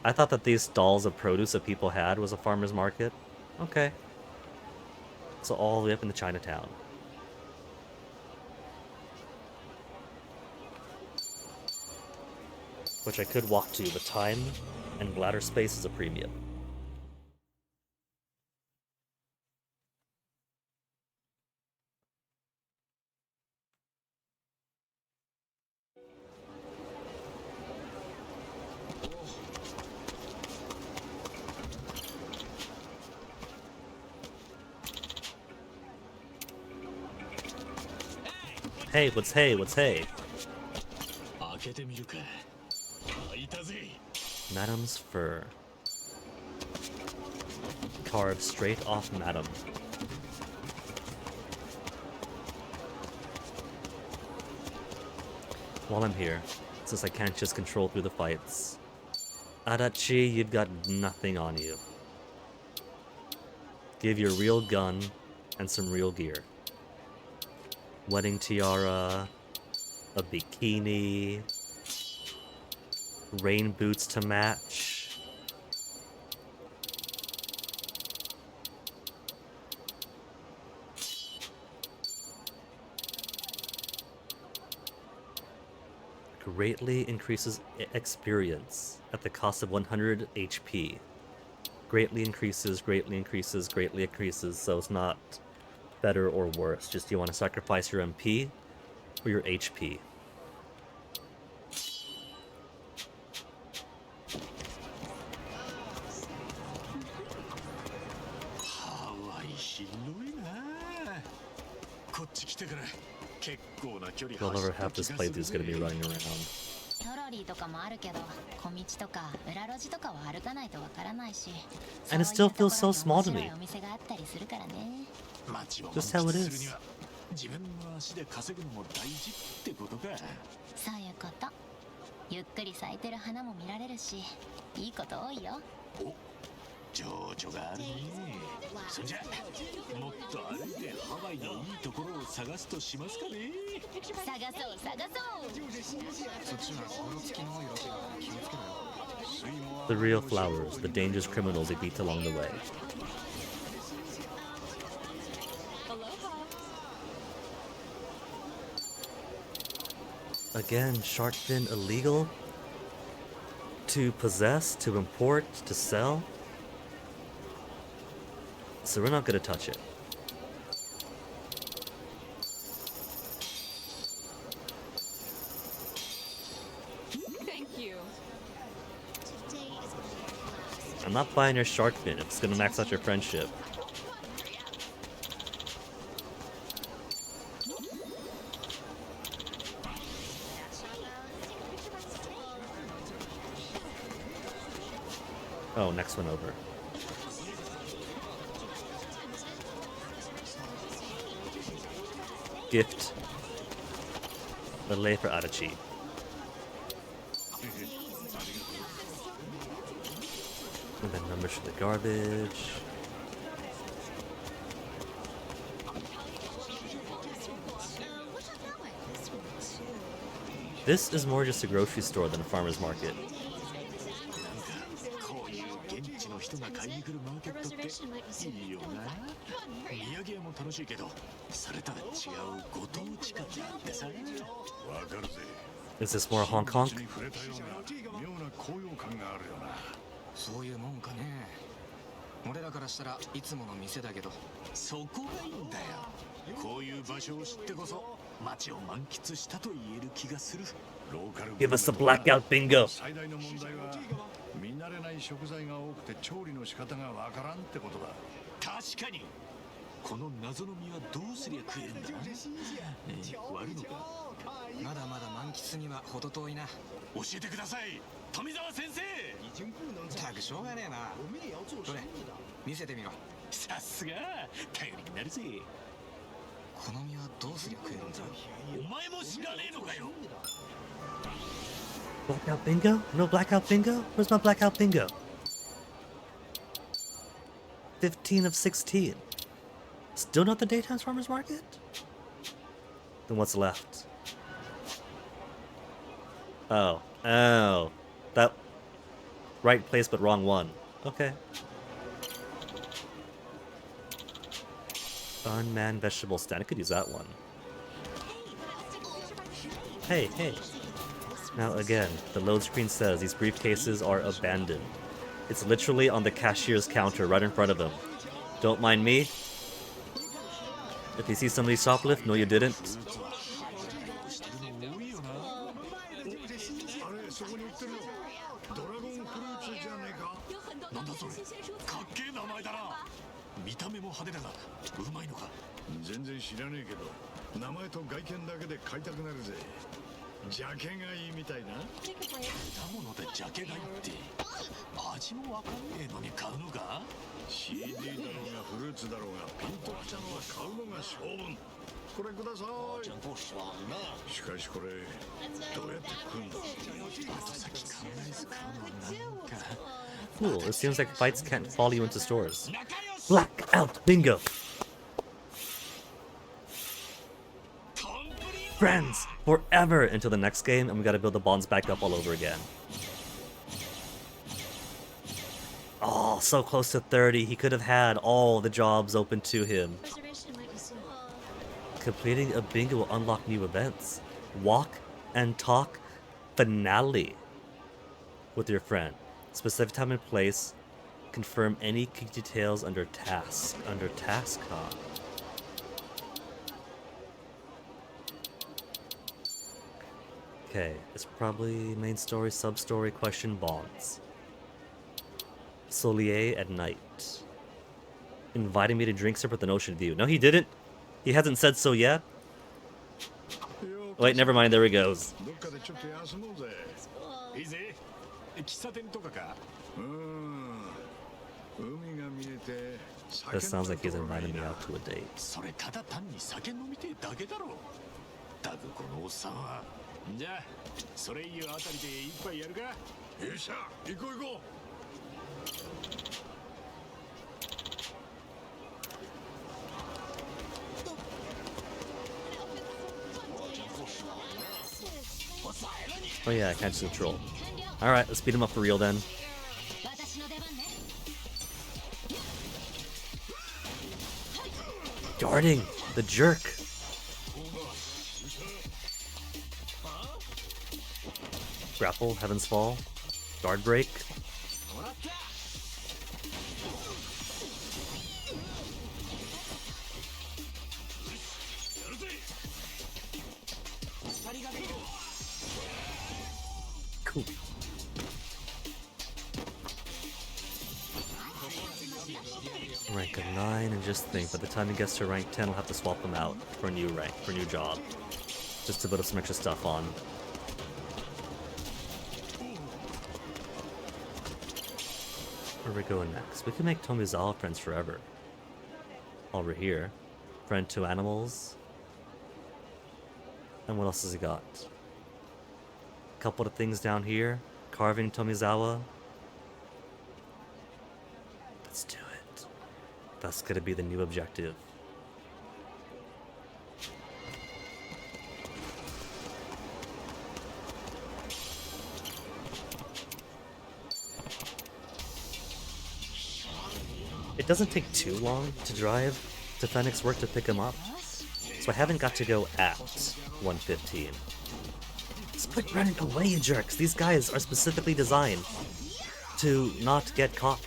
I thought that these stalls of produce that people had was a farmer's market. Okay. So all the way up into Chinatown. Which I could walk to, but time and bladder space is a premium. Hey, what's hey, what's hey? Madam's fur. Carved straight off Madam. While I'm here, since I can't just control through the fights, Adachi, you've got nothing on you. Give your real gun and some real gear. Wedding tiara, a bikini, rain boots to match. Greatly increases experience at the cost of 100 HP. Greatly increases, greatly increases, greatly increases, so it's not better or worse. Just do you want to sacrifice your MP or your HP? We'll never have this playthrough is going to be running around. トロリーとかもあるけど、小道とか裏路地とかは歩かないとわからないし。 And it still feels so small to me. お店があったりするからね。 Just how it is. 自分の足で稼ぐのも大事ってことか。そういうこと。ゆっくり咲いてる花も見られるし、いいこと多いよ。お、情緒があるね。それじゃもっと歩いてハワイのいいところを探すとしますかね。探そう探そう。 The real flowers, the dangerous criminals they beat along the way. Again, shark fin illegal? To possess, to import, to sell? So we're not gonna touch it. Thank you. I'm not buying your shark fin if it's gonna max out your friendship. Oh, next one over. Gift. The lay for Adachi. And then numbers for the garbage. This is more just a grocery store than a farmer's market. こういう現地の人が買いに来るマーケットっていいよな。土産屋も楽しいけど、それとは違うご当地感があってさ。わかるぜ。 Is this more Hong Kong? 妙な高揚感があるよな。そういうもんかね。俺らからしたらいつもの店だけど。そこがいいんだよ。こういう場所を知ってこそ街を満喫したと言える気がする。 Give us the blackout bingo. 最大の問題は見慣れない食材が多くて調理の仕方がわからんってことだ。確かに。この謎の実はどうすりゃ食えるんだ。割るのか。まだまだ満喫には程遠いな。教えてください。富澤先生。たくしょうがねえな。どれ見せてみろ。さすが頼りになるぜ。この実はどうすりゃ食えるんだ。お前も知らねえのかよ。 Blackout bingo? No blackout bingo? Where's my blackout bingo? 15 of 16. Still not the daytime farmers market? Then what's left? Oh. Oh. That... Right place but wrong one. Okay. Unmanned vegetable stand. I could use that one. Hey, hey. Now again, the load screen says these briefcases are abandoned. It's literally on the cashier's counter right in front of him. Don't mind me. If you see somebody shoplift, no you didn't. なんだそれ。かっけえ名前だな。見た目も派手だが、うまいのか。全然知らねえけど、名前と外見だけで買いたくなるぜ。ジャケがいいみたいな。果物でジャケ買いって味もわかんねえのに買うのか。 CD だろうがフルーツだろうがピンときたのは買うのが勝負。これください。しかしこれどうやって食うんだ。後先考えず買うのなんか。 Cool, it seems like fights can't follow you into stores. Blackout bingo! Friends! Forever until the next game, and we gotta build the bonds back up all over again. Oh, so close to 30. He could have had all the jobs open to him. Completing a bingo will unlock new events. Walk and talk finale with your friend. Specific time and place. Confirm any key details under task. Under task, huh? Okay, it's probably main story, sub-story, question bonds. Solier at night. Inviting me to drink sip with an ocean view. No, he didn't. He hasn't said so yet. Wait, never mind. There he goes. This sounds like he's inviting me out to a date. それただ単に酒飲みてえだけだろ。だがこのおっさんは。じゃあ、それいうあたりで一杯やるか。よっしゃ、行こう行こう。 Oh yeah, catch the troll. Alright, let's beat him up for real then. Darting! The jerk! Grapple, Heaven's Fall. Guard break. Cool. Rank of 9, and just think, by the time he gets to rank 10, I'll have to swap him out for a new rank, for a new job. Just to put some extra stuff on. Where are we going next? We can make Tomizawa friends forever. While we're here. Friend to animals. And what else has he got? Couple of things down here. Carving Tomizawa. Let's do it. That's gonna be the new objective. It doesn't take too long to drive to Fennic's work to pick him up, so I haven't got to go at 1:15. Quit running away, you jerks! These guys are specifically designed to not get caught.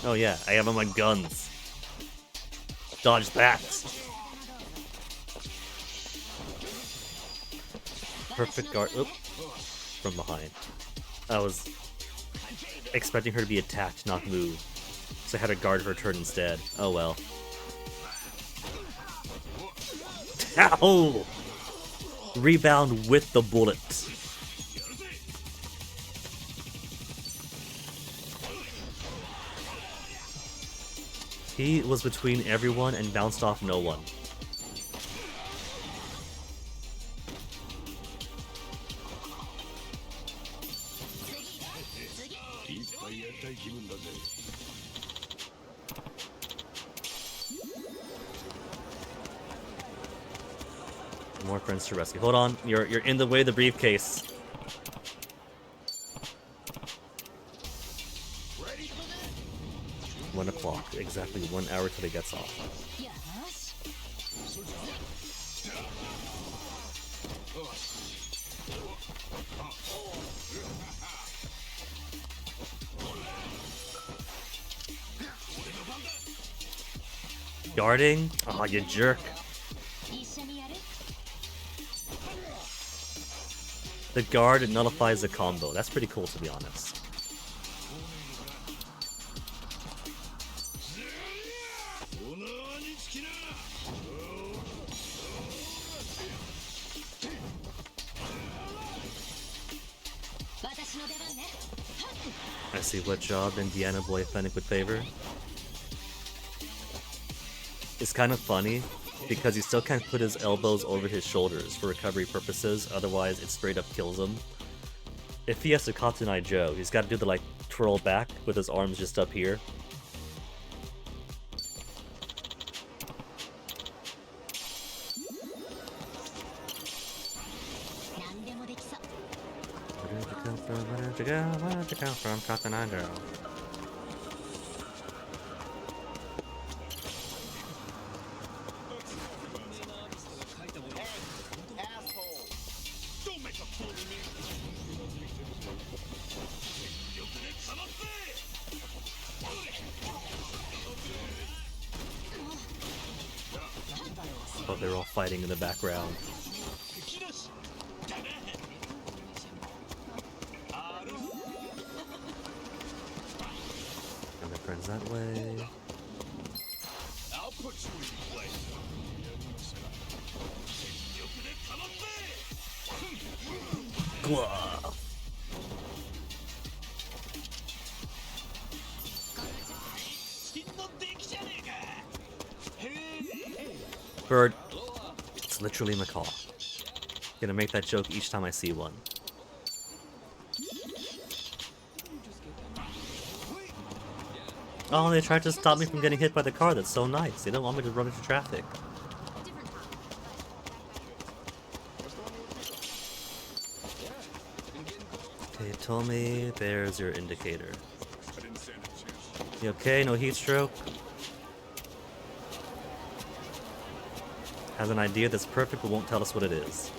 Oh yeah, I have them on guns. Dodge that! Perfect guard. Oop. From behind. I was expecting her to be attacked, not move. So I had to guard her turn instead. Oh well. Ow! Rebound with the bullet. He was between everyone and bounced off no one. More friends to rescue. Hold on, you're in the way of the briefcase. One o'clock, exactly 1 hour till he gets off. Guarding? Oh, you jerk. The guard nullifies the combo. That's pretty cool, to be honest. I see what job Indiana boy Fennic would favor. It's kind of funny because he still can't put his elbows over his shoulders for recovery purposes, otherwise it straight up kills him. If he has to Katanai Joe, he's got to do the like twirl back with his arms just up here. Where did you come from, Katanai Joe? Oh, they're all fighting in the background. And their friends that way. I'll put you in place. Glove. Bird. It's literally macaw. Gonna make that joke each time I see one. Oh, they tried to stop me from getting hit by the car. That's so nice. They don't want me to run into traffic. Okay, told me there's your indicator. You okay? No heat stroke? Has an idea that's perfect but won't tell us what it is.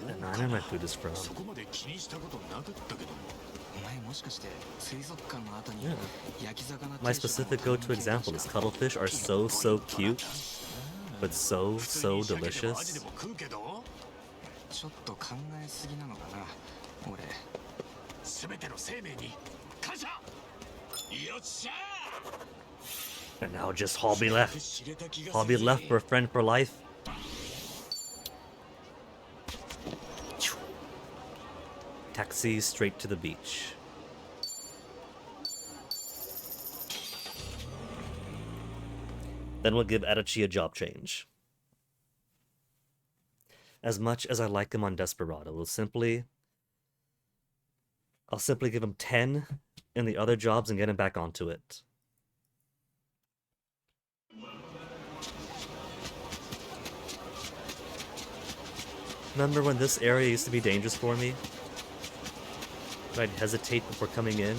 And I know my food is from. Yeah. My specific go-to example is cuttlefish are so cute, but so delicious. And now just hobby left. Hobby left for a friend for life. Taxi straight to the beach. Then we'll give Adachi a job change. As much as I like him on Desperado, I'll simply give him 10 in the other jobs and get him back onto it. Remember when this area used to be dangerous for me? I'd hesitate before coming in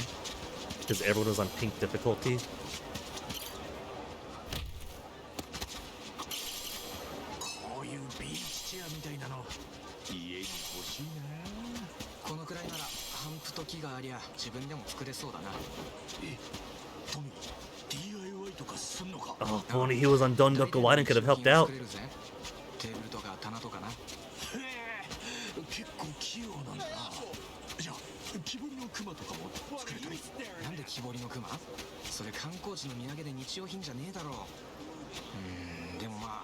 because everyone was on pink difficulty. パンプと木がありゃ自分でも作れそうだな。トミー DIY とかすんのか。 Oh, if only he was on Dondoku, Widen could have helped out. テーブルとか棚とかな。結構器用なんだな。じゃあ木彫りのクマとかも作れたり。なんで木彫りのクマ？それ観光地の土産で日用品じゃねえだろう。でもまあ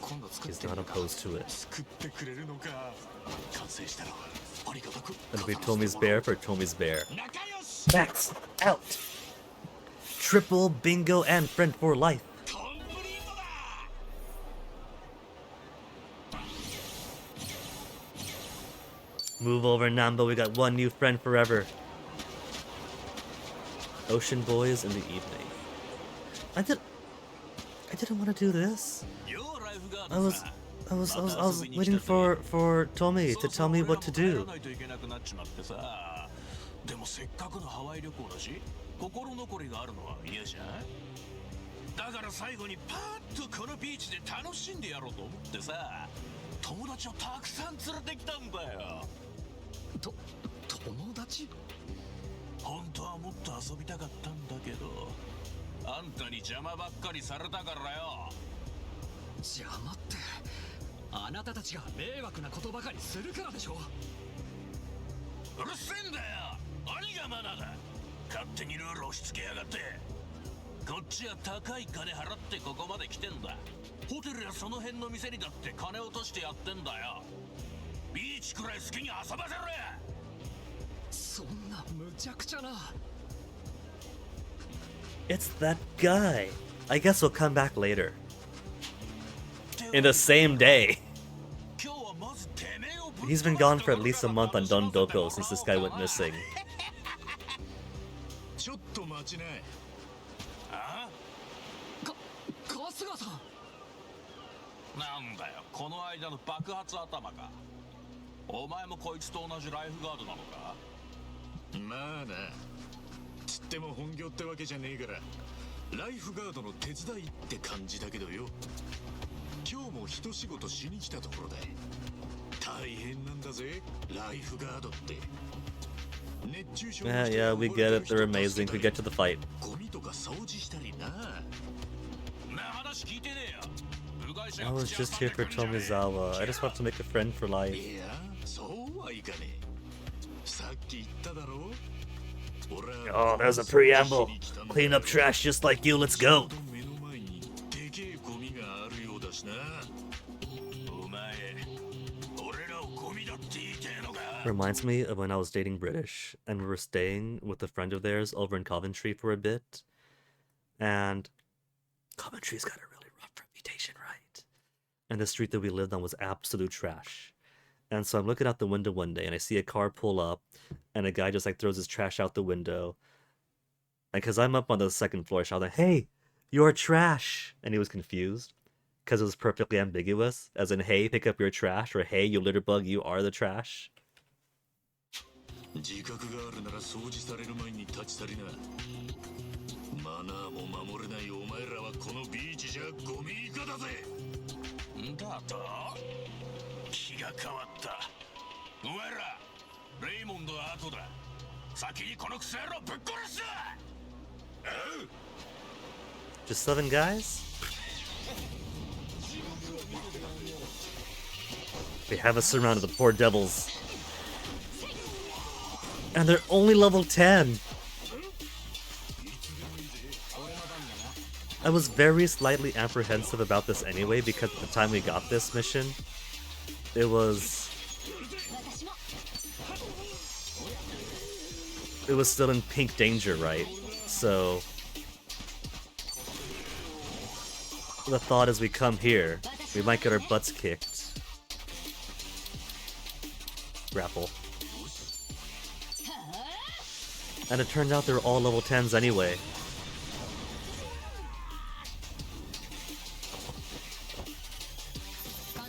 今度作っ He's てみ not るか。 opposed to it. 作ってくれるのか。完成したらありがたく。 It'll be Tommy's bear for Tommy's bear. Max out. Triple bingo and friend for life. Move over, Nambo. We got one new friend forever. Ocean boys in the evening. I didn't want to do this. I was waiting for Tommy to tell me what to do. でもせっかくのハワイ旅行だし、心残りがあるのは嫌じゃん。だから最後にパーッとこのビーチで楽しんでやろうと思ってさ、友達をたくさん連れてきたんだよ。友達？本当はもっと遊びたかったんだけど、あんたに邪魔ばっかりされたからよ。邪魔って、あなたたちが迷惑なことばかりするからでしょ。うるせえんだよ。何がマナーだ。勝手にルール押し付けやがって。こっちは高い金払ってここまで来てんだ。ホテルやその辺の店にだって金落としてやってんだよ。ビーチくらい好きに遊ばせろや。そんな無茶苦茶な。It's that guy. I guess we'll come back later. In the same day. He's been gone for at least a month on Dondoko since this guy went missing. ちょっと待ちな。春日さん。なんだよ、この間の爆発頭か。お前もこいつと同じライフガードなのか。まあな。つっても本業ってわけじゃねえから、ライフガードの手伝いって感じだけどよ。今日も一仕事しに来たところだ。大変なんだぜ、ライフガードって。Yeah, we get it. They're amazing. We get to the fight. ゴミとか掃除したりな。話聞いてねえよ。 I was just here for Tomizawa. I just want to make a friend for life. いや、そうはいかねえ。さっき言っただろ。 Oh, there's a preamble. Clean up trash just like you. Let's go. Reminds me of when I was dating British and we were staying with a friend of theirs over in Coventry for a bit. And Coventry's got a really rough reputation, right? And the street that we lived on was absolute trash. And so I'm looking out the window one day and I see a car pull up and a guy just like throws his trash out the window. And because I'm up on the second floor, I shouted, "Hey, you're trash!" And he was confused because it was perfectly ambiguous, as in, "Hey, pick up your trash," or "Hey, you litter bug, you are the trash." 自覚があるなら掃除される前に立ち去りな。マナーも守れないお前らはこのビーチじゃゴミ以下だぜ。だと気が変わった。お前らレイモンドは後だ。先にこのクソ野郎ぶっ殺す。Just 7 guys? They have us surrounded, the poor devils. And they're only level 10! I was very slightly apprehensive about this anyway, because at the time we got this mission, it was still in pink danger, right? So the thought as we come here, we might get our butts kicked. Grapple. And it turned out they were all level 10s anyway.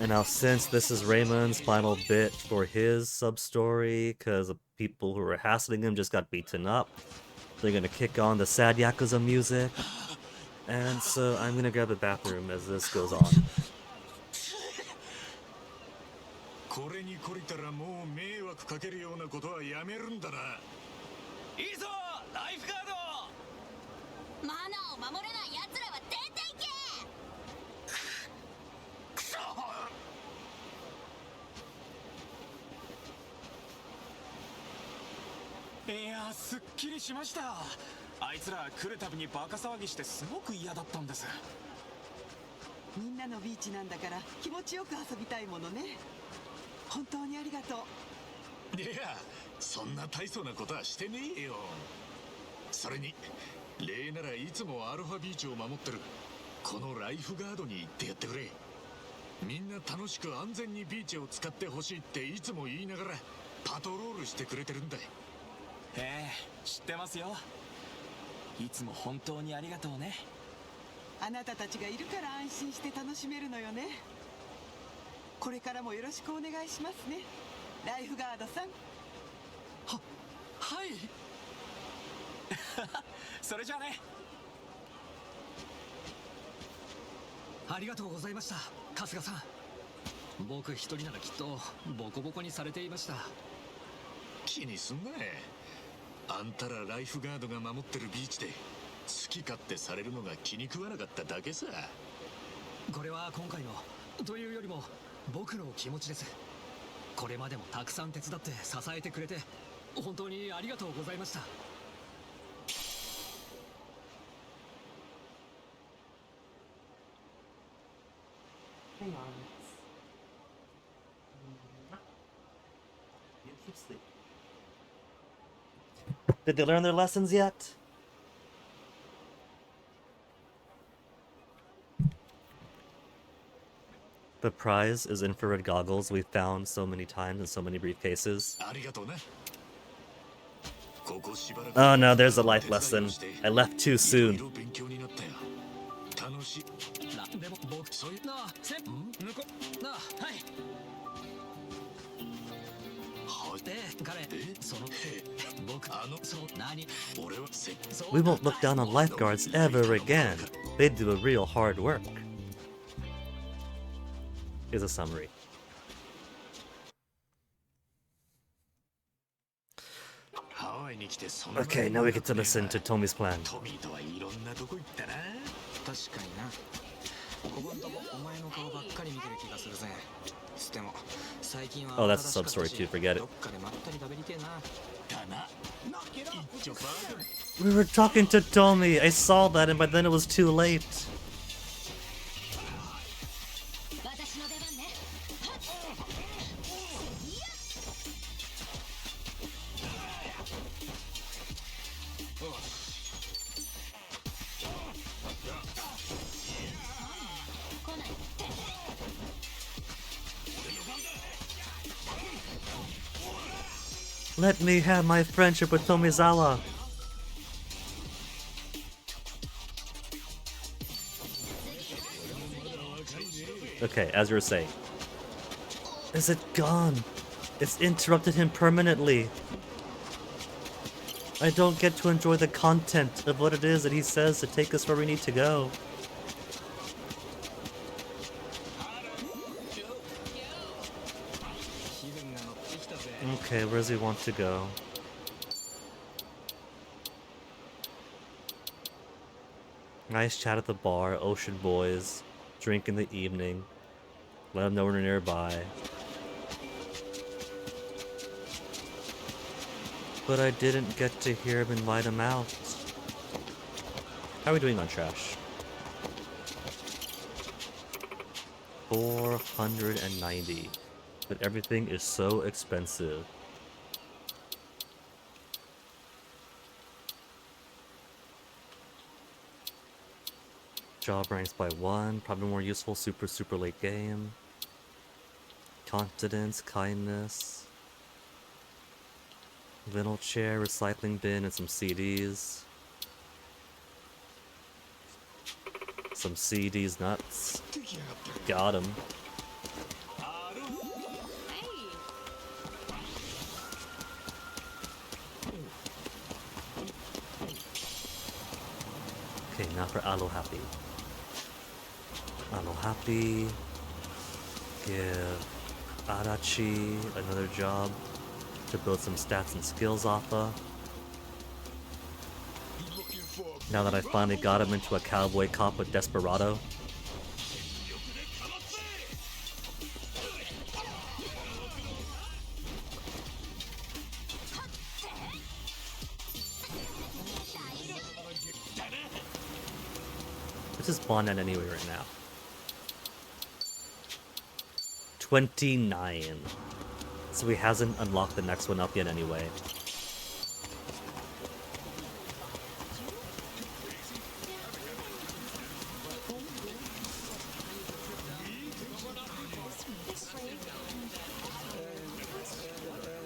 And now since this is Raymond's final bit for his sub-story, because the people who were hassling him just got beaten up, they're gonna kick on the sad Yakuza music. And so I'm gonna grab a bathroom as this goes on. これに懲りたらもう迷惑かけるようなことはやめるんだな。いいぞライフガード。マナーを守れない奴らは出ていけ。くそ。いやすっきりしました。あいつら来るたびにバカ騒ぎしてすごく嫌だったんです。みんなのビーチなんだから気持ちよく遊びたいものね。本当にありがとう。いや、そんな大層なことはしてねえよ。それに礼ならいつもアルファビーチを守ってるこのライフガードに言ってやってくれ。みんな楽しく安全にビーチを使ってほしいっていつも言いながらパトロールしてくれてるんだ。ええ、知ってますよ。いつも本当にありがとうね。あなたたちがいるから安心して楽しめるのよね。これからもよろしくお願いしますね、ライフガードさん。はい。それじゃあね。ありがとうございました、春日さん。僕一人ならきっとボコボコにされていました。気にすんな。あんたらライフガードが守ってるビーチで好き勝手されるのが気に食わなかっただけさ。これは今回のというよりも僕の気持ちです。これまでもたくさん手伝って支えてくれて本当にありがとうございました。Hang on. You keep sleeping. Did they learn their lessons yet? The prize is infrared goggles we found so many times in so many briefcases. Oh no, there's a life lesson. I left too soon. We won't look down on lifeguards ever again. They do a real hard work. Is a summary. Okay, now we get to listen to Tomi's plan. Oh, that's a sub-story too, forget it. We were talking to Tomi, I saw that and by then it was too late. Let me have my friendship with Tomizawa. Okay, as you were saying. Is it gone? It's interrupted him permanently. I don't get to enjoy the content of what it is that he says to take us where we need to go. Okay, where does he want to go? Nice chat at the bar, ocean boys, drink in the evening, let him know we're nearby. But I didn't get to hear him invite him out. How are we doing on trash? 490. But everything is so expensive. Job ranks by 1, probably more useful super late game. Confidence, kindness. Little chair, recycling bin, and some CDs. Some CDs nuts. Got him. Okay, now for Alo Happy. Alo Happy. Give Adachi, another job to build some stats and skills off of. Now that I finally got him into a cowboy cop with Desperado. Let's just spawn that anyway right now. 29. So he hasn't unlocked the next one up yet anyway.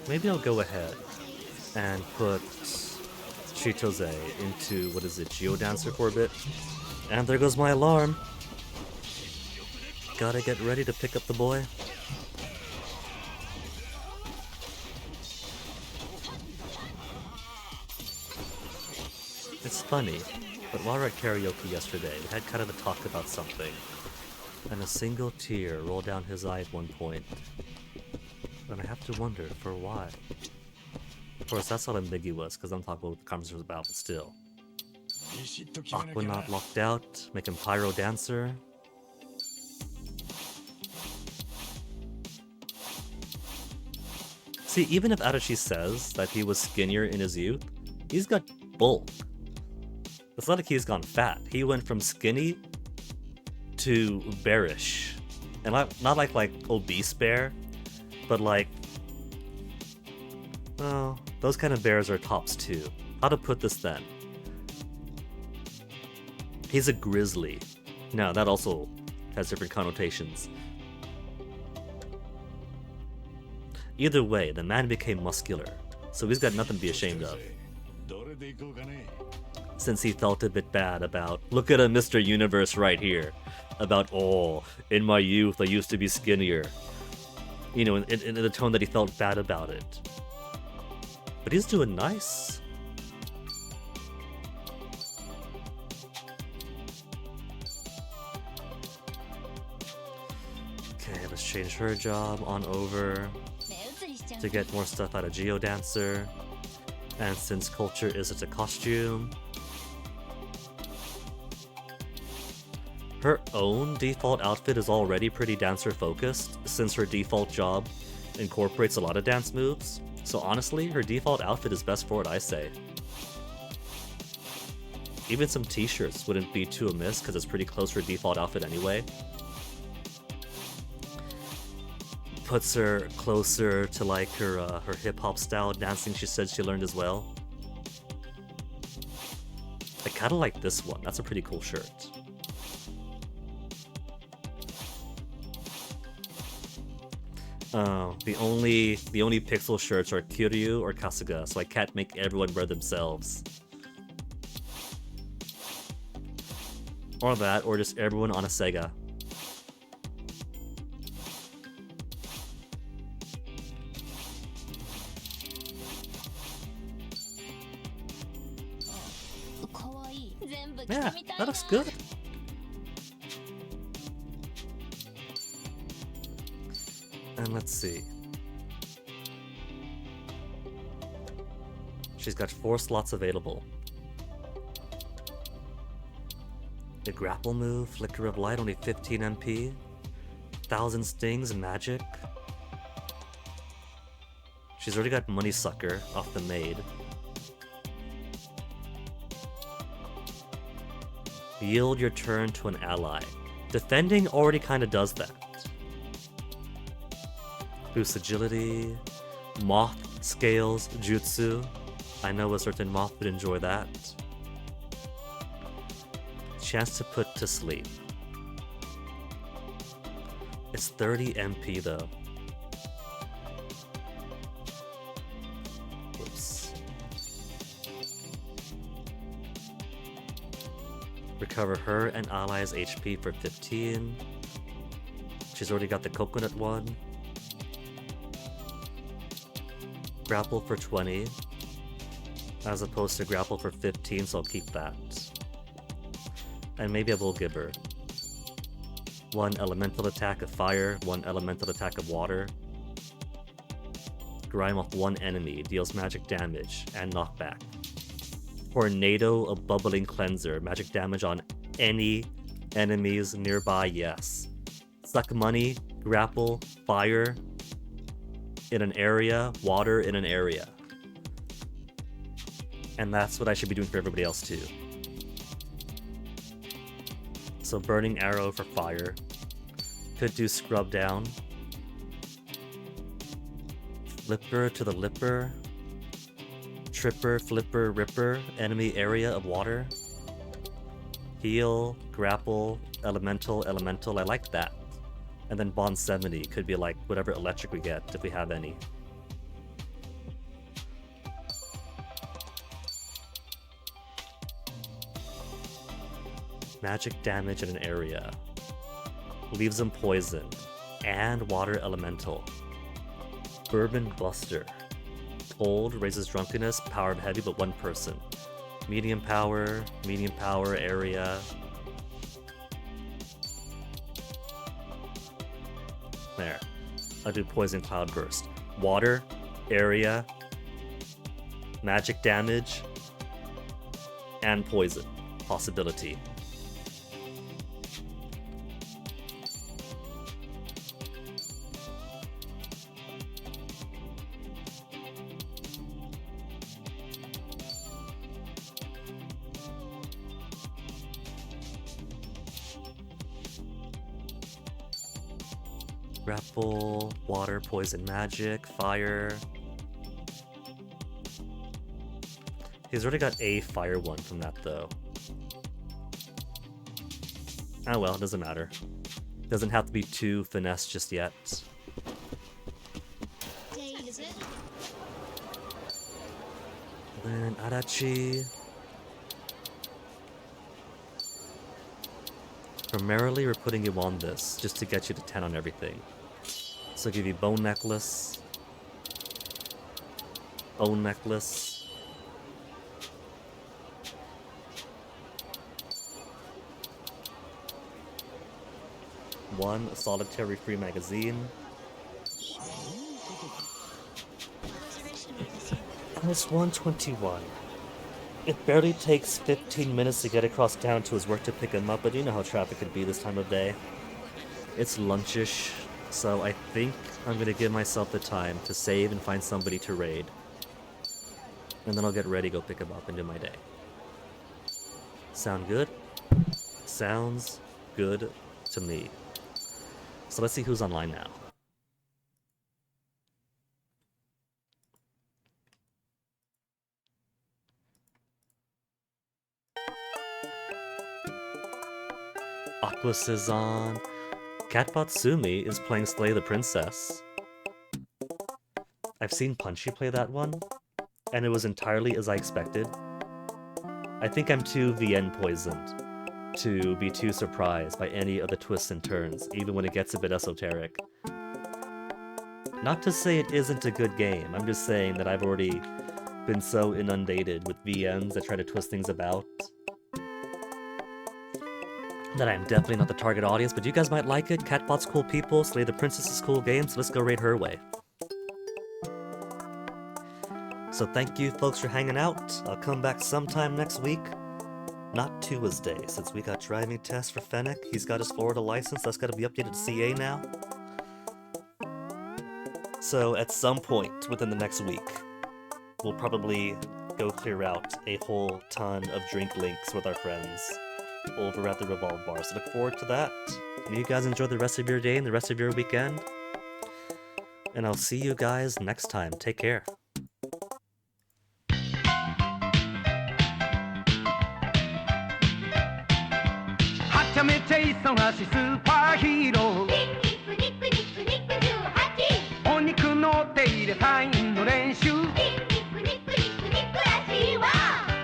Maybe I'll go ahead and put Chitose into, what is it, Geodancer for a bit. And there goes my alarm. Gotta get ready to pick up the boy. It's funny, but while we were at karaoke yesterday, we had kind of a talk about something, and a single tear rolled down his eye at one point. And I have to wonder for why. Of course, that's not ambiguous, because I'm talking about what the conversation was about, but still. Aquanaut locked out, make him Pyro Dancer. See, even if Adachi says that he was skinnier in his youth, he's got bulk. It's not like he's gone fat. He went from skinny to bearish. And not like obese bear, but like, well, those kind of bears are tops too. How to put this then? He's a grizzly. Now that also has different connotations. Either way, the man became muscular, so he's got nothing to be ashamed of. Since he felt a bit bad about, look at a Mr. Universe right here, about, oh, in my youth I used to be skinnier. You know, in the tone that he felt bad about it. But he's doing nice. Okay, let's change her job on over to get more stuff out of Geodancer. And since culture isn't a costume, her own default outfit is already pretty dancer focused, since her default job incorporates a lot of dance moves. So honestly, her default outfit is best for it, I say. Even some t-shirts wouldn't be too amiss, because it's pretty close to her default outfit anyway. Puts her closer to like her hip-hop style dancing she said she learned as well. I kinda like this one, that's a pretty cool shirt. The only pixel shirts are Kiryu or Kasuga, so I can't make everyone wear themselves. Or that, or just everyone on a Sega. Yeah, that looks good. And let's see. She's got 4 slots available. The grapple move, Flicker of Light, only 15 MP. 1000 Stings and Magic. She's already got Money Sucker off the maid. Yield your turn to an ally. Defending already kinda does that. Boost agility, moth, scales, jutsu. I know a certain moth would enjoy that. Chance to put to sleep. It's 30 MP though. Whoops. Recover her and allies' HP for 15. She's already got the coconut one. Grapple for 20, as opposed to grapple for 15, so I'll keep that. And maybe I will give her 1 elemental attack of fire, 1 elemental attack of water, grime off one enemy, deals magic damage and knockback. Tornado, a bubbling cleanser, magic damage on any enemies nearby, yes. Suck money, grapple, fire in an area, water in an area. And that's what I should be doing for everybody else too. So burning arrow for fire. Could do scrub down. Flipper to the lipper. Tripper, flipper, ripper. Enemy area of water. Heal, grapple, elemental, elemental. I like that. And then bond 70 could be like whatever electric we get if we have any. Magic damage in an area. Leaves them poisoned. And water elemental. Bourbon Buster. Cold, raises drunkenness, power of heavy, but one person. Medium power area. There. I'll do poison cloudburst. Water, area, magic damage, and poison possibility. Grapple, water, poison magic, fire. He's already got a fire one from that though. Oh well, it doesn't matter. Doesn't have to be 2 finesse just yet. Is it? Then Adachi. Primarily, we're putting you on this just to get you to 10 on everything. So give you bone necklace, bone necklace, one solitary free magazine. And it's 121. It barely takes 15 minutes to get across town to his work to pick him up, but you know how traffic could be this time of day. It's lunchish, so I think I'm gonna give myself the time to save and find somebody to raid. And then I'll get ready, go pick him up, and do my day. Sound good? Sounds good to me. So let's see who's online now. Aquas is on. Catbot Sumi is playing Slay the Princess. I've seen Punchy play that one, and it was entirely as I expected. I think I'm too VN poisoned to be too surprised by any of the twists and turns, even when it gets a bit esoteric. Not to say it isn't a good game, I'm just saying that I've already been so inundated with VNs that try to twist things about that I'm definitely not the target audience, but you guys might like it. Catbot's cool people, Slay the Princess is cool game, so let's go raid her way. So thank you folks for hanging out. I'll come back sometime next week. Not Tuesday, since we got driving tests for Fennic. He's got his Florida license, that's gotta be updated to CA now. So at some point within the next week, we'll probably go clear out a whole ton of drink links with our friends over at the Revolve Bar. So look forward to that. And you guys enjoy the rest of your day and the rest of your weekend. And I'll see you guys next time. Take care.めちゃ忙しいスーパーヒーローお肉の手入れサインの練習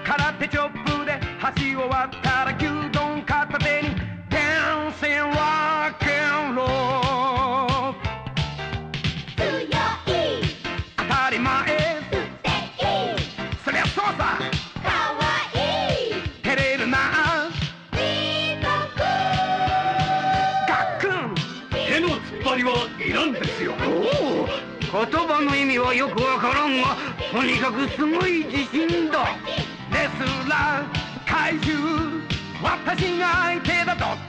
空手チョップで橋終わったら牛丼片手にダンシングロックンロール強い当たり前素敵そりゃそうさかわいい照れるな手の突っ張りはいらんですよ。言葉の意味はよくわからんが、とにかくすごい自信だ。レスラー怪獣、私が相手だと